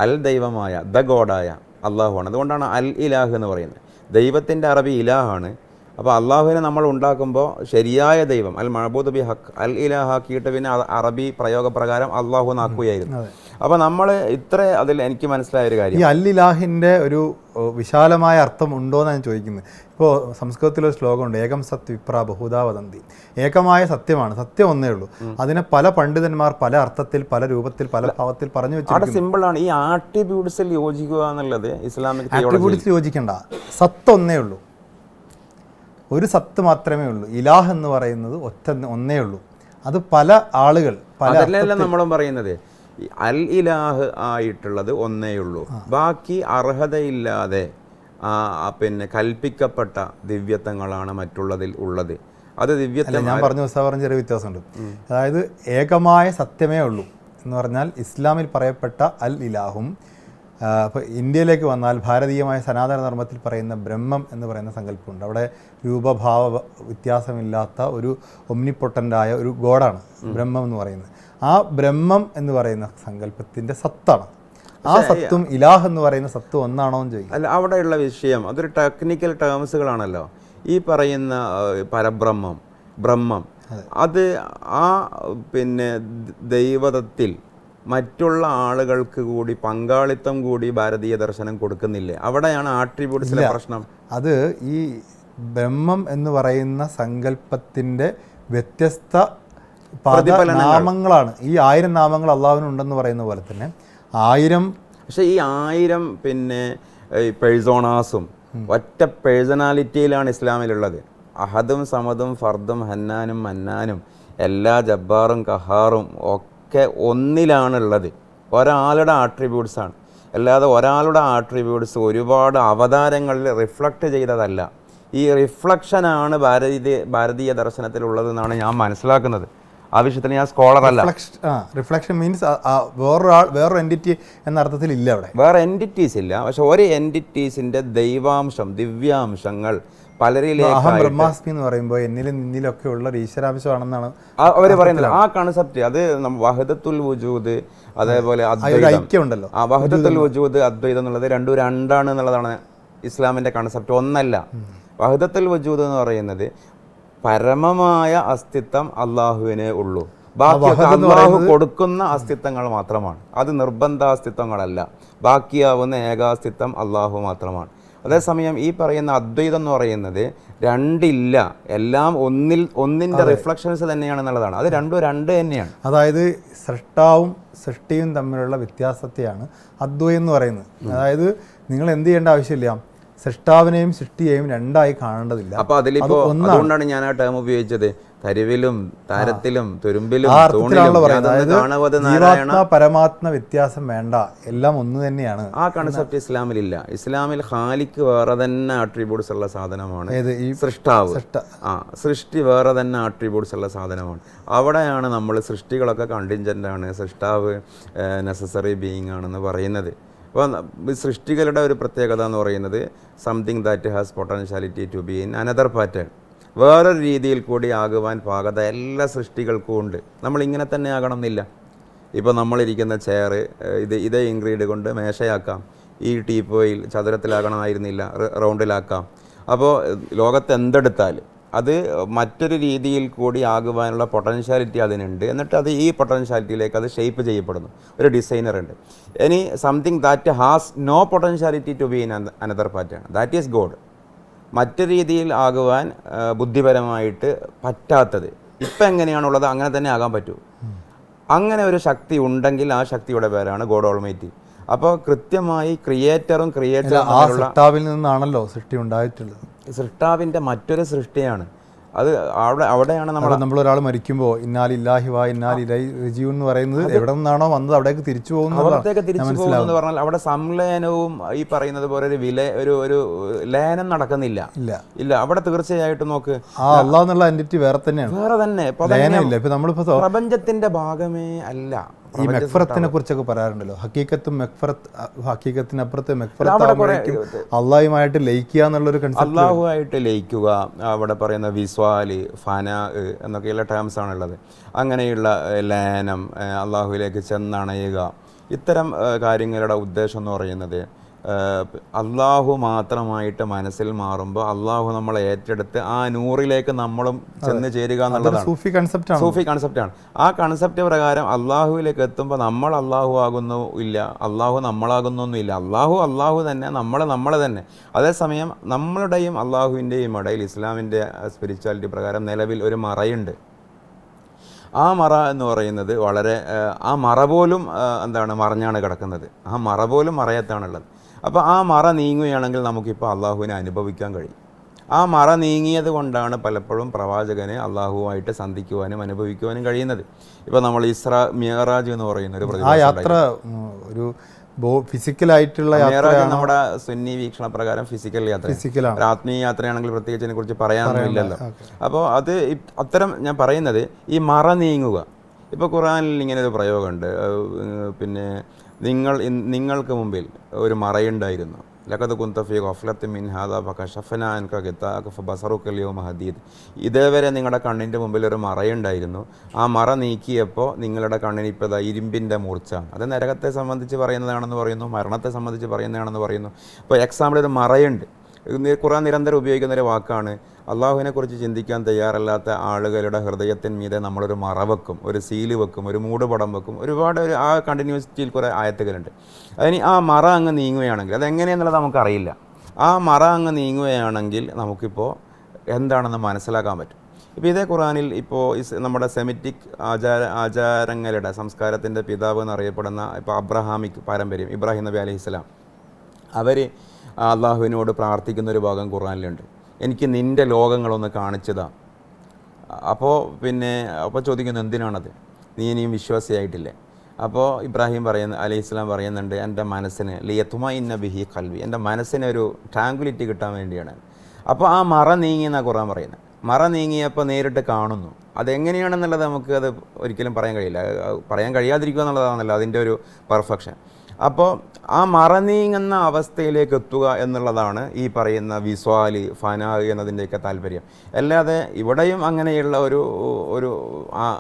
അൽ ദൈവമായ ദ ഗോഡായ അള്ളാഹുവാണ്. അതുകൊണ്ടാണ് അൽ ഇലാഹ് എന്ന് പറയുന്നത്. ദൈവത്തിൻ്റെ അറബി ഇലാഹാണ്. അപ്പോൾ അള്ളാഹുവിനെ നമ്മൾ ഉണ്ടാക്കുമ്പോൾ ശരിയായ ദൈവം അൽ മഅബൂദ് ബി ഹക്ക്, അൽ ഇലാഹാക്കിയിട്ട് പിന്നെ അറബി പ്രയോഗപ്രകാരം അള്ളാഹു എന്നാക്കുകയായിരുന്നു. അപ്പോൾ നമ്മൾ അതിൽ എനിക്ക് മനസ്സിലായ ഒരു കാര്യം, ഈ അൽ ഇലാഹിൻ്റെ ഒരു വിശാലമായ അർത്ഥം ഉണ്ടോ എന്നാണ് ഞാൻ ചോദിക്കുന്നത്. ഇപ്പോൾ സംസ്കൃതത്തിലൊരു ശ്ലോകമുണ്ട്, ഏകം സത് വിപ്ര ബഹുധാ വദന്തി. ഏകമായ സത്യമാണ്, സത്യം ഒന്നേ ഉള്ളൂ. അതിനെ പല പണ്ഡിതന്മാർ പല അർത്ഥത്തിൽ, പല രൂപത്തിൽ, പല ഭാവത്തിൽ പറഞ്ഞു വെച്ചാൽ സിമ്പിളാണ്. ഈ ആട്രിബ്യൂട്ട്സിൽ യോജിക്കുക എന്നുള്ളത് ഇസ്ലാമിക് ആട്രിബ്യൂട്ട്സിൽ യോജിക്കേണ്ട, സത്ത് ഒന്നേ ഉള്ളൂ, ഒരു സത്ത് മാത്രമേ ഉള്ളൂ. ഇലാഹ് എന്ന് പറയുന്നത് ഒന്നേ ഉള്ളൂ. അത് പല ആളുകൾ അതല്ല നമ്മളും പറയുന്നത്. അൽ ഇലാഹ് ആയിട്ടുള്ളത് ഒന്നേ ഉള്ളൂ. ബാക്കി അർഹതയില്ലാതെ പിന്നെ കൽപ്പിക്കപ്പെട്ട ദിവ്യത്വങ്ങളാണ് മറ്റുള്ളതിൽ ഉള്ളത്. അത് ദിവ്യത്വം ഞാൻ പറഞ്ഞ ചെറിയ വ്യത്യാസമുണ്ട്. അതായത് ഏകമായ സത്യമേ ഉള്ളൂ എന്ന് പറഞ്ഞാൽ ഇസ്ലാമിൽ പറയപ്പെട്ട അൽ ഇലാഹും, അപ്പോൾ ഇന്ത്യയിലേക്ക് വന്നാൽ ഭാരതീയമായ സനാതന ധർമ്മത്തിൽ പറയുന്ന ബ്രഹ്മം എന്ന് പറയുന്ന സങ്കല്പമുണ്ട്. അവിടെ രൂപഭാവ വ്യത്യാസമില്ലാത്ത ഒരു ഒംനിപൊട്ടൻ്റായ ഒരു ഗോഡാണ് ബ്രഹ്മം എന്ന് പറയുന്നത്. ആ ബ്രഹ്മം എന്ന് പറയുന്ന സങ്കല്പത്തിൻ്റെ സത്താണ്. ആ സത്തും ഇലാഹ് എന്ന് പറയുന്ന സത്തും ഒന്നാണോ എന്ന് ചോദിക്കും. അല്ല, അവിടെയുള്ള വിഷയം അതൊരു ടെക്നിക്കൽ ടേംസുകളാണല്ലോ. ഈ പറയുന്ന ബ്രഹ്മം അത് ആ പിന്നെ ദൈവതത്തിൽ മറ്റുള്ള ആളുകൾക്ക് കൂടി പങ്കാളിത്തം കൂടി ഭാരതീയ ദർശനം കൊടുക്കുന്നില്ലേ? അവിടെയാണ് ആട്രിബ്യൂട്ട്സിലെ പ്രശ്നം. അത് ഈ ബ്രഹ്മം എന്ന് പറയുന്ന സങ്കല്പത്തിൻ്റെ വ്യത്യസ്ത നാമങ്ങളാണ്. ഈ 1000 നാമങ്ങൾ അള്ളാഹുവിനുണ്ടെന്ന് പറയുന്ന പോലെ തന്നെ 1000. പക്ഷേ ഈ 1000 പിന്നെ പേഴ്സോണാസും ഒറ്റ പേഴ്സണാലിറ്റിയിലാണ് ഇസ്ലാമിലുള്ളത്. അഹദും സമദും ഫർദും ഹന്നാനും മന്നാനും എല്ലാ ജബ്ബാറും കഹാറും ഒക്കെ ഒന്നിലാണുള്ളത്. ഒരാളുടെ ആട്രിബ്യൂട്ട്സാണ്. അല്ലാതെ ഒരാളുടെ ആട്രിബ്യൂട്ട്സ് ഒരുപാട് അവതാരങ്ങളിൽ റിഫ്ലക്റ്റ് ചെയ്തതല്ല. ഈ റിഫ്ലക്ഷനാണ് ഭാരതീയ ദർശനത്തിലുള്ളതെന്നാണ് ഞാൻ മനസ്സിലാക്കുന്നത്. ആ വിഷയത്തിൽ ഞാൻ സ്കോളറല്ല. റിഫ്ലക്ഷൻ മീൻസ് വേറൊരു എൻറ്റിറ്റി എന്ന അർത്ഥത്തിൽ ഇല്ല. അവിടെ വേറെ എൻറ്റിറ്റീസ് ഇല്ല. പക്ഷെ ഒരു എൻറ്റിറ്റീസിൻ്റെ ദൈവാംശം, ദിവ്യാംശങ്ങൾ പലരിലേക്ക് ബ്രഹ്മാസ്മി എന്ന് പറയുമ്പോൾ എന്നിലും നിന്നിലൊക്കെ ഉള്ള ഈശ്വരാംശമാണെന്നാണ് അവർ പറയുന്നത്. ആ കൺസെപ്റ്റ് അത് വഹദത്തുൽ വജൂദ്, അതേപോലെ ഐക്യമുണ്ടല്ലോ. ആ വഹദത്തുൽ വജൂദ് അദ്വൈതം എന്നുള്ളത് രണ്ടാണ് എന്നുള്ളതാണ് ഇസ്ലാമിൻ്റെ കൺസെപ്റ്റ്. ഒന്നല്ല. വഹദത്തുൽ വജൂദ് എന്ന് പറയുന്നത് പരമമായ അസ്തിത്വം അള്ളാഹുവിനെ ഉള്ളൂ. ബാക്കിയൊക്കെ അള്ളാഹു കൊടുക്കുന്ന അസ്തിത്വങ്ങൾ മാത്രമാണ്. അത് നിർബന്ധ അസ്തിത്വങ്ങളല്ല. ബാക്കിയാവുന്ന ഏകാസ്തിത്വം അള്ളാഹു മാത്രമാണ്. അതേസമയം ഈ പറയുന്ന അദ്വൈതം എന്ന് പറയുന്നത് രണ്ടില്ല, എല്ലാം ഒന്നിൻ്റെ റിഫ്ലക്ഷൻസ് തന്നെയാണെന്നുള്ളതാണ്. അത് രണ്ടും രണ്ട് തന്നെയാണ്. അതായത് സൃഷ്ടാവും സൃഷ്ടിയും തമ്മിലുള്ള വ്യത്യാസത്തെയാണ് അദ്വൈതം എന്ന് പറയുന്നത്. അതായത് നിങ്ങൾ എന്ത് ചെയ്യേണ്ട ആവശ്യമില്ല, സൃഷ്ടാവിനെയും സൃഷ്ടിയെയും രണ്ടായി കാണേണ്ടതില്ല. അപ്പൊ അതിലിപ്പോ അതുകൊണ്ടാണ് ഞാൻ ആ ടേം ഉപയോഗിച്ചത്. തരുവിലും താരത്തിലും തുരുമ്പിലും പരമാത്മ വ്യത്യാസം വേണ്ട, എല്ലാം ഒന്ന് തന്നെയാണ്. ആ കൺസെപ്റ്റ് ഇസ്ലാമിലില്ല. ഇസ്ലാമിൽ ഖാലിക്ക് വേറെ തന്നെ ആട്രിബ്യൂട്ട്സ് ഉള്ള സാധനമാണ്. ഈ സൃഷ്ടാവ്, സൃഷ്ടി വേറെ തന്നെ ആട്രിബ്യൂട്ട്സ് ഉള്ള സാധനമാണ്. അവിടെയാണ് നമ്മൾ സൃഷ്ടികളൊക്കെ കണ്ടിൻജൻ്റ് ആണ്, സൃഷ്ടാവ് നെസസറി ബീയിങ് ആണെന്ന് പറയുന്നത്. അപ്പോൾ സൃഷ്ടികളുടെ ഒരു പ്രത്യേകത എന്ന് പറയുന്നത് something that has potentiality to be in another pattern. വേറൊരു രീതിയിൽ കൂടി ആകുവാൻ പാകത എല്ലാ സൃഷ്ടികൾക്കും ഉണ്ട്. നമ്മളിങ്ങനെ തന്നെ ആകണം എന്നില്ല. ഇപ്പോൾ നമ്മളിരിക്കുന്ന ചെയർ ഇതേ ഇൻഗ്രീഡ് കൊണ്ട് മേശയാക്കാം. ഈ ടീപ്പോയിൽ ചതുരത്തിലാകണമായിരുന്നില്ല, റൗണ്ടിലാക്കാം. അപ്പോൾ ലോകത്ത് എന്തെടുത്താലും അത് മറ്റൊരു രീതിയിൽ കൂടി ആകുവാനുള്ള പൊട്ടൻഷ്യാലിറ്റി അതിനുണ്ട്. എന്നിട്ട് അത് ഈ പൊട്ടൻഷ്യാലിറ്റിയിലേക്ക് അത് ഷേപ്പ് ചെയ്യപ്പെടുന്നു. ഒരു ഡിസൈനർ ഉണ്ട്. ഇനി something that has no potentiality to be in another pattern, that is God. മറ്റു രീതിയിൽ ആകുവാൻ ബുദ്ധിപരമായിട്ട് പറ്റാത്തത് ഇപ്പം എങ്ങനെയാണുള്ളത് അങ്ങനെ തന്നെ ആകാൻ പറ്റൂ. അങ്ങനെ ഒരു ശക്തി ഉണ്ടെങ്കിൽ ആ ശക്തിയുടെ പേരാണ് ഗോഡ് ഓൾമൈറ്റി. അപ്പോൾ കൃത്യമായി ക്രിയേറ്ററും സൃഷ്ടാവിൽ നിന്നാണല്ലോ സൃഷ്ടി ഉണ്ടായിട്ടുള്ളത്. സൃഷ്ടാവിൻ്റെ മറ്റൊരു സൃഷ്ടിയാണ് അത്. അവിടെയാണ് നമ്മളൊരാൾ മരിക്കുമ്പോൾ ഇന്നാലില്ലാഹി വാ ഇന്നാലില്ലാഹി റജിഊൻ എന്ന് പറയുന്നത് എവിടെ നിന്നാണോ വന്നത് അവിടേക്ക് തിരിച്ചു പോകുന്നു പറഞ്ഞാൽ അവിടെ സംലയനവും ഈ പറയുന്നത് പോലെ ഒരു ലയനം നടക്കുന്നില്ല. ഇല്ല അവിടെ തീർച്ചയായിട്ടും നോക്ക്, അല്ലാഹ് എന്നുള്ള എൻറ്റിറ്റി വേറെ തന്നെയാണ്, വേറെ തന്നെ. പ്രപഞ്ചത്തിന്റെ ഭാഗമേ അല്ല. ഈ മെക്ഫറത്തിനെ കുറിച്ചൊക്കെ പറയാറുണ്ടല്ലോ. ഹക്കീക്കത്തിനപ്പുറത്ത് മെക്ഫറത്ത് അള്ളാഹുമായിട്ട് ലയിക്കുക എന്നുള്ളൊരു കൺസെപ്റ്റ്. അള്ളാഹുമായിട്ട് ലയിക്കുക, അവിടെ പറയുന്ന വിസ്വാല്, ഫന എന്നൊക്കെയുള്ള ടേംസ് ആണുള്ളത്. അങ്ങനെയുള്ള ലയനം, അള്ളാഹുവിലേക്ക് ചെന്നണയുക, ഇത്തരം കാര്യങ്ങളുടെ ഉദ്ദേശം എന്ന് പറയുന്നത് അള്ളാഹു മാത്രമായിട്ട് മനസ്സിൽ മാറുമ്പോൾ അള്ളാഹു നമ്മളെ ഏറ്റെടുത്ത് ആ നൂറിലേക്ക് നമ്മളും ചെന്ന് ചേരുക എന്നുള്ളതാണ്. സൂഫി കൺസെപ്റ്റാണ്. ആ കൺസെപ്റ്റ് പ്രകാരം അള്ളാഹുവിലേക്ക് എത്തുമ്പോൾ നമ്മൾ അള്ളാഹു ആകുന്നു ഇല്ല, അള്ളാഹു നമ്മളാകുന്നൊന്നുമില്ല. അള്ളാഹു തന്നെ, നമ്മൾ തന്നെ. അതേസമയം നമ്മളുടെയും അള്ളാഹുവിൻ്റെയും ഇടയിൽ ഇസ്ലാമിൻ്റെ സ്പിരിച്വാലിറ്റി പ്രകാരം നിലവിൽ ഒരു മറയുണ്ട്. ആ മറ എന്ന് പറയുന്നത് ആ മറ പോലും മറഞ്ഞാണ് കിടക്കുന്നത്. ആ മറ പോലും മറയത്താണുള്ളത്. അപ്പോൾ ആ മറ നീങ്ങുകയാണെങ്കിൽ നമുക്കിപ്പോൾ അള്ളാഹുവിനെ അനുഭവിക്കാൻ കഴിയും. ആ മറ നീങ്ങിയത് കൊണ്ടാണ് പലപ്പോഴും പ്രവാചകനെ അള്ളാഹുവായിട്ട് സന്ധിക്കുവാനും അനുഭവിക്കുവാനും കഴിയുന്നത്. ഇപ്പോൾ നമ്മൾ ഇസ്രാ മിഅ്റാജ് എന്ന് പറയുന്ന ഒരു യാത്ര, ഒരു ഫിസിക്കലായിട്ടുള്ള നമ്മുടെ സുന്നി വീക്ഷണ പ്രകാരം ഫിസിക്കൽ യാത്ര, ആത്മീയ യാത്രയാണെങ്കിൽ പ്രത്യേകിച്ച് അതിനെ കുറിച്ച് പറയാനൊന്നുമില്ലല്ലോ. അപ്പോൾ അത് അത്തരം ഞാൻ പറയുന്നത് ഈ മറ നീങ്ങുക. ഇപ്പോൾ ഖുർആനിൽ ഇങ്ങനെ ഒരു പ്രയോഗമുണ്ട്, പിന്നെ നിങ്ങൾക്ക് മുമ്പിൽ ഒരു മറയുണ്ടായിരുന്നു. ലഖദ് കുന്ത ഫീ ഗഫ്ലത്തിൻ മിൻ ഹാദാ ഫകശഫനാ അൻക ഗിതാഅക ഫബസറുക അൽയൗമ ഹദീദ്. ഇതേവരെ നിങ്ങളുടെ കണ്ണിൻ്റെ മുമ്പിൽ ഒരു മറയുണ്ടായിരുന്നു. ആ മറ നീക്കിയപ്പോൾ നിങ്ങളുടെ കണ്ണിന് ഇപ്പോൾ ഇരുമ്പിൻ്റെ മൂർച്ച. അത് നരകത്തെ സംബന്ധിച്ച് പറയുന്നതാണെന്ന് പറയുന്നു, മരണത്തെ സംബന്ധിച്ച് പറയുന്നതാണെന്ന് പറയുന്നു. ഇപ്പോൾ എക്സാമ്പിൾ ഒരു മറയുണ്ട്. ഖുർആൻ നിരന്തരം ഉപയോഗിക്കുന്ന ഒരു വാക്കാണ്. അള്ളാഹുവിനെ കുറിച്ച് ചിന്തിക്കാൻ തയ്യാറല്ലാത്ത ആളുകളുടെ ഹൃദയത്തിന്മീതെ നമ്മളൊരു മറ വെക്കും, ഒരു സീല് വെക്കും, ഒരു മൂടുപടം വെക്കും. ഒരുപാട് ആ കണ്ടിന്യൂസിറ്റിയിൽ കുറേ ആയത്തുകളുണ്ട്. അതിന് ആ മറ അങ്ങ് നീങ്ങുകയാണെങ്കിൽ അതെങ്ങനെയെന്നുള്ളത് നമുക്കറിയില്ല. ആ മറ അങ്ങ് നീങ്ങുകയാണെങ്കിൽ നമുക്കിപ്പോൾ എന്താണെന്ന് മനസ്സിലാക്കാൻ പറ്റും. ഇപ്പോൾ ഇതേ ഖുർആനിൽ ഇപ്പോൾ നമ്മുടെ സെമിറ്റിക് ആചാരങ്ങളുടെ സംസ്കാരത്തിൻ്റെ പിതാവ് എന്നറിയപ്പെടുന്ന ഇപ്പോൾ അബ്രഹാമിക് പാരമ്പര്യം, ഇബ്രാഹിം നബി അലൈഹിസ്സലാം, അവർ അള്ളാഹുവിനോട് പ്രാർത്ഥിക്കുന്ന ഒരു ഭാഗം ഖുർആനിലുണ്ട്. എനിക്ക് നിൻ്റെ ലോകങ്ങളൊന്ന് കാണിച്ചതാ. അപ്പോൾ ചോദിക്കുന്നു, എന്തിനാണത്? നീ ഇനിയും വിശ്വാസിയായിട്ടില്ലേ? അപ്പോൾ ഇബ്രാഹിം അലൈഹിസ്സലാം പറയുന്നുണ്ട്, എൻ്റെ മനസ്സിന് ലിയത്തുമഇന്ന ബിഹി ഖൽബി, എൻ്റെ മനസ്സിനൊരു ട്രാങ്ക്വിലിറ്റി കിട്ടാൻ വേണ്ടിയാണ്. അപ്പോൾ ആ മറ നീങ്ങിയെന്നാണ് ഖുർആൻ പറയുന്നത്. മറ നീങ്ങിയപ്പോൾ നേരിട്ട് കാണുന്നു. അതെങ്ങനെയാണെന്നുള്ളത് നമുക്ക് അത് ഒരിക്കലും പറയാൻ കഴിയില്ല. പറയാൻ കഴിയാതിരിക്കുക എന്നുള്ളതാണല്ലോ അതിൻ്റെ ഒരു പെർഫെക്ഷൻ. അപ്പോൾ ആ മറ നീങ്ങുന്ന അവസ്ഥയിലേക്ക് എത്തുക എന്നുള്ളതാണ് ഈ പറയുന്ന വിസ്വാല്, ഫനാ എന്നതിൻ്റെയൊക്കെ താല്പര്യം. അല്ലാതെ ഇവിടെയും അങ്ങനെയുള്ള ഒരു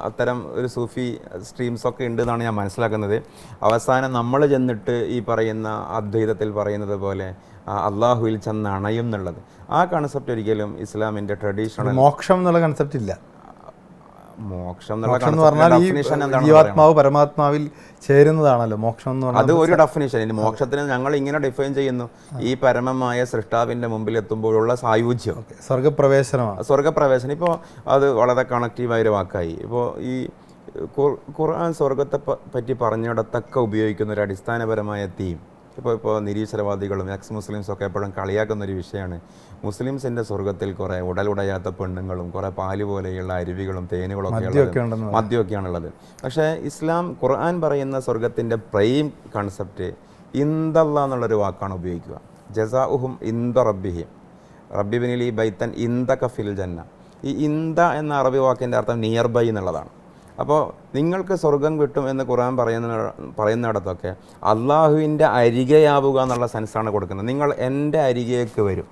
അത്തരം ഒരു സൂഫി സ്ട്രീംസൊക്കെ ഉണ്ട് എന്നാണ് ഞാൻ മനസ്സിലാക്കുന്നത്. അവസാനം നമ്മൾ ചെന്നിട്ട് ഈ പറയുന്ന അദ്വൈതത്തിൽ പറയുന്നത് പോലെ അള്ളാഹുവിൽ ചെന്ന് അണയും എന്നുള്ളത്, ആ കൺസെപ്റ്റ് ഒരിക്കലും ഇസ്ലാമിൻ്റെ ട്രഡീഷണൽ മോക്ഷം എന്നുള്ള കൺസെപ്റ്റ് ഇല്ല. മോക്ഷം എന്ന് പറഞ്ഞാൽ ഈ ജീവാത്മാവ് പരമാത്മാവിൽ ചേരുന്നതാണല്ലോ മോക്ഷം എന്ന് പറഞ്ഞാൽ. അത് ഒരു ഡെഫിനിഷൻ. ഇനി മോക്ഷത്തിന് ഞങ്ങൾ ഇങ്ങനെ ഡിഫൈൻ ചെയ്യുന്നു, ഈ പരമമായ സൃഷ്ടാവിൻ്റെ മുമ്പിൽ എത്തുമ്പോഴുള്ള സായുജ്യം, സ്വർഗപ്രവേശനമാണ്. സ്വർഗപ്രവേശനം. ഇപ്പോൾ അത് വളരെ കണക്റ്റീവായൊരു വാക്കായി. ഇപ്പോൾ ഈ ഖുർആൻ സ്വർഗത്തെ പറ്റി പറഞ്ഞിടത്തൊക്കെ ഉപയോഗിക്കുന്ന ഒരു അടിസ്ഥാനപരമായ തീം, ഇപ്പോൾ നിരീശ്വരവാദികളും എക്സ് മുസ്ലിംസൊക്കെ എപ്പോഴും കളിയാക്കുന്നൊരു വിഷയമാണ് മുസ്ലിംസിൻ്റെ സ്വർഗത്തിൽ കുറേ ഉടലുടയാത്ത പെണ്ണുങ്ങളും കുറേ പാല് പോലെയുള്ള അരുവികളും മദ്യമൊക്കെയാണുള്ളത്. പക്ഷേ ഇസ്ലാം ഖുർആൻ പറയുന്ന സ്വർഗത്തിൻ്റെ പ്രൈം കൺസെപ്റ്റ് ഇന്ദല്ലാ എന്നുള്ളൊരു വാക്കാണ് ഉപയോഗിക്കുക. ജസാഉഹും ഇന്ദ റബ്ബിഹിം റബ്ബിബിനിലി ബൈത്തൻ ഇന്ദക ഫിൽ ജന്ന. ഈ ഇന്ദ എന്ന അറബി വാക്കിൻ്റെ അർത്ഥം നിയർ ബൈ എന്നുള്ളതാണ്. അപ്പോൾ നിങ്ങൾക്ക് സ്വർഗം കിട്ടും എന്ന് ഖുർആൻ പറയുന്നിടത്തൊക്കെ അള്ളാഹുവിൻ്റെ അരികെയാവുക എന്നുള്ള സെൻസാണ് കൊടുക്കുന്നത്. നിങ്ങൾ എൻ്റെ അരികേക്ക് വരും.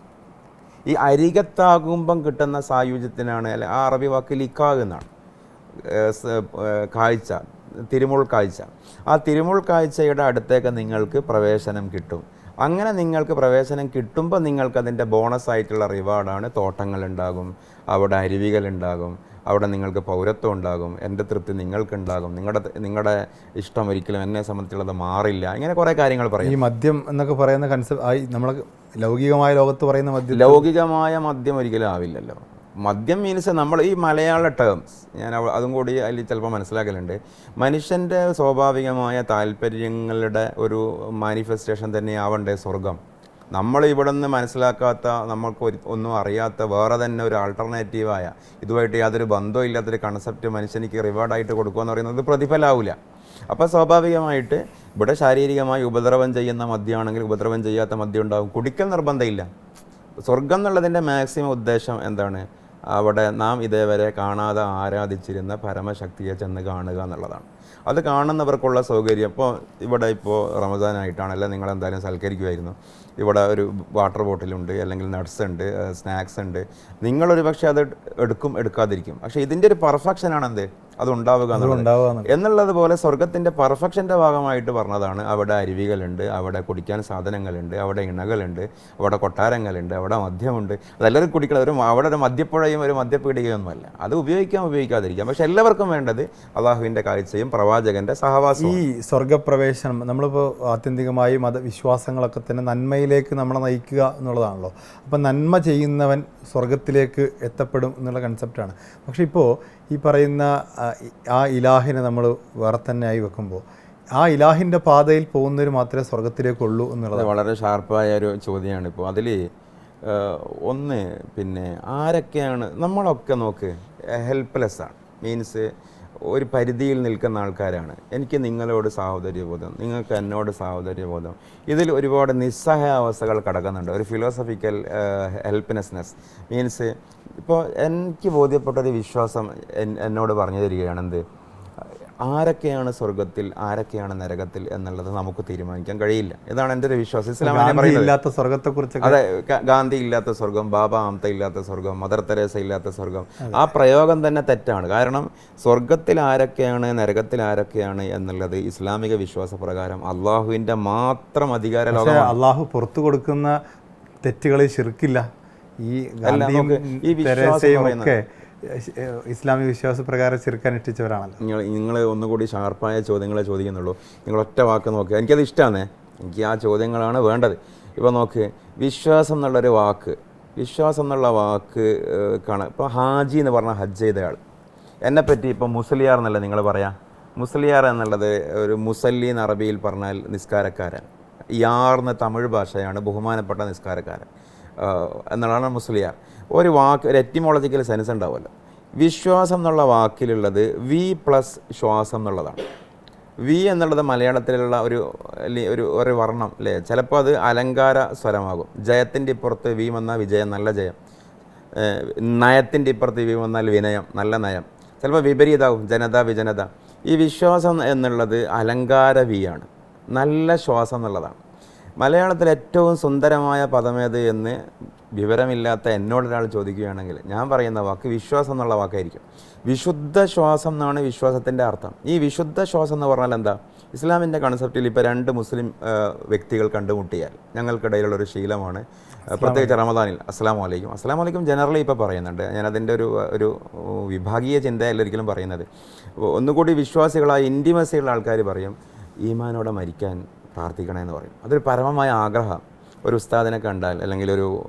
ഈ അരികത്താകുമ്പം കിട്ടുന്ന സായുജ്യത്തിനാണ് ആ അറബി വാക്കിൽ ഇക്കാഗ് എന്നാണ്. കാഴ്ച, തിരുമുൾ കാഴ്ച. ആ തിരുമുൾ കാഴ്ചയുടെ അടുത്തേക്ക് നിങ്ങൾക്ക് പ്രവേശനം കിട്ടും. അങ്ങനെ നിങ്ങൾക്ക് പ്രവേശനം കിട്ടുമ്പോൾ നിങ്ങൾക്കതിൻ്റെ ബോണസായിട്ടുള്ള റിവാർഡാണ് തോട്ടങ്ങളുണ്ടാകും, അവിടെ അരുവികളുണ്ടാകും, അവിടെ നിങ്ങൾക്ക് പൗരത്വം ഉണ്ടാകും, എൻ്റെ തൃപ്തി നിങ്ങൾക്കുണ്ടാകും, നിങ്ങളുടെ ഇഷ്ടം ഒരിക്കലും എന്നെ സംബന്ധിച്ചുള്ളത് മാറില്ല. ഇങ്ങനെ കുറേ കാര്യങ്ങൾ പറയും. ഈ മദ്യം എന്നൊക്കെ പറയുന്ന കൺസെപ്റ്റ് നമ്മൾ ലൗകികമായ ലോകത്ത് പറയുന്ന മദ്യം, ലൗകികമായ മദ്യം ഒരിക്കലും ആവില്ലല്ലോ. മദ്യം മീൻസ് നമ്മൾ ഈ മലയാള ടേംസ് ഞാൻ അതും കൂടി അതിൽ ചിലപ്പോൾ മനസ്സിലാക്കലുണ്ട്. മനുഷ്യൻ്റെ സ്വാഭാവികമായ താല്പര്യങ്ങളുടെ ഒരു മാനിഫെസ്റ്റേഷൻ തന്നെയാവണ്ടേ സ്വർഗം. നമ്മൾ ഇവിടെ നിന്ന് മനസ്സിലാക്കാത്ത, നമ്മൾക്ക് ഒന്നും അറിയാത്ത വേറെ തന്നെ ഒരു ആൾട്ടർനേറ്റീവായ ഇതുമായിട്ട് യാതൊരു ബന്ധവും ഇല്ലാത്തൊരു കൺസെപ്റ്റ് മനുഷ്യനിക്ക് റിവാർഡായിട്ട് കൊടുക്കുക എന്ന് പറയുന്നത് പ്രതിഫലമാവില്ല. അപ്പോൾ സ്വാഭാവികമായിട്ട് ഇവിടെ ശാരീരികമായി ഉപദ്രവം ചെയ്യുന്ന മദ്യമാണെങ്കിൽ ഉപദ്രവം ചെയ്യാത്ത മദ്യം ഉണ്ടാകും. കുടിക്കൽ നിർബന്ധമില്ല. സ്വർഗം എന്നുള്ളതിൻ്റെ മാക്സിമം ഉദ്ദേശം എന്താണ്? അവിടെ നാം ഇതേവരെ കാണാതെ ആരാധിച്ചിരുന്ന പരമശക്തിയെ ചെന്ന് കാണുക എന്നുള്ളതാണ്. അത് കാണുന്നവർക്കുള്ള സൗകര്യം ഇപ്പോൾ റമദാനായിട്ടാണല്ലോ, നിങ്ങളെന്തായാലും സൽക്കരിക്കുമായിരുന്നു. ഇവിടെ ഒരു വാട്ടർ ബോട്ടിലുണ്ട്, അല്ലെങ്കിൽ നട്ട്സ് ഉണ്ട്, സ്നാക്സ് ഉണ്ട്. നിങ്ങളൊരു പക്ഷേ അത് എടുക്കാതിരിക്കും. പക്ഷേ ഇതിൻ്റെ ഒരു പെർഫെക്ഷനാണ് എന്ത് അതുണ്ടാവുക എന്നുള്ളത് പോലെ സ്വർഗത്തിൻ്റെ പെർഫെക്ഷൻ്റെ ഭാഗമായിട്ട് പറഞ്ഞതാണ്. അവിടെ അരുവികളുണ്ട്, അവിടെ കുടിക്കാൻ സാധനങ്ങളുണ്ട്, അവിടെ ഇണകളുണ്ട്, അവിടെ കൊട്ടാരങ്ങളുണ്ട്, അവിടെ മദ്യമുണ്ട്. അതെല്ലാവരും കുടിക്കണം. അവിടെ ഒരു മദ്യപ്പുഴയും ഒരു മദ്യപീടികയൊന്നുമല്ല. അത് ഉപയോഗിക്കാതിരിക്കാം. പക്ഷെ എല്ലാവർക്കും വേണ്ടത് അള്ളാഹുവിൻ്റെ കാഴ്ചയും പ്രവാചകൻ്റെ സഹവാസവും. ഈ സ്വർഗപ്രവേശനം നമ്മളിപ്പോൾ ആത്യന്തികമായി മതവിശ്വാസങ്ങളൊക്കെ തന്നെ നന്മയിലേക്ക് നമ്മളെ നയിക്കുക എന്നുള്ളതാണല്ലോ. അപ്പം നന്മ ചെയ്യുന്നവൻ സ്വർഗത്തിലേക്ക് എത്തപ്പെടും എന്നുള്ള കൺസെപ്റ്റാണ്. പക്ഷേ ഇപ്പോൾ ഈ പറയുന്ന ആ ഇലാഹിനെ നമ്മൾ വേറെ തന്നെ ആയി വെക്കുമ്പോൾ ആ ഇലാഹിൻ്റെ പാതയിൽ പോകുന്നവർ മാത്രമേ സ്വർഗത്തിലേക്കുള്ളൂ എന്നുള്ളത് വളരെ ഷാർപ്പായ ഒരു ചോദ്യമാണ്. ഇപ്പോൾ അതിൽ ഒന്ന് ആരൊക്കെയാണ് നമ്മളൊക്കെ നോക്ക് ഹെൽപ്ലെസ്സാണ്. മീൻസ് ഒരു പരിധിയിൽ നിൽക്കുന്ന ആൾക്കാരാണ്. എനിക്ക് നിങ്ങളോട് സാഹോദര്യബോധം, നിങ്ങൾക്ക് എന്നോട് സാഹോദര്യബോധം, ഇതിൽ ഒരുപാട് നിസ്സഹായാവസ്ഥകൾ കിടക്കുന്നുണ്ട്. ഒരു ഫിലോസഫിക്കൽ ഹെൽപ്ലെസ്നെസ് മീൻസ് ഇപ്പോൾ എനിക്ക് ബോധ്യപ്പെട്ടൊരു വിശ്വാസം എന്നോട് പറഞ്ഞു തരികയാണ് എന്ത് ആരൊക്കെയാണ് സ്വർഗത്തിൽ ആരൊക്കെയാണ് നരകത്തിൽ എന്നുള്ളത് നമുക്ക് തീരുമാനിക്കാൻ കഴിയില്ല. ഇതാണ് എൻ്റെ ഒരു വിശ്വാസം. ഇല്ലാത്ത സ്വർഗത്തെക്കുറിച്ച് അതെ, ഗാന്ധി ഇല്ലാത്ത സ്വർഗം, ബാബ ആംത ഇല്ലാത്ത സ്വർഗം, മദർ തെരേസ ഇല്ലാത്ത സ്വർഗം, ആ പ്രയോഗം തന്നെ തെറ്റാണ്. കാരണം സ്വർഗത്തിൽ ആരൊക്കെയാണ് നരകത്തിൽ ആരൊക്കെയാണ് എന്നുള്ളത് ഇസ്ലാമിക വിശ്വാസ പ്രകാരം അള്ളാഹുവിൻ്റെ മാത്രം അധികാര ലോകം. അള്ളാഹു പുറത്തു കൊടുക്കുന്ന തെറ്റുകളിൽ ശിർക്കില്ല. ഈ ഗാന്ധിയും ഈ വിശ്വാസം തെരേസയും ഒക്കെ ഇസ്ലാമിക വിശ്വാസപ്രകാരം ശിർക്ക് അനുഷ്ഠിച്ചവരാണല്ലോ. നിങ്ങൾ ഒന്നുകൂടി ഷാർപ്പായ ചോദ്യങ്ങളെ ചോദിക്കുന്നുള്ളൂ. നിങ്ങൾ ഒറ്റ വാക്ക് നോക്കുക, എനിക്കത് ഇഷ്ടമാണ്, എനിക്ക് ആ ചോദ്യങ്ങളാണ് വേണ്ടത്. ഇപ്പോൾ നോക്ക്, വിശ്വാസം എന്നുള്ളൊരു വാക്ക്, വിശ്വാസം എന്നുള്ള വാക്ക് കാണാം. ഇപ്പോൾ ഹാജി എന്ന് പറഞ്ഞാൽ ഹജ്ജ് ചെയ്തയാൾ. എന്നെപ്പറ്റി ഇപ്പോൾ മുസ്ലിയാർ എന്നല്ല നിങ്ങൾ പറയാം. മുസ്ലിയാർ എന്നുള്ളത് ഒരു മുസല്ലി എന്ന് അറബിയിൽ പറഞ്ഞാൽ നിസ്കാരക്കാരൻ. യാർന്ന തമിഴ് ഭാഷയാണ് ബഹുമാനപ്പെട്ട നിസ്കാരക്കാരൻ എന്നുള്ളതാണ് മുസ്ലിയാർ. ഒരു വാക്ക്, ഒരു എറ്റിമോളജിക്കൽ സെൻസ് ഉണ്ടാവുമല്ലോ. വിശ്വാസം എന്നുള്ള വാക്കിലുള്ളത് വി പ്ലസ് ശ്വാസം എന്നുള്ളതാണ്. വി എന്നുള്ളത് മലയാളത്തിലുള്ള ഒരു വർണ്ണം അല്ലേ, ചിലപ്പോൾ അത് അലങ്കാര സ്വരമാകും. ജയത്തിൻ്റെ ഇപ്പുറത്ത് വി വന്നാൽ വിജയം, നല്ല ജയം. നയത്തിൻ്റെ ഇപ്പുറത്ത് വി വന്നാൽ വിനയം, നല്ല നയം. ചിലപ്പോൾ വിപരീതമാകും, ജനത വിജനത. ഈ വിശ്വാസം എന്നുള്ളത് അലങ്കാര വിയാണ്, നല്ല ശ്വാസം എന്നുള്ളതാണ്. മലയാളത്തിൽ ഏറ്റവും സുന്ദരമായ പദമേത് എന്ന് വിവരമില്ലാത്ത എന്നോടൊരാൾ ചോദിക്കുകയാണെങ്കിൽ ഞാൻ പറയുന്ന വാക്ക് വിശ്വാസം എന്നുള്ള വാക്കായിരിക്കും. വിശുദ്ധ ശ്വാസം എന്നാണ് വിശ്വാസത്തിൻ്റെ അർത്ഥം. ഈ വിശുദ്ധ ശ്വാസം എന്ന് പറഞ്ഞാൽ എന്താ? ഇസ്ലാമിൻ്റെ കൺസെപ്റ്റിൽ ഇപ്പോൾ രണ്ട് മുസ്ലിം വ്യക്തികൾ കണ്ടുമുട്ടിയാൽ ഞങ്ങൾക്കിടയിലുള്ളൊരു ശീലമാണ്, പ്രത്യേകിച്ച് റമദാനിൽ അസ്സലാമു അലൈക്കും. അസ്സലാമു അലൈക്കും ജനറലി ഇപ്പോൾ പറയുന്നുണ്ട്, ഞാനതിൻ്റെ ഒരു വിഭാഗീയ ചിന്തയല്ല ഒരിക്കലും പറയുന്നത്. ഒന്നുകൂടി വിശ്വാസികളായ ഇൻറ്റിമസിയുള്ള ആൾക്കാർ പറയും ഈമാനോടെ മരിക്കാൻ പ്രാർത്ഥിക്കണമെന്ന് പറയും. അതൊരു പരമമായ ആഗ്രഹം. ഒരു ഉസ്താദിനെ കണ്ടാൽ അല്ലെങ്കിൽ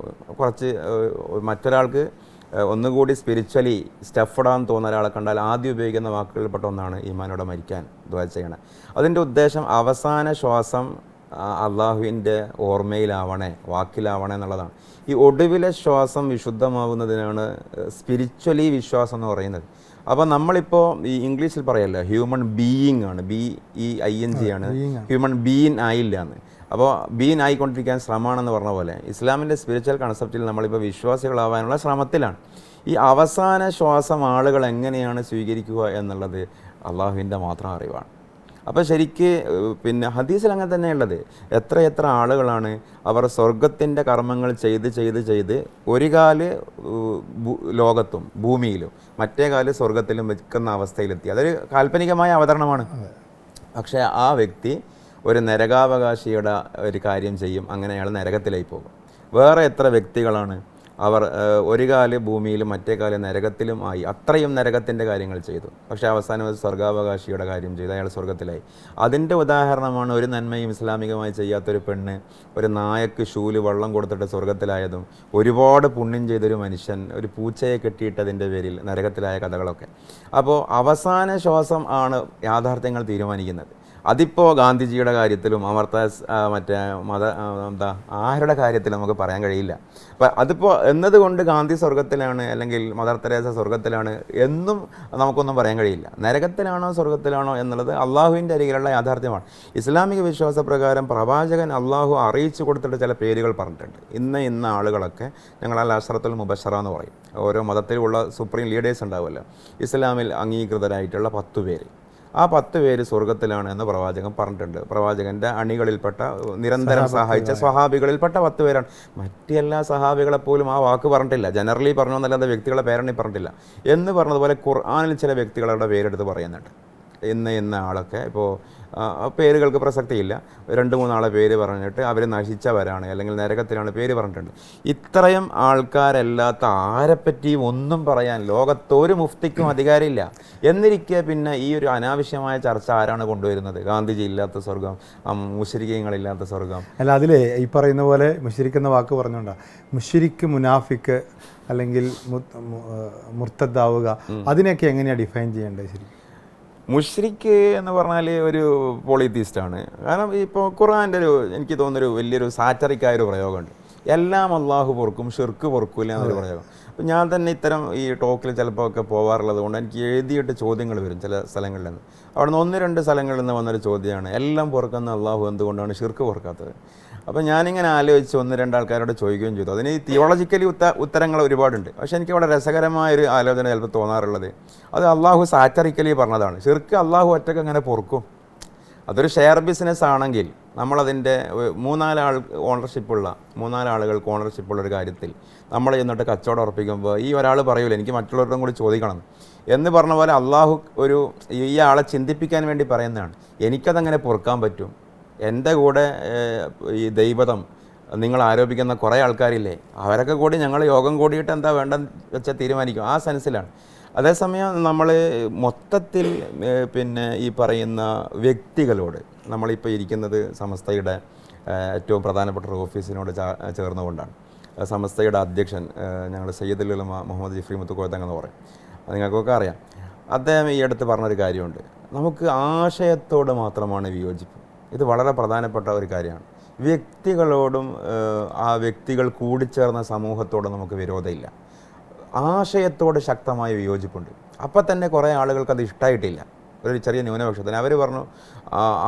കുറച്ച് മറ്റൊരാൾക്ക് ഒന്നുകൂടി സ്പിരിച്വലി സ്റ്റഫ്ഡാന്ന് തോന്നുന്ന ഒരാളെ കണ്ടാൽ ആദ്യം ഉപയോഗിക്കുന്ന വാക്കുകളിൽപ്പെട്ട ഒന്നാണ് ഈമാനോടെ മരിക്കാൻ ദുആ ചെയ്യണം. അതിൻ്റെ ഉദ്ദേശം അവസാന ശ്വാസം അള്ളാഹുവിൻ്റെ ഓർമ്മയിലാവണേ, വാക്കിലാവണേ എന്നുള്ളതാണ്. ഈ ഒടുവിലെ ശ്വാസം വിശുദ്ധമാവുന്നതിനാണ് സ്പിരിച്വലി വിശ്വാസം എന്ന് പറയുന്നത്. അപ്പോൾ നമ്മളിപ്പോൾ ഈ ഇംഗ്ലീഷിൽ പറയല്ലോ ഹ്യൂമൻ ബീയിങ് ആണ്, BEING ആണ്, ഹ്യൂമൻ ബീയിൻ ആയില്ല എന്ന്. അപ്പോൾ ബീൻ ആയിക്കൊണ്ടിരിക്കാൻ ശ്രമമാണെന്ന് പറഞ്ഞ പോലെ ഇസ്ലാമിൻ്റെ സ്പിരിച്വൽ കൺസെപ്റ്റിൽ നമ്മളിപ്പോൾ വിശ്വാസികളാവാനുള്ള ശ്രമത്തിലാണ്. ഈ അവസാന ശ്വാസം ആളുകൾ എങ്ങനെയാണ് സ്വീകരിക്കുക എന്നുള്ളത് അള്ളാഹുവിൻ്റെ മാത്രം അറിവാണ്. അപ്പോൾ ശരിക്ക് പിന്നെ ഹദീസിൽ അങ്ങനെ തന്നെയുള്ളത്. എത്ര ആളുകളാണ് അവർ സ്വർഗത്തിൻ്റെ കർമ്മങ്ങൾ ചെയ്ത് ഒരു കാല് ലോകത്തും ഭൂമിയിലും മറ്റേ കാല് സ്വർഗത്തിലും വെക്കുന്ന അവസ്ഥയിലെത്തി. അതൊരു കാൽപ്പനികമായ അവതരണമാണ്. പക്ഷേ ആ വ്യക്തി ഒരു നരകാവകാശിയുടെ ഒരു കാര്യം ചെയ്യും, അങ്ങനെ അയാൾ നരകത്തിലായി പോകും. വേറെ എത്ര വ്യക്തികളാണ് അവർ ഒരു കാല് ഭൂമിയിലും മറ്റേ കാല് നരകത്തിലും ആയി, അത്രയും നരകത്തിൻ്റെ കാര്യങ്ങൾ ചെയ്തു, പക്ഷേ അവസാനം സ്വർഗാവകാശിയുടെ കാര്യം ചെയ്തു, അയാൾ സ്വർഗത്തിലായി. അതിൻ്റെ ഉദാഹരണമാണ് ഒരു നന്മയും ഇസ്ലാമികമായി ചെയ്യാത്തൊരു പെണ്ണ് ഒരു നായക്ക് ശൂല് വെള്ളം കൊടുത്തിട്ട് സ്വർഗത്തിലായതും, ഒരുപാട് പുണ്യം ചെയ്തൊരു മനുഷ്യൻ ഒരു പൂച്ചയെ കെട്ടിയിട്ടതിൻ്റെ പേരിൽ നരകത്തിലായ കഥകളൊക്കെ. അപ്പോൾ അവസാന ശ്വാസം ആണ് യാഥാർത്ഥ്യങ്ങൾ തീരുമാനിക്കുന്നത്. അതിപ്പോൾ ഗാന്ധിജിയുടെ കാര്യത്തിലും ആരുടെ കാര്യത്തിലും നമുക്ക് പറയാൻ കഴിയില്ല. അപ്പം അതിപ്പോൾ എന്നതുകൊണ്ട് ഗാന്ധി സ്വർഗത്തിലാണ് അല്ലെങ്കിൽ മദർ തെരേസ സ്വർഗത്തിലാണ് എന്നും നമുക്കൊന്നും പറയാൻ കഴിയില്ല. നരകത്തിലാണോ സ്വർഗത്തിലാണോ എന്നുള്ളത് അള്ളാഹുവിൻ്റെ അരികിലുള്ള യാഥാർത്ഥ്യമാണ്. ഇസ്ലാമിക വിശ്വാസപ്രകാരം പ്രവാചകൻ അള്ളാഹു അറിയിച്ചു കൊടുത്തിട്ട് ചില പേരുകൾ പറഞ്ഞിട്ടുണ്ട്. ഇന്ന ആളുകളൊക്കെ ഞങ്ങൾ അൽ-അശ്റത്തുൽ മുബശ്ശറ എന്ന് പറയും. ഓരോ മതത്തിലുള്ള സുപ്രീം ലീഡേഴ്സ് ഉണ്ടാവുമല്ലോ, ഇസ്ലാമിൽ അംഗീകൃതരായിട്ടുള്ള 10 പേര്. ആ 10 പേര് സ്വർഗത്തിലാണ് എന്ന് പ്രവാചകൻ പറഞ്ഞിട്ടുണ്ട്. പ്രവാചകൻ്റെ അണികളിൽപ്പെട്ട നിരന്തരം സഹായിച്ച സ്വഹാബികളിൽപ്പെട്ട 10 പേരാണ്. മറ്റെല്ലാ സഹാബികളെപ്പോലും ആ വാക്ക് പറഞ്ഞിട്ടില്ല. ജനറലി പറഞ്ഞു എന്നല്ലാതെ വ്യക്തികളെ പേരെണ്ണി പറഞ്ഞിട്ടില്ല. എന്ന് പറഞ്ഞതുപോലെ ഖുർആനിൽ ചില വ്യക്തികളുടെ പേരെടുത്ത് പറയുന്നുണ്ട്. ഇന്ന ആളൊക്കെ ഇപ്പോൾ പേരുകൾക്ക് പ്രസക്തിയില്ല, 2-3 ആളെ പേര് പറഞ്ഞിട്ട് അവർ നശിച്ചവരാണ് അല്ലെങ്കിൽ നരകത്തിലാണ് പേര് പറഞ്ഞിട്ടുണ്ട്. ഇത്രയും ആൾക്കാരല്ലാത്ത ആരെപ്പറ്റിയും ഒന്നും പറയാൻ ലോകത്തൊരു മുഫ്തിക്കും അധികാരമില്ല. എന്നിരിക്കെ പിന്നെ ഈ ഒരു അനാവശ്യമായ ചർച്ച ആരാണ് കൊണ്ടുവരുന്നത്? ഗാന്ധിജി ഇല്ലാത്ത സ്വർഗം, മുശ്രിക്കീങ്ങളില്ലാത്ത സ്വർഗം. അല്ല, അതിൽ ഈ പറയുന്ന പോലെ മുശ്രിക്ക് എന്ന വാക്ക് പറഞ്ഞുകൊണ്ടാണ് മുശ്രിക്ക്, മുനാഫിക്ക് അല്ലെങ്കിൽ മുർത്തദ്ദാവുക, അതിനെയൊക്കെ എങ്ങനെയാണ് ഡിഫൈൻ ചെയ്യേണ്ടത്? ശരി, മുശ്രിക്ക് എന്ന് പറഞ്ഞാൽ ഒരു പോളിതീസ്റ്റാണ്. കാരണം ഇപ്പോൾ ഖുർആൻ്റെ എനിക്ക് തോന്നുന്നൊരു വലിയൊരു സാറ്ററിക്കായൊരു പ്രയോഗമുണ്ട്, എല്ലാം അള്ളാഹു പൊറുക്കും ഷിർക്ക് പൊറുക്കില്ല എന്നൊരു പ്രയോഗം. അപ്പോൾ ഞാൻ തന്നെ ഇത്തരം ഈ ടോക്കിൽ ചിലപ്പോൾ ഒക്കെ പോകാറുള്ളത് കൊണ്ട് എനിക്ക് എഴുതിയിട്ട് ചോദ്യങ്ങൾ വരും ചില സ്ഥലങ്ങളിൽ നിന്ന്. അവിടെ നിന്ന് 1-2 സ്ഥലങ്ങളിൽ നിന്ന് വന്നൊരു ചോദ്യമാണ്, എല്ലാം പൊറുക്കുന്ന അള്ളാഹു എന്തുകൊണ്ടാണ് ഷിർക്ക് പൊറുക്കാത്തത്? അപ്പോൾ ഞാനിങ്ങനെ ആലോചിച്ച് 1-2 ആൾക്കാരോട് ചോദിക്കുകയും ചെയ്തു. അതിന് ഈ തിയോളജിക്കലി ഉത്തരങ്ങൾ ഒരുപാടുണ്ട്. പക്ഷേ എനിക്ക് അവിടെ രസകരമായൊരു ആലോചന ചിലപ്പോൾ തോന്നാറുള്ളത്, അത് അള്ളാഹു സാറ്ററിക്കലി പറഞ്ഞതാണ്. ഷിർക്ക് അള്ളാഹു ഒറ്റയ്ക്ക് അങ്ങനെ പൊറുക്കും. അതൊരു ഷെയർ ബിസിനസ് ആണെങ്കിൽ നമ്മളതിൻ്റെ 3-4 ആളുകൾക്ക് ഓണർഷിപ്പുള്ള ഒരു കാര്യത്തിൽ നമ്മൾ ചെന്നിട്ട് കച്ചവടം ഉറപ്പിക്കുമ്പോൾ ഈ ഒരാൾ പറയൂല എനിക്ക് മറ്റുള്ളവരുടെ കൂടി ചോദിക്കണം എന്ന് പറഞ്ഞ പോലെ അള്ളാഹു ഈ ആളെ ചിന്തിപ്പിക്കാൻ വേണ്ടി പറയുന്നതാണ്. എനിക്കതങ്ങനെ പൊറുക്കാൻ പറ്റും, എൻ്റെ കൂടെ ഈ ദൈവതം നിങ്ങൾ ആരോപിക്കുന്ന കുറേ ആൾക്കാരില്ലേ, അവരൊക്കെ കൂടി ഞങ്ങൾ യോഗം കൂടിയിട്ട് എന്താ വേണ്ടെന്ന് വെച്ചാൽ തീരുമാനിക്കും. ആ സെൻസിലാണ്. അതേസമയം നമ്മൾ മൊത്തത്തിൽ പിന്നെ ഈ പറയുന്ന വ്യക്തികളോട്, നമ്മളിപ്പോൾ ഇരിക്കുന്നത് സമസ്തയുടെ ഏറ്റവും പ്രധാനപ്പെട്ട ഒരു ഓഫീസിനോട് ചേർന്നുകൊണ്ടാണ്. സമസ്തയുടെ അധ്യക്ഷൻ ഞങ്ങൾ സയ്യിദുൽ ഉലമ മുഹമ്മദ് ജിഫ്രി മുത്തുക്കോയ എന്ന് പറയും, നിങ്ങൾക്കൊക്കെ അറിയാം. അദ്ദേഹം ഈ അടുത്ത് പറഞ്ഞൊരു കാര്യമുണ്ട്, നമുക്ക് ആശയത്തോട് മാത്രമാണ് വിയോജിപ്പ്. ഇത് വളരെ പ്രധാനപ്പെട്ട ഒരു കാര്യമാണ്. വ്യക്തികളോടും ആ വ്യക്തികൾ കൂടിച്ചേർന്ന സമൂഹത്തോടും നമുക്ക് വിരോധമില്ല. ആശയത്തോട് ശക്തമായ വിയോജിപ്പുണ്ട്. അപ്പം തന്നെ കുറേ ആളുകൾക്ക് അത് ഇഷ്ടമായിട്ടില്ല, ഒരു ചെറിയ ന്യൂനപക്ഷത്തിന്. അവർ പറഞ്ഞു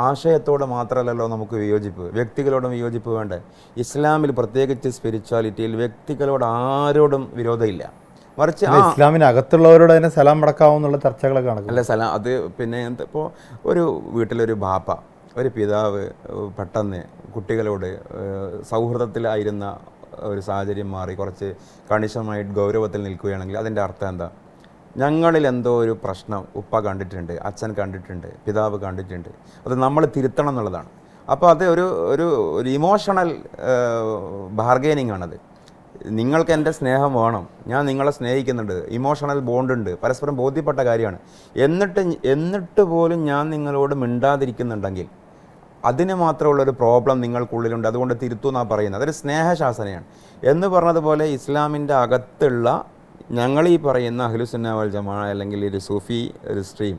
ആശയത്തോട് മാത്രമല്ലല്ലോ നമുക്ക് വിയോജിപ്പ്, വ്യക്തികളോടും വിയോജിപ്പ് വേണ്ടേ. ഇസ്ലാമിൽ പ്രത്യേകിച്ച് സ്പിരിച്വാലിറ്റിയിൽ വ്യക്തികളോട് ആരോടും വിരോധമില്ല, മറിച്ച് ഇസ്ലാമിനകത്തുള്ളവരോട് തന്നെ സലാം മടക്കാവുന്നുള്ള ചർച്ചകളൊക്കെ നടക്കും. അല്ല, സലാം അത് പിന്നെ ഇപ്പോൾ ഒരു വീട്ടിലൊരു ബാപ്പ, ഒരു പിതാവ് പെട്ടെന്ന് കുട്ടികളോട് സൗഹൃദത്തിലായിരുന്ന ഒരു സാഹചര്യം മാറി കുറച്ച് കണിശമായിട്ട് ഗൗരവത്തിൽ നിൽക്കുകയാണെങ്കിൽ അതിൻ്റെ അർത്ഥം എന്താ? ഞങ്ങളിൽ എന്തോ ഒരു പ്രശ്നം ഉപ്പ കണ്ടിട്ടുണ്ട്, അച്ഛൻ കണ്ടിട്ടുണ്ട്, പിതാവ് കണ്ടിട്ടുണ്ട്, അത് നമ്മൾ തിരുത്തണം എന്നുള്ളതാണ്. അപ്പോൾ അത് ഒരു ഇമോഷണൽ ബാർഗെയിനിങ് ആണത്. നിങ്ങൾക്ക് എൻ്റെ സ്നേഹം വേണം, ഞാൻ നിങ്ങളെ സ്നേഹിക്കുന്നുണ്ട്, ഇമോഷണൽ ബോണ്ടുണ്ട്, പരസ്പരം ബോധ്യപ്പെട്ട കാര്യമാണ്. എന്നിട്ട് പോലും ഞാൻ നിങ്ങളോട് മിണ്ടാതിരിക്കുന്നുണ്ടെങ്കിൽ അതിന് മാത്രമുള്ളൊരു പ്രോബ്ലം നിങ്ങൾക്കുള്ളിലുണ്ട്, അതുകൊണ്ട് തിരുത്തു എന്നാണ് പറയുന്നത്. അതൊരു സ്നേഹശാസനയാണ്. എന്ന് പറഞ്ഞതുപോലെ ഇസ്ലാമിൻ്റെ അകത്തുള്ള ഞങ്ങൾ ഈ പറയുന്ന അഹ്ലുസുന്ന വൽ ജമാഅ അല്ലെങ്കിൽ ഒരു സൂഫി സ്ട്രീം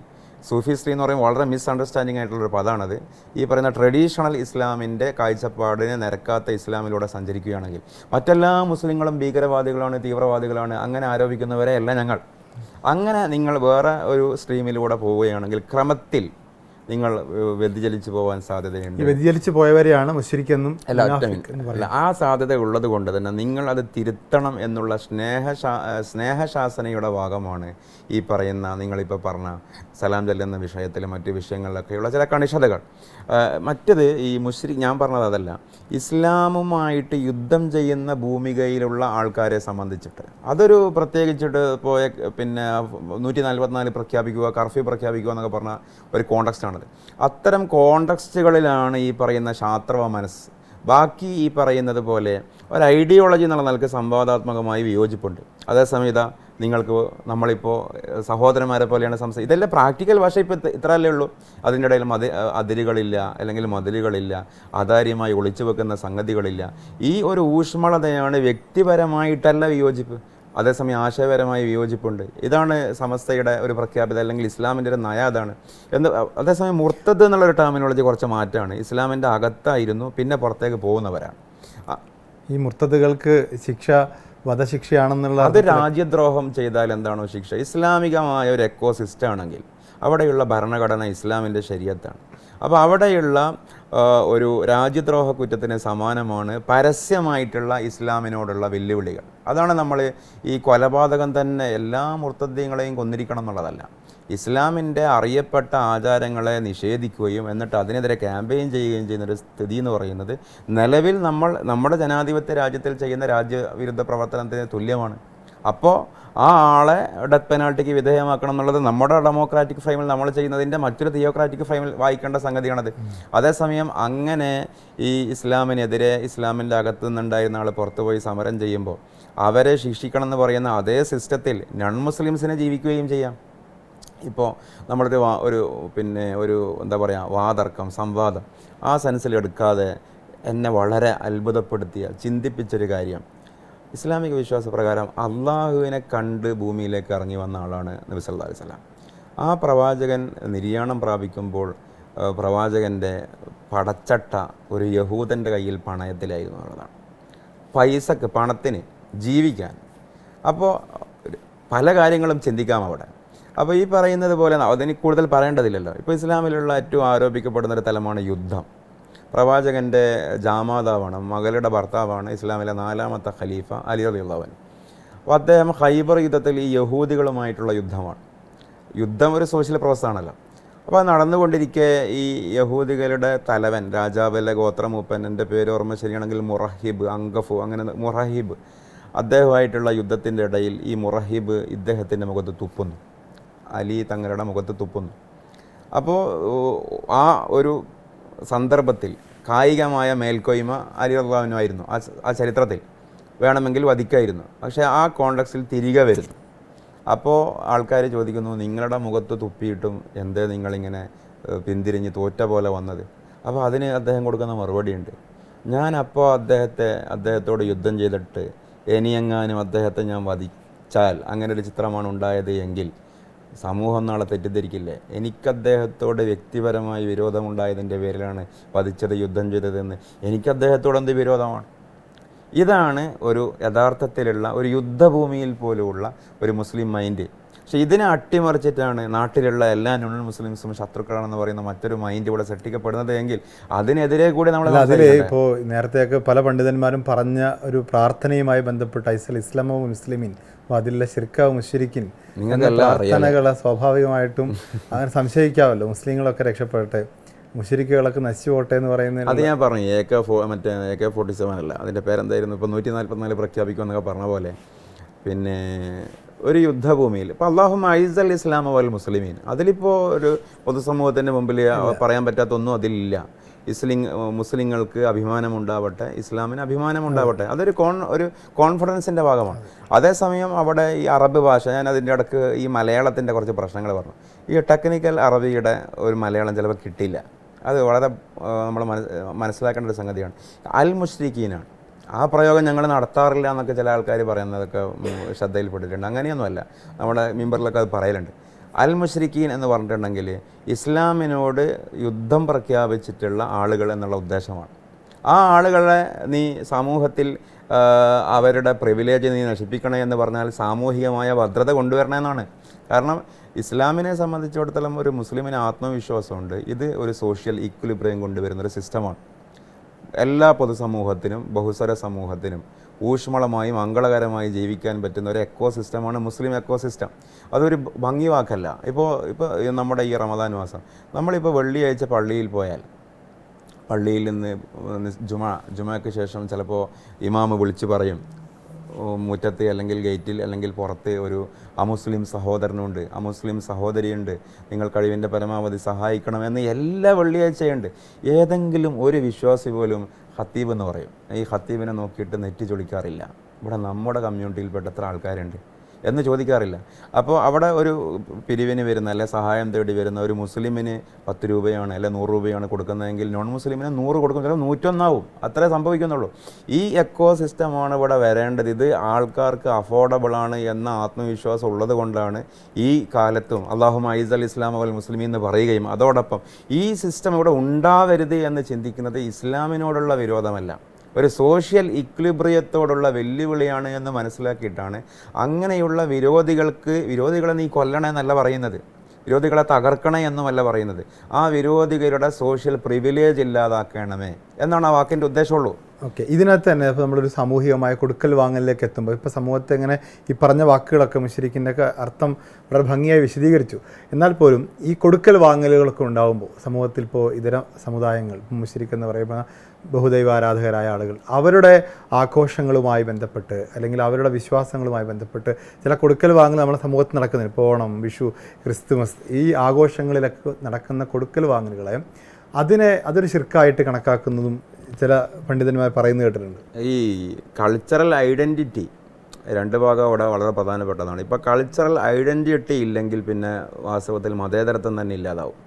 എന്ന് പറയുമ്പോൾ വളരെ മിസ്അണ്ടർസ്റ്റാൻഡിങ് ആയിട്ടുള്ളൊരു പദമാണത്. ഈ പറയുന്ന ട്രഡീഷണൽ ഇസ്ലാമിൻ്റെ കാഴ്ചപ്പാടിനെ നിരക്കാത്ത ഇസ്ലാമിലൂടെ സഞ്ചരിക്കുകയാണെങ്കിൽ മറ്റെല്ലാ മുസ്ലിങ്ങളും ഭീകരവാദികളാണ്, തീവ്രവാദികളാണ്, അങ്ങനെ ആരോപിക്കുന്നവരെ അല്ല ഞങ്ങൾ. അങ്ങനെ നിങ്ങൾ വേറെ ഒരു സ്ട്രീമിലൂടെ പോവുകയാണെങ്കിൽ ക്രമത്തിൽ നിങ്ങൾ വ്യതിചലിച്ചു പോകാൻ സാധ്യതയുണ്ട്. വ്യതിചലിച്ചു പോയവരെയാണ് മുശ്രിക്കെന്നും അല്ല, ആ സാധ്യത ഉള്ളത് കൊണ്ട് തന്നെ നിങ്ങൾ അത് തിരുത്തണം എന്നുള്ള സ്നേഹശാസനയുടെ ഭാഗമാണ് ഈ പറയുന്ന നിങ്ങളിപ്പോൾ പറഞ്ഞ സലാം ചൊല്ലുന്ന വിഷയത്തിൽ മറ്റു വിഷയങ്ങളിലൊക്കെയുള്ള ചില കണിശതകൾ. മറ്റത് ഈ ഞാൻ പറഞ്ഞത് അതല്ല, ഇസ്ലാമുമായിട്ട് യുദ്ധം ചെയ്യുന്ന ഭൂമികയിലുള്ള ആൾക്കാരെ സംബന്ധിച്ചിട്ട് അതൊരു പ്രത്യേകിച്ചിട്ട് പോയ പിന്നെ 144 പ്രഖ്യാപിക്കുക, കർഫ്യൂ പ്രഖ്യാപിക്കുക എന്നൊക്കെ പറഞ്ഞ ഒരു കോണ്ടക്സ്റ്റാണത്. അത്തരം കോണ്ടക്സ്റ്റുകളിലാണ് ഈ പറയുന്ന ശാസ്ത്രവ മനസ്സ്. ബാക്കി ഈ പറയുന്നത് പോലെ ഒരു ഐഡിയോളജി എന്നുള്ള നിലക്ക് സംവാദാത്മകമായി വിയോജിപ്പുണ്ട്. അതേസമയത്ത് നിങ്ങൾക്ക് നമ്മളിപ്പോൾ സഹോദരന്മാരെ പോലെയാണ് ഇതെല്ലാം പ്രാക്ടിക്കൽ ഭാഷ. ഇപ്പോൾ ഇത്രയല്ലേ ഉള്ളൂ. അതിൻ്റെ ഇടയിൽ അതിരുകളില്ല, അല്ലെങ്കിൽ മതിലുകളില്ല, ആധാര്യമായി ഒളിച്ചു വെക്കുന്ന സംഗതികളില്ല. ഈ ഒരു ഊഷ്മളതയാണ് വ്യക്തിപരമായിട്ടല്ല വിയോജിപ്പ്, അതേസമയം ആശയപരമായ വിയോജിപ്പുണ്ട്. ഇതാണ് സമസ്തയുടെ ഒരു പ്രഖ്യാപിത, അല്ലെങ്കിൽ ഇസ്ലാമിൻ്റെ ഒരു നയ അതാണ്. അതേസമയം മുർത്തദ് എന്നുള്ളൊരു ടെർമിനോളജി കുറച്ച് മാറ്റമാണ്. ഇസ്ലാമിൻ്റെ അകത്തായിരുന്നു, പിന്നെ പുറത്തേക്ക് പോകുന്നവരാണ്. ഈ മുർത്തദുകൾക്ക് ശിക്ഷ വധശിക്ഷയാണെന്നുള്ള, അത് രാജ്യദ്രോഹം ചെയ്താൽ എന്താണോ ശിക്ഷ. ഇസ്ലാമികമായ ഒരു എക്കോസിസ്റ്റം ആണെങ്കിൽ അവിടെയുള്ള ഭരണഘടന ഇസ്ലാമിൻ്റെ ശരീഅത്താണ്. അപ്പോൾ അവിടെയുള്ള ഒരു രാജ്യദ്രോഹ കുറ്റത്തിന് സമാനമാണ് പരസ്യമായിട്ടുള്ള ഇസ്ലാമിനോടുള്ള വെല്ലുവിളികൾ. അതാണ് നമ്മൾ ഈ കൊലപാതകം തന്നെ എല്ലാ മുർത്തദ്ദീങ്ങളെയും കൊന്നിരിക്കണം എന്നുള്ളതല്ല. ഇസ്ലാമിൻ്റെ അറിയപ്പെട്ട ആചാരങ്ങളെ നിഷേധിക്കുകയും എന്നിട്ട് അതിനെതിരെ ക്യാമ്പയിൻ ചെയ്യുകയും ചെയ്യുന്നൊരു സ്ഥിതി എന്ന് പറയുന്നത് നിലവിൽ നമ്മുടെ ജനാധിപത്യ രാജ്യത്തിൽ ചെയ്യുന്ന രാജ്യവിരുദ്ധ പ്രവർത്തനത്തിന് തുല്യമാണ്. അപ്പോൾ ആ ആളെ ഡെത്ത് പെനാൾട്ടിക്ക് വിധേയമാക്കണം എന്നുള്ളത് നമ്മുടെ ഡെമോക്രാറ്റിക് ഫ്രെയിമിൽ നമ്മൾ ചെയ്യുന്നതിൻ്റെ മറ്റൊരു തിയോക്രാറ്റിക് ഫ്രെയിമിൽ വായിക്കേണ്ട സംഗതിയാണത്. അതേസമയം അങ്ങനെ ഈ ഇസ്ലാമിനെതിരെ ഇസ്ലാമിൻ്റെ അകത്തു നിന്നുണ്ടായിരുന്ന ആൾ പുറത്തുപോയി സമരം ചെയ്യുമ്പോൾ അവരെ ശിക്ഷിക്കണം എന്ന് പറയുന്ന അതേ സിസ്റ്റത്തിൽ നൺ മുസ്ലിംസിനെ ജീവിക്കുകയും ചെയ്യാം. ഇപ്പോൾ നമ്മളൊരു ഒരു എന്താ പറയുക, വാതർക്കം, സംവാദം ആ സെൻസിലെടുക്കാതെ എന്നെ വളരെ അത്ഭുതപ്പെടുത്തിയ, ചിന്തിപ്പിച്ചൊരു കാര്യം, ഇസ്ലാമിക വിശ്വാസപ്രകാരം അള്ളാഹുവിനെ കണ്ട് ഭൂമിയിലേക്ക് ഇറങ്ങി വന്ന ആളാണ് നബി സല്ലല്ലാഹു അലൈഹി വസല്ലം. ആ പ്രവാചകൻ നിര്യാണം പ്രാപിക്കുമ്പോൾ പ്രവാചകൻ്റെ പടച്ചട്ട ഒരു യഹൂദൻ്റെ കയ്യിൽ പണയത്തിലായിരുന്നു എന്നുള്ളതാണ്. പൈസക്ക്, പണത്തിന്, ജീവിക്കാൻ. അപ്പോൾ പല കാര്യങ്ങളും ചിന്തിക്കാം അവിടെ. അപ്പോൾ ഈ പറയുന്നത് പോലെ അതിന് കൂടുതൽ പറയേണ്ടതില്ലല്ലോ. ഇപ്പോൾ ഇസ്ലാമിലുള്ള ഏറ്റവും ആരോപിക്കപ്പെടുന്നൊരു തലമാണ് യുദ്ധം. പ്രവാചകൻ്റെ ജാമാതാവാണ്, മകളുടെ ഭർത്താവാണ് ഇസ്ലാമിലെ 4ാമത്തെ ഖലീഫ അലി റളിയല്ലാഹു അൻഹു. അപ്പോൾ അദ്ദേഹം ഖൈബർ യുദ്ധത്തിൽ ഈ യഹൂദികളുമായിട്ടുള്ള യുദ്ധമാണ്. യുദ്ധം ഒരു സോഷ്യൽ പ്രോസസ്സാണല്ലോ. അപ്പോൾ നടന്നുകൊണ്ടിരിക്കെ ഈ യഹൂദികളുടെ തലവൻ, രാജാവിലെ ഗോത്രമൂപ്പൻ, എൻ്റെ പേര് ഓർമ്മ ശരിയാണെങ്കിൽ മുറഹിബ്, അങ്കഫു, അങ്ങനെ മുറഹിബ്, അദ്ദേഹമായിട്ടുള്ള യുദ്ധത്തിൻ്റെ ഇടയിൽ ഈ മുറഹിബ് ഇദ്ദേഹത്തിൻ്റെ മുഖത്ത് തുപ്പുന്നു, അലി തങ്ങളുടെ മുഖത്ത് തുപ്പുന്നു. അപ്പോൾ ആ ഒരു സന്ദർഭത്തിൽ കായികമായ മേൽക്കോയ്മ അലി റളിയല്ലാഹുവിനുമായിരുന്നു ആ ചരിത്രത്തിൽ, വേണമെങ്കിൽ വധിക്കായിരുന്നു. പക്ഷേ ആ കോണ്ടക്സിൽ തിരികെ വരുന്നു. അപ്പോൾ ആൾക്കാർ ചോദിക്കുന്നു, നിങ്ങളുടെ മുഖത്ത് തുപ്പിയിട്ടും എന്തേ നിങ്ങളിങ്ങനെ പിന്തിരിഞ്ഞ് തോറ്റ പോലെ വന്നത്? അപ്പോൾ അതിന് അദ്ദേഹം കൊടുക്കുന്ന മറുപടിയുണ്ട്. ഞാനപ്പോൾ അദ്ദേഹത്തോട് യുദ്ധം ചെയ്തിട്ട് ഇനിയെങ്ങാനും അദ്ദേഹത്തെ ഞാൻ വധിച്ചാൽ അങ്ങനെ ഒരു ചിത്രമാണ് ഉണ്ടായത് എങ്കിൽ സമൂഹം നാളെ തെറ്റിദ്ധരിക്കില്ലേ എനിക്ക് അദ്ദേഹത്തോട് വ്യക്തിപരമായി വിരോധമുണ്ടായതിൻ്റെ പേരിലാണ് വധിച്ചത്, യുദ്ധം ചെയ്തതെന്ന്? എനിക്ക് അദ്ദേഹത്തോട് എന്ത് വിരോധമാണ്? ഇതാണ് ഒരു യഥാർത്ഥത്തിലുള്ള ഒരു യുദ്ധഭൂമിയിൽ പോലുമുള്ള ഒരു മുസ്ലിം മൈൻഡ്. പക്ഷെ ഇതിനെ അട്ടിമറിച്ചിട്ടാണ് നാട്ടിലുള്ള എല്ലാ നോൺ മുസ്ലിംസും ശത്രുക്കളാണെന്ന് പറയുന്ന മറ്റൊരു മൈൻഡ് ഇവിടെ സൃഷ്ടിക്കപ്പെടുന്നത് എങ്കിൽ അതിനെതിരെ കൂടി നമ്മൾ അതിൽ ഇപ്പോൾ നേരത്തെയൊക്കെ പല പണ്ഡിതന്മാരും പറഞ്ഞ ഒരു പ്രാർത്ഥനയുമായി ബന്ധപ്പെട്ട് ഇസ്ലാമോ മുസ്ലിമിൻ അതിലെ ശിർക്കാവ് മുശ്രിക്കിൻ പ്രാർത്ഥനകളെ സ്വാഭാവികമായിട്ടും അങ്ങനെ സംശയിക്കാമല്ലോ. മുസ്ലിങ്ങളൊക്കെ രക്ഷപ്പെടട്ടെ, മുശ്രിക്കുകളൊക്കെ നശിച്ചു പോട്ടെ എന്ന് പറയുന്നത്. അത് ഞാൻ പറഞ്ഞു. മറ്റേ AK-47 അല്ല, അതിൻ്റെ പേരെന്തായിരുന്നു, ഇപ്പോൾ 144 പ്രഖ്യാപിക്കുമെന്നൊക്കെ പറഞ്ഞ പോലെ. പിന്നെ ഒരു യുദ്ധഭൂമിയിൽ ഇപ്പോൾ അല്ലാഹുമ്മ അഇസ്സൽ ഇസ്ലാമ വൽ മുസ്ലിമീൻ, അതിലിപ്പോൾ ഒരു പൊതുസമൂഹത്തിൻ്റെ മുമ്പിൽ പറയാൻ പറ്റാത്തൊന്നും അതിലില്ല. മുസ്ലിങ്ങൾക്ക് അഭിമാനമുണ്ടാവട്ടെ, ഇസ്ലാമിന് അഭിമാനമുണ്ടാവട്ടെ, അതൊരു കോൺഫിഡൻസിൻ്റെ ഭാഗമാണ്. അതേസമയം അവിടെ ഈ അറബ് ഭാഷ, ഞാൻ അതിൻ്റെ ഇടയ്ക്ക് ഈ മലയാളത്തിൻ്റെ കുറച്ച് പ്രശ്നങ്ങൾ പറഞ്ഞു. ഈ ടെക്നിക്കൽ അറബിയുടെ ഒരു മലയാളം ചിലപ്പോൾ കിട്ടില്ല. അത് വളരെ നമ്മൾ മനസ്സിലാക്കേണ്ട ഒരു സംഗതിയാണ്. അൽ മുശ്രിക്കീനാണ് ആ പ്രയോഗം ഞങ്ങൾ നടത്താറില്ല എന്നൊക്കെ ചില ആൾക്കാർ പറയുന്നതൊക്കെ ശ്രദ്ധയിൽപ്പെട്ടിട്ടുണ്ട്. അങ്ങനെയൊന്നുമല്ല, നമ്മുടെ മിമ്പറിലൊക്കെ അത് പറയലുണ്ട്. അൽ മുശ്രിക്കീൻ എന്ന് പറഞ്ഞിട്ടുണ്ടെങ്കിൽ ഇസ്ലാമിനോട് യുദ്ധം പ്രഖ്യാപിച്ചിട്ടുള്ള ആളുകൾ എന്നുള്ള ഉദ്ദേശമാണ്. ആ ആളുകളെ നീ സമൂഹത്തിൽ അവരുടെ പ്രിവിലേജ് നീ നശിപ്പിക്കണേ എന്ന് പറഞ്ഞാൽ സാമൂഹികമായ ഭദ്രത കൊണ്ടുവരണമെന്നാണ്. കാരണം ഇസ്ലാമിനെ സംബന്ധിച്ചിടത്തോളം ഒരു മുസ്ലിമിന് ആത്മവിശ്വാസമുണ്ട്. ഇത് ഒരു സോഷ്യൽ ഈക്വിലിബ്രിയം കൊണ്ടുവരുന്നൊരു സിസ്റ്റമാണ്. എല്ലാ പൊതുസമൂഹത്തിനും ബഹുസ്വര സമൂഹത്തിനും ഊഷ്മളമായി മംഗളകരമായി ജീവിക്കാൻ പറ്റുന്ന ഒരു സിസ്റ്റമാണ് മുസ്ലിം സിസ്റ്റം. അതൊരു ഭംഗി വാക്കല്ല. ഇപ്പോൾ നമ്മുടെ ഈ റമദാൻ മാസം നമ്മളിപ്പോൾ വെള്ളിയാഴ്ച പള്ളിയിൽ പോയാൽ പള്ളിയിൽ നിന്ന് ജുമയ്ക്ക് ശേഷം ചിലപ്പോൾ ഇമാമ് വിളിച്ച് പറയും, മുറ്റത്ത് അല്ലെങ്കിൽ ഗേറ്റിൽ അല്ലെങ്കിൽ പുറത്ത് ഒരു അമുസ്ലിം സഹോദരനുണ്ട്, അമുസ്ലിം സഹോദരിയുണ്ട്, നിങ്ങൾ കഴിവിൻ്റെ പരമാവധി സഹായിക്കണമെന്ന് എല്ലാ വെള്ളിയാഴ്ചയുണ്ട്. ഏതെങ്കിലും ഒരു വിശ്വാസി പോലും ഖത്തീബ് എന്ന് പറയും. ഈ ഖത്തീബിനെ നോക്കിയിട്ട് നെറ്റി ചൊളിക്കാറില്ല. ഇവിടെ നമ്മുടെ കമ്മ്യൂണിറ്റിയിൽപ്പെട്ട എത്ര ആൾക്കാരുണ്ട് എന്ന് ചോദിക്കാറില്ല. അപ്പോൾ അവിടെ ഒരു പിരിവിന് വരുന്ന അല്ലെ സഹായം തേടി വരുന്ന ഒരു മുസ്ലിമിന് 10 രൂപയാണ് അല്ലെ 100 രൂപയാണ് കൊടുക്കുന്നതെങ്കിൽ നോൺ മുസ്ലിമിന് 100 കൊടുക്കും, ചിലപ്പോൾ 101 അത്രേ സംഭവിക്കുന്നുള്ളൂ. ഈ സിസ്റ്റമാണ് ഇവിടെ വരേണ്ടത്. ഇത് ആൾക്കാർക്ക് അഫോർഡബിളാണ് എന്ന ആത്മവിശ്വാസം ഉള്ളത് കൊണ്ടാണ് ഈ കാലത്തും അല്ലാഹുമ്മ അഇസ്സൽ ഇസ്ലാമ വൽ മുസ്ലിമീൻ എന്ന് പറയുകയും അതോടൊപ്പം ഈ സിസ്റ്റം ഇവിടെ ഉണ്ടാവരുത് എന്ന് ചിന്തിക്കുന്നത് ഇസ്ലാമിനോടുള്ള വിരോധമല്ല, ഒരു സോഷ്യൽ ഇക്വിലിബ്രിയത്തോടുള്ള വെല്ലുവിളിയാണ് എന്ന് മനസ്സിലാക്കിയിട്ടാണ് അങ്ങനെയുള്ള വിരോധികളെ നീ കൊല്ലണമെന്നല്ല പറയുന്നത്, വിരോധികളെ തകർക്കണേ എന്നുമല്ല പറയുന്നത്, ആ വിരോധികളുടെ സോഷ്യൽ പ്രിവിലേജ് ഇല്ലാതാക്കണമേ എന്നാണ് ആ വാക്കിൻ്റെ ഉദ്ദേശമുള്ളൂ. ഓക്കെ, ഇതിനകത്ത് തന്നെ ഇപ്പോൾ നമ്മളൊരു സാമൂഹികമായ കൊടുക്കൽ വാങ്ങലിലേക്ക് എത്തുമ്പോൾ ഇപ്പോൾ സമൂഹത്തെ എങ്ങനെ ഈ പറഞ്ഞ വാക്കുകളൊക്കെ മുശ്രിക്കിൻ്റെ ഒക്കെ അർത്ഥം വളരെ ഭംഗിയായി വിശദീകരിച്ചു. എന്നാൽ പോലും ഈ കൊടുക്കൽ വാങ്ങലുകളൊക്കെ ഉണ്ടാകുമ്പോൾ സമൂഹത്തിൽ ഇപ്പോൾ ഇതര സമുദായങ്ങൾ, മുശ്രിക്ക് എന്ന് പറയുമ്പോൾ ബഹുദൈവ ആരാധകരായ ആളുകൾ, അവരുടെ ആഘോഷങ്ങളുമായി ബന്ധപ്പെട്ട് അല്ലെങ്കിൽ അവരുടെ വിശ്വാസങ്ങളുമായി ബന്ധപ്പെട്ട് ചില കൊടുക്കൽ വാങ്ങൽ നമ്മുടെ സമൂഹത്തിൽ നടക്കുന്നുണ്ട്. ഇപ്പോൾ ഓണം, വിഷു, ക്രിസ്തുമസ്, ഈ ആഘോഷങ്ങളിലൊക്കെ നടക്കുന്ന കൊടുക്കൽ വാങ്ങലുകളെ അതൊരു ശിർക്കായിട്ട് കണക്കാക്കുന്നതും ചില പണ്ഡിതന്മാർ പറയുന്നത് കേട്ടിട്ടുണ്ട്. ഈ കൾച്ചറൽ ഐഡൻറ്റിറ്റി രണ്ട് ഭാഗം അവിടെ വളരെ പ്രധാനപ്പെട്ടതാണ്. ഇപ്പോൾ കൾച്ചറൽ ഐഡൻറ്റിറ്റി ഇല്ലെങ്കിൽ പിന്നെ വാസ്തവത്തിൽ മതേതരത്വം തന്നെ ഇല്ലാതാവും.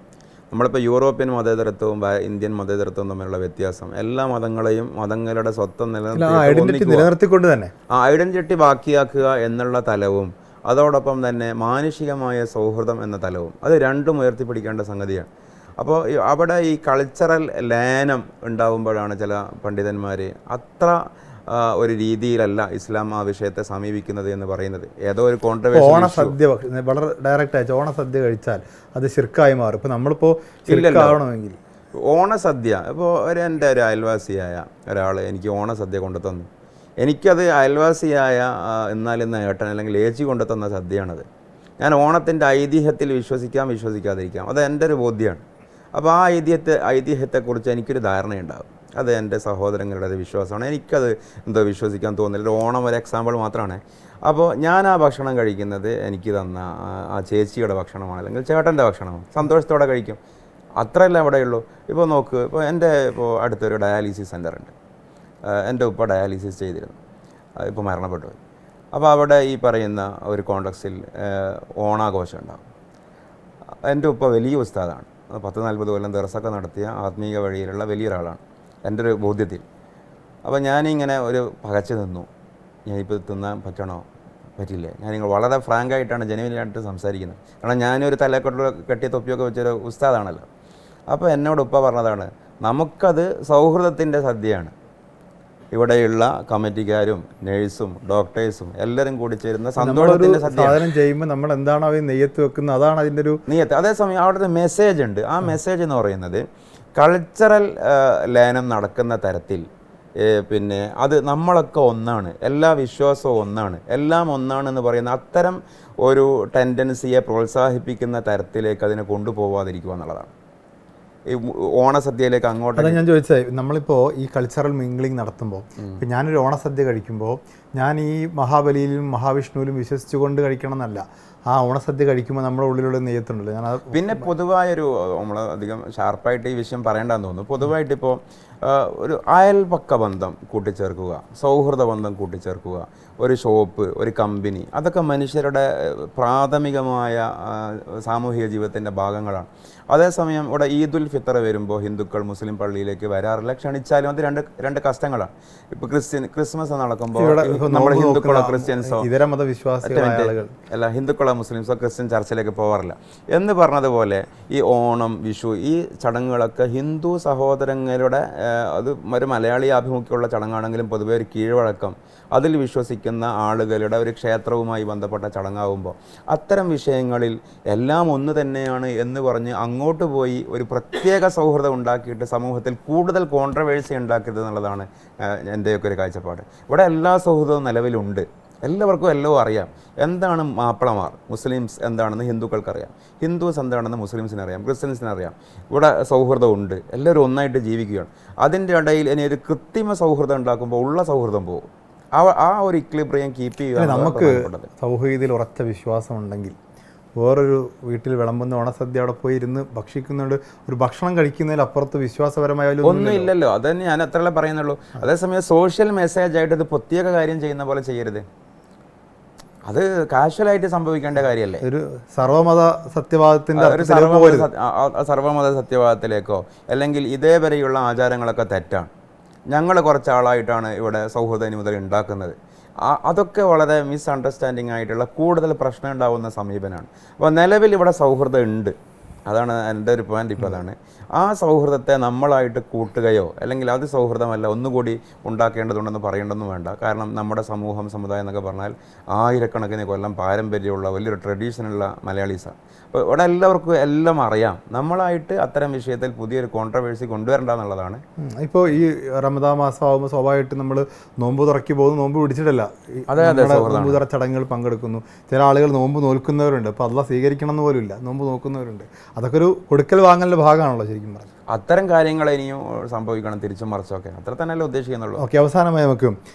നമ്മളിപ്പോൾ യൂറോപ്യൻ മതേതരത്വവും ഇന്ത്യൻ മതേതരത്വവും തമ്മിലുള്ള വ്യത്യാസം, എല്ലാ മതങ്ങളെയും മതങ്ങളുടെ സ്വത്വം നിലനിർത്തിക്കൊണ്ട് തന്നെ ആ ഐഡൻറ്റിറ്റി ബാക്കിയാക്കുക എന്നുള്ള തലവും അതോടൊപ്പം തന്നെ മാനുഷികമായ സൗഹൃദം എന്ന തലവും, അത് രണ്ടും ഉയർത്തിപ്പിടിക്കേണ്ട സംഗതിയാണ്. അപ്പോൾ അവിടെ ഈ കൾച്ചറൽ ലയനം ഉണ്ടാകുമ്പോഴാണ് ചില പണ്ഡിതന്മാർ അത്ര ഒരു രീതിയിലല്ല ഇസ്ലാം ആ വിഷയത്തെ സമീപിക്കുന്നത് എന്ന് പറയുന്നത്. ഏതോ ഒരു കോൺട്രവേഴ്സി ഓണസദ്യ വളരെ ഡയറക്റ്റ് ആയിട്ട് ഓണസദ്യ കഴിച്ചാൽ അത് ശിർക്കായി മാറും. ഇപ്പോൾ നമ്മളിപ്പോൾ ശിർക്കാവണമെങ്കിൽ ഓണസദ്യ ഇപ്പോൾ എൻ്റെ ഒരു അയൽവാസിയായ ഒരാൾ എനിക്ക് ഓണസദ്യ കൊണ്ടു തന്നു. എനിക്കത് അയൽവാസിയായ എന്നാലിന്ന് ഏട്ടൻ അല്ലെങ്കിൽ ഏച്ചി കൊണ്ടു തന്ന സദ്യയാണത്. ഞാൻ ഓണത്തിൻ്റെ ഐതിഹ്യത്തിൽ വിശ്വസിക്കാതിരിക്കാം, അത് എൻ്റെ ഒരു ബോധ്യമാണ്. അപ്പോൾ ആ ഐതിഹ്യത്തെക്കുറിച്ച് എനിക്കൊരു ധാരണയുണ്ടാകും. അത് എൻ്റെ സഹോദരങ്ങളുടെ ഒരു വിശ്വാസമാണ്. എനിക്കത് വിശ്വസിക്കാൻ തോന്നില്ല. ഓണം ഒരു എക്സാമ്പിൾ മാത്രമാണ്. അപ്പോൾ ഞാൻ ആ ഭക്ഷണം കഴിക്കുന്നത് എനിക്ക് തന്ന ആ ചേച്ചിയുടെ ഭക്ഷണമാണ് അല്ലെങ്കിൽ ചേട്ടൻ്റെ ഭക്ഷണമാണ്, സന്തോഷത്തോടെ കഴിക്കും. അത്രയല്ല അവിടെയുള്ളൂ. ഇപ്പോൾ നോക്ക്, ഇപ്പോൾ എൻ്റെ അടുത്തൊരു ഡയാലിസിസ് സെൻ്റർ ഉണ്ട്. എൻ്റെ ഉപ്പ ഡയാലിസിസ് ചെയ്തിരുന്നു, ഇപ്പോൾ മരണപ്പെട്ടു പോയി. അപ്പോൾ അവിടെ ഈ പറയുന്ന ഒരു കോണ്ടക്സിൽ ഓണാഘോഷം ഉണ്ടാകും. എൻ്റെ ഉപ്പ വലിയ ഉസ്താദാണ്, 10-40 കൊല്ലം ദർസൊക്കെ നടത്തിയ ആത്മീയ വഴിയിലുള്ള വലിയൊരാളാണ് എൻ്റെ ഒരു ബോധ്യത്തിൽ. അപ്പോൾ ഞാനിങ്ങനെ ഒരു പകച്ചു നിന്നു, ഞാനിപ്പോൾ തിന്നാൻ പറ്റണോ പറ്റില്ലേ. ഞാനിങ്ങൾ വളരെ ഫ്രാങ്കായിട്ടാണ് ജെനുവിനായിട്ട് സംസാരിക്കുന്നത്. കാരണം ഞാനൊരു തലക്കെട്ട് കെട്ടിയ തൊപ്പിയൊക്കെ വെച്ചൊരു ഉസ്താദാണല്ലോ. അപ്പോൾ എന്നോട് ഉപ്പ പറഞ്ഞതാണ്, നമുക്കത് സൗഹൃദത്തിൻ്റെ സദ്യയാണ്. ഇവിടെയുള്ള കമ്മിറ്റിക്കാരും നേഴ്സും ഡോക്ടേഴ്സും എല്ലാവരും കൂടി ചേരുന്ന സന്തോഷത്തിൻ്റെ സദ്യ. സാധനം ചെയ്യുമ്പോൾ നമ്മൾ എന്താണോ അവർ നെയ്യത്ത് വെക്കുന്നത്, അതാണ് അതിൻ്റെ ഒരു നെയ്യത്ത്. അതേസമയം അവിടുത്തെ മെസ്സേജ് ഉണ്ട്. ആ മെസ്സേജ് എന്ന് പറയുന്നത് കൾച്ചറൽ ലയനം നടക്കുന്ന തരത്തിൽ, പിന്നെ അത് നമ്മളൊക്കെ ഒന്നാണ്, എല്ലാ വിശ്വാസവും ഒന്നാണ്, എല്ലാം ഒന്നാണെന്ന് പറയുന്ന അത്തരം ഒരു ടെൻഡൻസിയെ പ്രോത്സാഹിപ്പിക്കുന്ന തരത്തിലേക്ക് അതിനെ കൊണ്ടുപോകാതിരിക്കുക എന്നുള്ളതാണ്. ഈ ഓണസദ്യയിലേക്ക് അങ്ങോട്ട് അതാണ് ഞാൻ ചോദിച്ചത്. നമ്മളിപ്പോൾ ഈ കൾച്ചറൽ മിംഗ്ലിംഗ് നടത്തുമ്പോൾ, ഇപ്പം ഞാനൊരു ഓണസദ്യ കഴിക്കുമ്പോൾ ഞാൻ ഈ മഹാബലിയിലും മഹാവിഷ്ണുവിലും വിശ്വസിച്ചുകൊണ്ട് കഴിക്കണം എന്നല്ല. ആ ഓണസദ്യ കഴിക്കുമ്പോൾ നമ്മുടെ ഉള്ളിലുള്ള നെയ്യത്തുണ്ടല്ലോ. ഞാൻ പിന്നെ പൊതുവായൊരു, നമ്മൾ അധികം ഷാർപ്പായിട്ട് ഈ വിഷയം പറയേണ്ടെന്ന് തോന്നുന്നു. പൊതുവായിട്ടിപ്പോൾ ഒരു അയൽപക്ക ബന്ധം കൂട്ടിച്ചേർക്കുക, സൗഹൃദ ബന്ധം കൂട്ടിച്ചേർക്കുക, ഒരു ഷോപ്പ്, ഒരു കമ്പനി, അതൊക്കെ മനുഷ്യരുടെ പ്രാഥമികമായ സാമൂഹിക ജീവിതത്തിൻ്റെ ഭാഗങ്ങളാണ്. അതേസമയം ഇവിടെ ഈദുൽ ഫിത്തർ വരുമ്പോൾ ഹിന്ദുക്കൾ മുസ്ലിം പള്ളിയിലേക്ക് വരാറില്ല, ക്ഷണിച്ചാലും അത് രണ്ട് കഷ്ടങ്ങളാണ്. ഇപ്പോൾ ക്രിസ്മസ് നടക്കുമ്പോൾ നമ്മൾ ഹിന്ദുക്കളോ ക്രിസ്ത്യൻസോ ഇതര മതവിശ്വാസികളായ ആളുകൾ അല്ല, ഹിന്ദുക്കളോ മുസ്ലിംസോ ക്രിസ്ത്യൻ ചർച്ചിലേക്ക് പോകാറില്ല എന്ന് പറഞ്ഞതുപോലെ ഈ ഓണം, വിഷു, ഈ ചടങ്ങുകളൊക്കെ ഹിന്ദു സഹോദരങ്ങളുടെ അത് ഒരു മലയാളി ആഭിമുഖ്യമുള്ള ചടങ്ങാണെങ്കിലും പൊതുവെ ഒരു കീഴ്വഴക്കം, അതിൽ വിശ്വസിക്കുന്ന ആളുകളുടെ ഒരു ക്ഷേത്രവുമായി ബന്ധപ്പെട്ട ചടങ്ങാകുമ്പോൾ അത്തരം വിഷയങ്ങളിൽ എല്ലാം ഒന്ന് തന്നെയാണ് എന്ന് പറഞ്ഞ് അങ്ങോട്ട് പോയി ഒരു പ്രത്യേക സൗഹൃദം ഉണ്ടാക്കിയിട്ട് സമൂഹത്തിൽ കൂടുതൽ കോൺട്രവേഴ്സി ഉണ്ടാക്കരുത് എന്നുള്ളതാണ് എൻ്റെയൊക്കെ ഒരു കാഴ്ചപ്പാട്. ഇവിടെ എല്ലാ സൗഹൃദവും നിലവിലുണ്ട്, എല്ലാവർക്കും എല്ലാം അറിയാം. എന്താണ് മാപ്പിളമാർ, മുസ്ലിംസ് എന്താണെന്ന് ഹിന്ദുക്കൾക്കറിയാം, ഹിന്ദുസ് എന്താണെന്ന് മുസ്ലിംസിനറിയാം, ക്രിസ്ത്യൻസിനറിയാം. ഇവിടെ സൗഹൃദം ഉണ്ട്, എല്ലാവരും ഒന്നായിട്ട് ജീവിക്കുകയാണ്. അതിൻ്റെ ഇടയിൽ ഇനി ഒരു കൃത്രിമ സൗഹൃദം ഉണ്ടാക്കുമ്പോൾ ഉള്ള സൗഹൃദം പോകും. ആ ഒരു ഇക്ലിബ്രിയം കീപ്പ് ചെയ്യുക. നമുക്ക് സൗഹൃദത്തിൽ ഉറച്ച വിശ്വാസമുണ്ടെങ്കിൽ വേറൊരു വീട്ടിൽ വിളമ്പുന്ന ഓണസദ്യ അവിടെ പോയി ഇരുന്ന് ഭക്ഷിക്കുന്നുണ്ട്, ഒരു ഭക്ഷണം കഴിക്കുന്നതിൽ അപ്പുറത്ത് വിശ്വാസപരമായ ഒന്നും ഇല്ലല്ലോ. അത് തന്നെ ഞാൻ അത്രയല്ലേ പറയുന്നുള്ളൂ. അതേസമയം സോഷ്യൽ മെസ്സേജ് ആയിട്ട് ഇത് പ്രത്യേക കാര്യം ചെയ്യുന്ന പോലെ ചെയ്യരുത്. അത് കാഷ്വലായിട്ട് സംഭവിക്കേണ്ട കാര്യമല്ലേ. ഒരു സർവമത സത്യവാദത്തിൻ്റെ സർവമത സത്യവാദത്തിലേക്കോ അല്ലെങ്കിൽ ഇതേവരെയുള്ള ആചാരങ്ങളൊക്കെ തെറ്റാണ്, ഞങ്ങൾ കുറച്ചാളായിട്ടാണ് ഇവിടെ സൗഹൃദം മുതൽ ഉണ്ടാക്കുന്നത്, അതൊക്കെ വളരെ മിസ്അണ്ടർസ്റ്റാൻഡിങ് ആയിട്ടുള്ള കൂടുതൽ പ്രശ്നം ഉണ്ടാകുന്ന സമീപനമാണ്. അപ്പോൾ നിലവിൽ ഇവിടെ സൗഹൃദം ഉണ്ട്, അതാണ് എൻ്റെ ഒരു പോയിന്റ്. ഇപ്പോൾ അതാണ് ആ സൗഹൃദത്തെ നമ്മളായിട്ട് കൂട്ടുകയോ അല്ലെങ്കിൽ അത് സൗഹൃദമല്ല ഒന്നുകൂടി ഉണ്ടാക്കേണ്ടതുണ്ടെന്ന് പറയേണ്ടതൊന്നും വേണ്ട. കാരണം നമ്മുടെ സമൂഹം, സമുദായം എന്നൊക്കെ പറഞ്ഞാൽ ആയിരക്കണക്കിന് കൊല്ലം പാരമ്പര്യമുള്ള വലിയൊരു ട്രഡീഷനുള്ള മലയാളീസാണ്. അപ്പോൾ ഇവിടെ എല്ലാവർക്കും എല്ലാം അറിയാം. നമ്മളായിട്ട് അത്തരം വിഷയത്തിൽ പുതിയൊരു കോൺട്രവേഴ്സി കൊണ്ടുവരണ്ട എന്നുള്ളതാണ്. ഇപ്പോൾ ഈ റമദാൻ മാസം ആകുമ്പോൾ സ്വാഭാവികമായിട്ട് നമ്മൾ നോമ്പ് തുറക്കി പോകുന്നു, നോമ്പ് പിടിച്ചിട്ടല്ല, നോമ്പ് തുറ ചടങ്ങുകൾ പങ്കെടുക്കുന്നു. ചില ആളുകൾ നോമ്പ് നോൽക്കുന്നവരുണ്ട്, അപ്പോൾ അള്ളാഹ് സ്വീകരിക്കണം എന്ന് പോലും ഇല്ല, നോമ്പ് നോക്കുന്നവരുണ്ട്. അതൊക്കെ ഒരു കൊടുക്കൽ വാങ്ങലിൻ്റെ ഭാഗമാണല്ലോ ശരിക്കും പറഞ്ഞു. അത്തരം കാര്യങ്ങൾ ഇനിയും സംഭവിക്കണം, തിരിച്ചും മറിച്ചൊക്കെ, അത്ര തന്നെയല്ലേ ഉദ്ദേശിക്കുന്നുള്ളൂ. ഓക്കെ, അവസാനമായി നമുക്ക്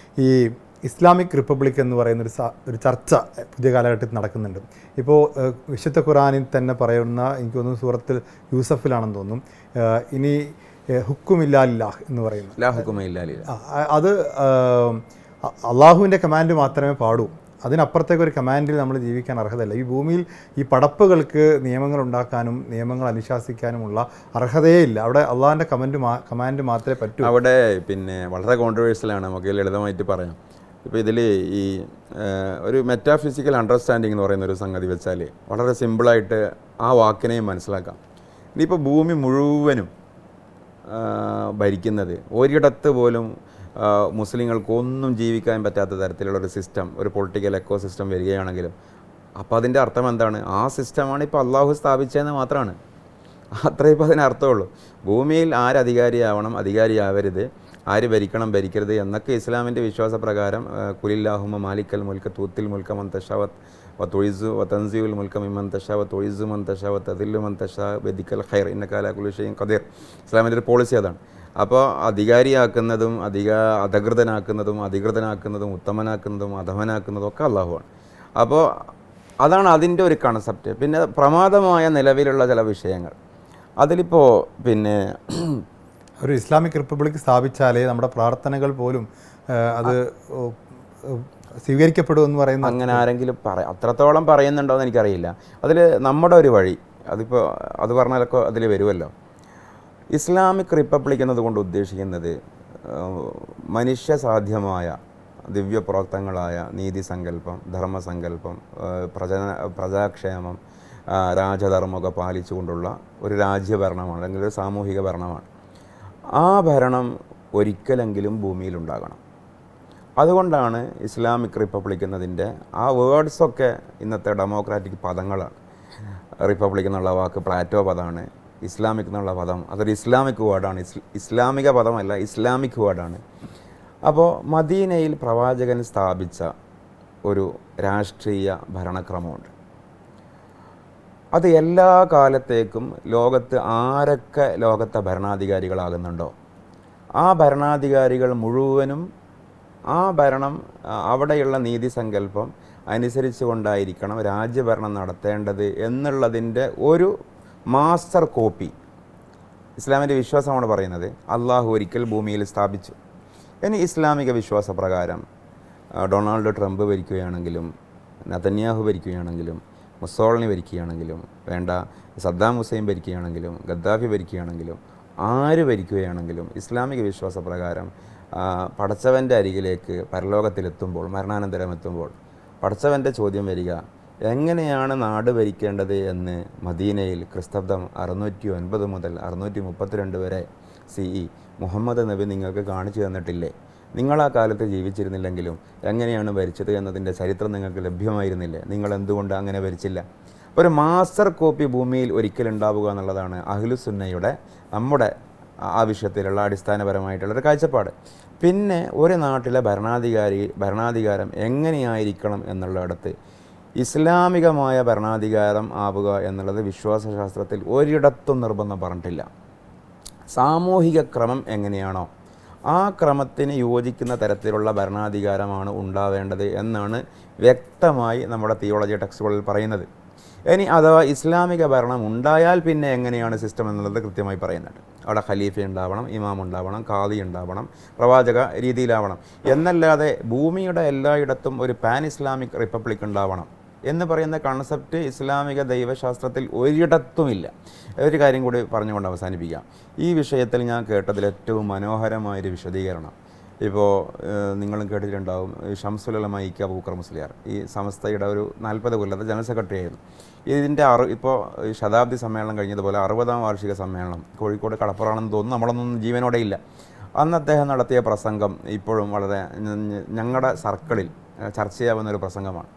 ഈ ഇസ്ലാമിക് റിപ്പബ്ലിക് എന്ന് പറയുന്ന ഒരു ചർച്ച പുതിയ കാലഘട്ടത്തിൽ നടക്കുന്നുണ്ട്. ഇപ്പോൾ വിശുദ്ധ ഖുറാനിൽ തന്നെ പറയുന്ന, എനിക്ക് തോന്നുന്നു സൂറത്തിൽ യൂസഫിലാണെന്ന് തോന്നുന്നു, ഇനി ഹുക്കുമില്ലാലില്ലാഹ് എന്ന് പറയുന്നത്, അത് അള്ളാഹുവിൻ്റെ കമാൻഡ് മാത്രമേ പാടൂ, അതിനപ്പുറത്തേക്ക് ഒരു കമാൻഡിൽ നമ്മൾ ജീവിക്കാൻ അർഹതയില്ല. ഈ ഭൂമിയിൽ ഈ പടപ്പുകൾക്ക് നിയമങ്ങൾ ഉണ്ടാക്കാനും നിയമങ്ങൾ അനുശാസിക്കാനുമുള്ള അർഹതയേ ഇല്ല. അവിടെ അള്ളാഹിൻ്റെ കമാൻഡ് മാത്രമേ പറ്റൂ. അവിടെ പിന്നെ വളരെ കോൺട്രവേഴ്സ്യലാണ്, നമുക്ക് ലളിതമായിട്ട് പറയാം. ഇപ്പോൾ ഇതിൽ ഈ ഒരു മെറ്റാഫിസിക്കൽ അണ്ടർസ്റ്റാൻഡിങ് എന്ന് പറയുന്ന ഒരു സംഗതി വെച്ചാൽ വളരെ സിമ്പിളായിട്ട് ആ വാക്കിനെയും മനസ്സിലാക്കാം. ഇനിയിപ്പോൾ ഭൂമി മുഴുവനും ഭരിക്കുന്നത്, ഒരിടത്ത് പോലും മുസ്ലിങ്ങൾക്കൊന്നും ജീവിക്കാൻ പറ്റാത്ത തരത്തിലുള്ളൊരു സിസ്റ്റം, ഒരു പൊളിറ്റിക്കൽ എക്കോ സിസ്റ്റം വരികയാണെങ്കിലും അപ്പോൾ അതിൻ്റെ അർത്ഥം എന്താണ്? ആ സിസ്റ്റമാണ് ഇപ്പോൾ അള്ളാഹു സ്ഥാപിച്ചതെന്ന് മാത്രമാണ്. അത്രേ ഇപ്പോൾ അതിനർത്ഥമുള്ളൂ. ഭൂമിയിൽ ആരധികാരിയാവണം, അധികാരിയാവരുത്, ആര് ഭരിക്കണം, ഭരിക്കരുത് എന്നൊക്കെ ഇസ്ലാമിൻ്റെ വിശ്വാസപ്രകാരം കുലില്ലാഹുമ്മ മാലിക്കൽ മുൽക്ക തൂത്തിൽ മുൽക്ക മൻ തശാവത്ത് വതൊഴിസു വതൻസിയുൽ മുൽക്ക മിമ്മൻ തശാ വതൊഴിസു മൻ തശാ വതദില്ലു മൻ തശാ ബിദിക്കൽ ഖൈർ ഇന്നക അലാ കുല്ലി ഷൈഇൻ ഖദീർ. ഇസ്ലാമിൻ്റെ ഒരു പോളിസി അതാണ്. അപ്പോൾ അധികാരിയാക്കുന്നതും അധികൃതനാക്കുന്നതും ഉത്തമനാക്കുന്നതും അധമനാക്കുന്നതും ഒക്കെ അള്ളാഹുവാണ്. അപ്പോൾ അതാണ് അതിൻ്റെ ഒരു കൺസെപ്റ്റ്. പിന്നെ പ്രമാദമായ നിലവിലുള്ള ചില വിഷയങ്ങൾ, അതിലിപ്പോൾ പിന്നെ ഒരു ഇസ്ലാമിക് റിപ്പബ്ലിക് സ്ഥാപിച്ചാലേ നമ്മുടെ പ്രാർത്ഥനകൾ പോലും അത് സ്വീകരിക്കപ്പെടുമെന്ന് പറയുന്ന അങ്ങനെ ആരെങ്കിലും അത്രത്തോളം പറയുന്നുണ്ടോ എന്ന് എനിക്കറിയില്ല. അതിൽ നമ്മുടെ ഒരു വഴി അതിപ്പോൾ അത് പറഞ്ഞാലൊക്കെ അതിൽ വരുമല്ലോ. ഇസ്ലാമിക് റിപ്പബ്ലിക് എന്നതുകൊണ്ട് ഉദ്ദേശിക്കുന്നത് മനുഷ്യസാധ്യമായ ദിവ്യപ്രോക്തങ്ങളായ നീതിസങ്കല്പം, ധർമ്മസങ്കല്പം, പ്രജാക്ഷേമം, രാജധർമ്മമൊക്കെ പാലിച്ചുകൊണ്ടുള്ള ഒരു രാജ്യഭരണമാണ്, അല്ലെങ്കിൽ ഒരു സാമൂഹിക ഭരണമാണ്. ആ ഭരണം ഒരിക്കലെങ്കിലും ഭൂമിയിലുണ്ടാകണം. അതുകൊണ്ടാണ് ഇസ്ലാമിക് റിപ്പബ്ലിക് എന്നതിൻ്റെ ആ വേർഡ്സൊക്കെ ഇന്നത്തെ ഡെമോക്രാറ്റിക് പദങ്ങളാണ്. റിപ്പബ്ലിക് എന്നുള്ള വാക്ക് പ്ലാറ്റോ പദമാണ്. ഇസ്ലാമിക് എന്നുള്ള പദം അതൊരു ഇസ്ലാമിക് വേർഡാണ്. ഇസ്ലാമിക പദമല്ല, ഇസ്ലാമിക് വേർഡാണ്. അപ്പോൾ മദീനയിൽ പ്രവാചകൻ സ്ഥാപിച്ച ഒരു രാഷ്ട്രീയ ഭരണക്രമമുണ്ട്. അത് എല്ലാ കാലത്തേക്കും ലോകത്ത് ആരൊക്കെ ലോകത്തെ ഭരണാധികാരികളാകുന്നുണ്ടോ ആ ഭരണാധികാരികൾ മുഴുവനും ആ ഭരണം, അവിടെയുള്ള നീതിസങ്കല്പം അനുസരിച്ച് കൊണ്ടായിരിക്കണം രാജ്യഭരണം നടത്തേണ്ടത് എന്നുള്ളതിൻ്റെ ഒരു മാസ്റ്റർ കോപ്പി ഇസ്ലാമിൻ്റെ വിശ്വാസമാണ് പറയുന്നത്. അള്ളാഹു ഒരിക്കൽ ഭൂമിയിൽ സ്ഥാപിച്ചു. ഇനി ഇസ്ലാമിക വിശ്വാസപ്രകാരം ഡൊണാൾഡ് ട്രംപ് ഭരിക്കുകയാണെങ്കിലും, നെതന്യാഹു ഭരിക്കുകയാണെങ്കിലും, മുസോളിനി ഭരിക്കുകയാണെങ്കിലും, വേണ്ട സദ്ദാം ഹുസൈൻ ഭരിക്കുകയാണെങ്കിലും, ഗദ്ദാഫി ഭരിക്കുകയാണെങ്കിലും, ആര് ഭരിക്കുകയാണെങ്കിലും ഇസ്ലാമിക വിശ്വാസപ്രകാരം പടച്ചവൻ്റെ അരികിലേക്ക് പരലോകത്തിലെത്തുമ്പോൾ, മരണാനന്തരം എത്തുമ്പോൾ പടച്ചവൻ്റെ ചോദ്യം വരിക, എങ്ങനെയാണ് നാട് ഭരിക്കേണ്ടത് എന്ന് മദീനയിൽ ക്രിസ്തബ്ദം 609 മുതൽ 632 വരെ CE മുഹമ്മദ് നബി നിങ്ങൾക്ക് കാണിച്ചു തന്നിട്ടില്ലേ? നിങ്ങൾ ആ കാലത്ത് ജീവിച്ചിരുന്നില്ലെങ്കിലും എങ്ങനെയാണ് ഭരിച്ചത് എന്നതിൻ്റെ ചരിത്രം നിങ്ങൾക്ക് ലഭ്യമായിരുന്നില്ലേ? നിങ്ങൾ എന്തുകൊണ്ട് അങ്ങനെ ഭരിച്ചില്ല? ഒരു മാസ്റ്റർ കോപ്പി ഭൂമിയിൽ ഒരിക്കലുണ്ടാവുക എന്നുള്ളതാണ് അഹ്ലുസുന്നയുടെ നമ്മുടെ ആ വിഷയത്തിലുള്ള അടിസ്ഥാനപരമായിട്ടുള്ളൊരു കാഴ്ചപ്പാട്. പിന്നെ ഒരു നാട്ടിലെ ഭരണാധികാരം എങ്ങനെയായിരിക്കണം എന്നുള്ളിടത്ത് ഇസ്ലാമികമായ ഭരണാധികാരം ആവുക എന്നുള്ളത് വിശ്വാസശാസ്ത്രത്തിൽ ഒരിടത്തും നിർബന്ധം പറഞ്ഞിട്ടില്ല. സാമൂഹിക ക്രമം എങ്ങനെയാണോ ആ ക്രമത്തിന് യോജിക്കുന്ന തരത്തിലുള്ള ഭരണാധികാരമാണ് ഉണ്ടാവേണ്ടത് എന്നാണ് വ്യക്തമായി നമ്മുടെ തിയോളജി ടെക്സ്റ്റുകളിൽ പറയുന്നത്. ഇനി അഥവാ ഇസ്ലാമിക ഭരണം ഉണ്ടായാൽ പിന്നെ എങ്ങനെയാണ് സിസ്റ്റം എന്നുള്ളത് കൃത്യമായി പറയുന്നുണ്ട്. അവിടെ ഖലീഫ ഉണ്ടാവണം, ഇമാം ഉണ്ടാവണം, ഖാദി ഉണ്ടാവണം, പ്രവാചക രീതിയിലാവണം എന്നല്ലാതെ ഭൂമിയുടെ എല്ലായിടത്തും ഒരു പാൻ ഇസ്ലാമിക് റിപ്പബ്ലിക് ഉണ്ടാവണം എന്ന് പറയുന്ന കൺസെപ്റ്റ് ഇസ്ലാമിക ദൈവശാസ്ത്രത്തിൽ ഒരിടത്തുമില്ല. ഒരു കാര്യം കൂടി പറഞ്ഞുകൊണ്ട് അവസാനിപ്പിക്കാം. ഈ വിഷയത്തിൽ ഞാൻ കേട്ടതിൽ ഏറ്റവും മനോഹരമായൊരു വിശദീകരണം ഇപ്പോൾ നിങ്ങളും കേട്ടിട്ടുണ്ടാവും. ഷംസുൽ ഉലമ ഇ.കെ. അബൂബക്കർ മുസ്ലിയാർ ഈ സമസ്തയുടെ ഒരു 40 കൊല്ലത്തെ ജനറൽ സെക്രട്ടറി ആയിരുന്നു. ഇതിൻ്റെ ഇപ്പോൾ ശതാബ്ദി സമ്മേളനം കഴിഞ്ഞതുപോലെ 60ാം വാർഷിക സമ്മേളനം കോഴിക്കോട് കടപ്പുറാണെന്ന് തോന്നുന്നു, നമ്മളൊന്നും ജീവനോടെ ഇല്ല. അന്ന് അദ്ദേഹം നടത്തിയ പ്രസംഗം ഇപ്പോഴും വളരെ ഞങ്ങളുടെ സർക്കിളിൽ ചർച്ച ചെയ്യാവുന്നൊരു പ്രസംഗമാണ്.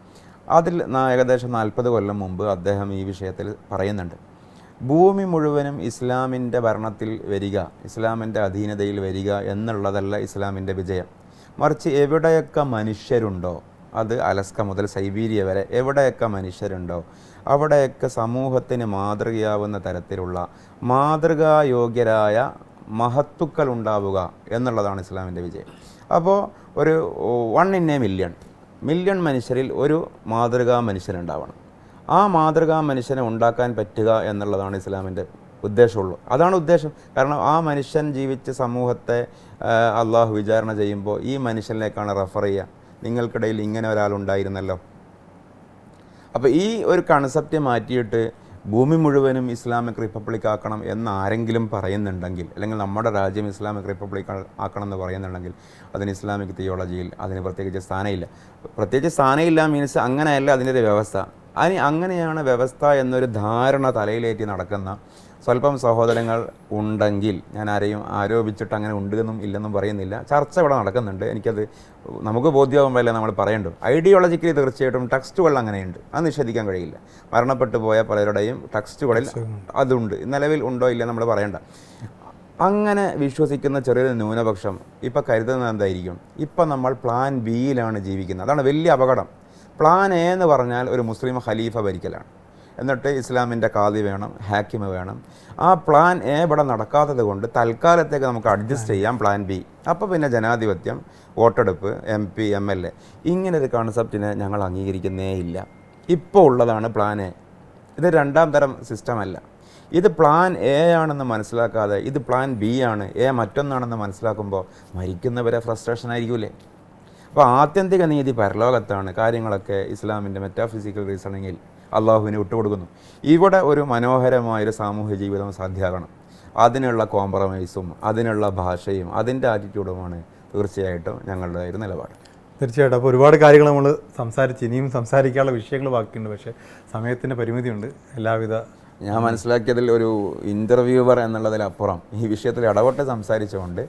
അതിൽ ഏകദേശം 40 കൊല്ലം മുമ്പ് അദ്ദേഹം ഈ വിഷയത്തിൽ പറയുന്നുണ്ട്. ഭൂമി മുഴുവനും ഇസ്ലാമിൻ്റെ ഭരണത്തിൽ വരിക, ഇസ്ലാമിൻ്റെ അധീനതയിൽ വരിക എന്നുള്ളതല്ല ഇസ്ലാമിൻ്റെ വിജയം. മറിച്ച് എവിടെയൊക്കെ മനുഷ്യരുണ്ടോ, അത് അലസ്ക മുതൽ സൈബീരിയ വരെ എവിടെയൊക്കെ മനുഷ്യരുണ്ടോ അവിടെയൊക്കെ സമൂഹത്തിന് മാതൃകയാവുന്ന തരത്തിലുള്ള മാതൃകായോഗ്യരായ മഹത്തുക്കൾ ഉണ്ടാവുക എന്നുള്ളതാണ് ഇസ്ലാമിൻ്റെ വിജയം. അപ്പോൾ ഒരു 1 in a മില്യൺ മനുഷ്യരിൽ ഒരു മാതൃകാ മനുഷ്യനുണ്ടാവണം. ആ മാതൃകാ മനുഷ്യനെ ഉണ്ടാക്കാൻ പറ്റുക എന്നുള്ളതാണ് ഇസ്ലാമിൻ്റെ ഉദ്ദേശമുള്ളൂ. അതാണ് ഉദ്ദേശം. കാരണം ആ മനുഷ്യൻ ജീവിച്ച സമൂഹത്തെ അള്ളാഹു വിചാരണ ചെയ്യുമ്പോൾ ഈ മനുഷ്യനിലേക്കാണ് റെഫർ ചെയ്യുക. നിങ്ങൾക്കിടയിൽ ഇങ്ങനെ ഒരാളുണ്ടായിരുന്നല്ലോ. അപ്പോൾ ഈ ഒരു കൺസെപ്റ്റ് മാറ്റിയിട്ട് ഭൂമി മുഴുവനും ഇസ്ലാമിക് റിപ്പബ്ലിക് ആക്കണം എന്ന് ആരെങ്കിലും പറയുന്നുണ്ടെങ്കിൽ, അല്ലെങ്കിൽ നമ്മുടെ രാജ്യം ഇസ്ലാമിക് റിപ്പബ്ലിക് ആക്കണം എന്ന് പറയുന്നുണ്ടെങ്കിൽ അതിന് ഇസ്ലാമിക് തിയോളജിയിൽ അതിന് പ്രത്യേകിച്ച് സ്ഥാനമില്ല മീൻസ് അങ്ങനെയല്ല അതിൻ്റെ ഒരു വ്യവസ്ഥ. അങ്ങനെയാണ് വ്യവസ്ഥ എന്നൊരു ധാരണ തലയിലേറ്റി നടക്കുന്ന സ്വല്പം സഹോദരങ്ങൾ ഉണ്ടെങ്കിൽ, ഞാൻ ആരെയും ആരോപിച്ചിട്ട് അങ്ങനെ ഉണ്ടെന്നും ഇല്ലെന്നും പറയുന്നില്ല, ചർച്ച ഇവിടെ നടക്കുന്നുണ്ട്. എനിക്കത് നമുക്ക് ബോധ്യമാകുമ്പോഴല്ലേ നമ്മൾ പറയേണ്ടു. ഐഡിയോളജിക്കലി തീർച്ചയായിട്ടും ടെക്സ്റ്റുകൾ അങ്ങനെയുണ്ട്, അത് നിഷേധിക്കാൻ കഴിയില്ല. മരണപ്പെട്ടു പോയ പലരുടെയും ടെക്സ്റ്റുകളിൽ അതുണ്ട്. നിലവിൽ ഉണ്ടോ ഇല്ല നമ്മൾ പറയണ്ട. അങ്ങനെ വിശ്വസിക്കുന്ന ചെറിയൊരു ന്യൂനപക്ഷം ഇപ്പം കരുതുന്നത് എന്തായിരിക്കും? ഇപ്പം നമ്മൾ പ്ലാൻ ബിയിലാണ് ജീവിക്കുന്നത്. അതാണ് വലിയ അപകടം. പ്ലാൻ എ എന്ന് പറഞ്ഞാൽ ഒരു മുസ്ലിം ഖലീഫ ഭരിക്കലാണ്. എന്നിട്ട് ഇസ്ലാമിൻ്റെ ഖാദി വേണം, ഹാക്കിമ് വേണം. ആ പ്ലാൻ എ ഇവിടെ നടക്കാത്തത് കൊണ്ട് തൽക്കാലത്തേക്ക് നമുക്ക് അഡ്ജസ്റ്റ് ചെയ്യാം പ്ലാൻ ബി. അപ്പോൾ പിന്നെ ജനാധിപത്യം, വോട്ടെടുപ്പ്, MP, MLA ഇങ്ങനൊരു കൺസെപ്റ്റിനെ ഞങ്ങൾ അംഗീകരിക്കുന്നേ ഇല്ല. ഇപ്പോൾ ഉള്ളതാണ് പ്ലാൻ എ. ഇത് 2ാം തരം സിസ്റ്റമല്ല. ഇത് പ്ലാൻ എ ആണെന്ന് മനസ്സിലാക്കാതെ ഇത് പ്ലാൻ ബി ആണ്, എ മറ്റൊന്നാണെന്ന് മനസ്സിലാക്കുമ്പോൾ മരിക്കുന്നവരെ ഫ്രസ്ട്രേഷൻ ആയിരിക്കൂലേ? അപ്പോൾ ആത്യന്തിക നീതി പരലോകത്താണ്. കാര്യങ്ങളൊക്കെ ഇസ്ലാമിൻ്റെ മെറ്റാഫിസിക്കൽ റീസണിങ്ങിൽ അള്ളാഹുവിനെ വിട്ടുകൊടുക്കുന്നു. ഇവിടെ ഒരു മനോഹരമായൊരു സാമൂഹ്യ ജീവിതം സാധ്യമാകണം. അതിനുള്ള കോംപ്രമൈസും അതിനുള്ള ഭാഷയും അതിൻ്റെ ആറ്റിറ്റ്യൂഡുമാണ് തീർച്ചയായിട്ടും ഞങ്ങളുടെ ഒരു നിലപാട്. തീർച്ചയായിട്ടും. അപ്പോൾ ഒരുപാട് കാര്യങ്ങൾ നമ്മൾ സംസാരിച്ച് ഇനിയും സംസാരിക്കാനുള്ള വിഷയങ്ങൾ ബാക്കിയുണ്ട്. പക്ഷേ സമയത്തിൻ്റെ പരിമിതിയുണ്ട്. എല്ലാവിധ ഞാൻ മനസ്സിലാക്കിയതിൽ ഒരു ഇൻ്റർവ്യൂവർ എന്നുള്ളതിലപ്പുറം ഈ വിഷയത്തിൽ ഇടപെട്ട് സംസാരിച്ചുകൊണ്ട്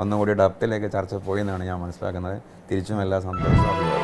ഒന്നുകൂടി ഡെപ്തിലേക്ക് ചർച്ച പോയി എന്നാണ് ഞാൻ മനസ്സിലാക്കുന്നത്. തിരിച്ചും എല്ലാ സന്തോഷവും.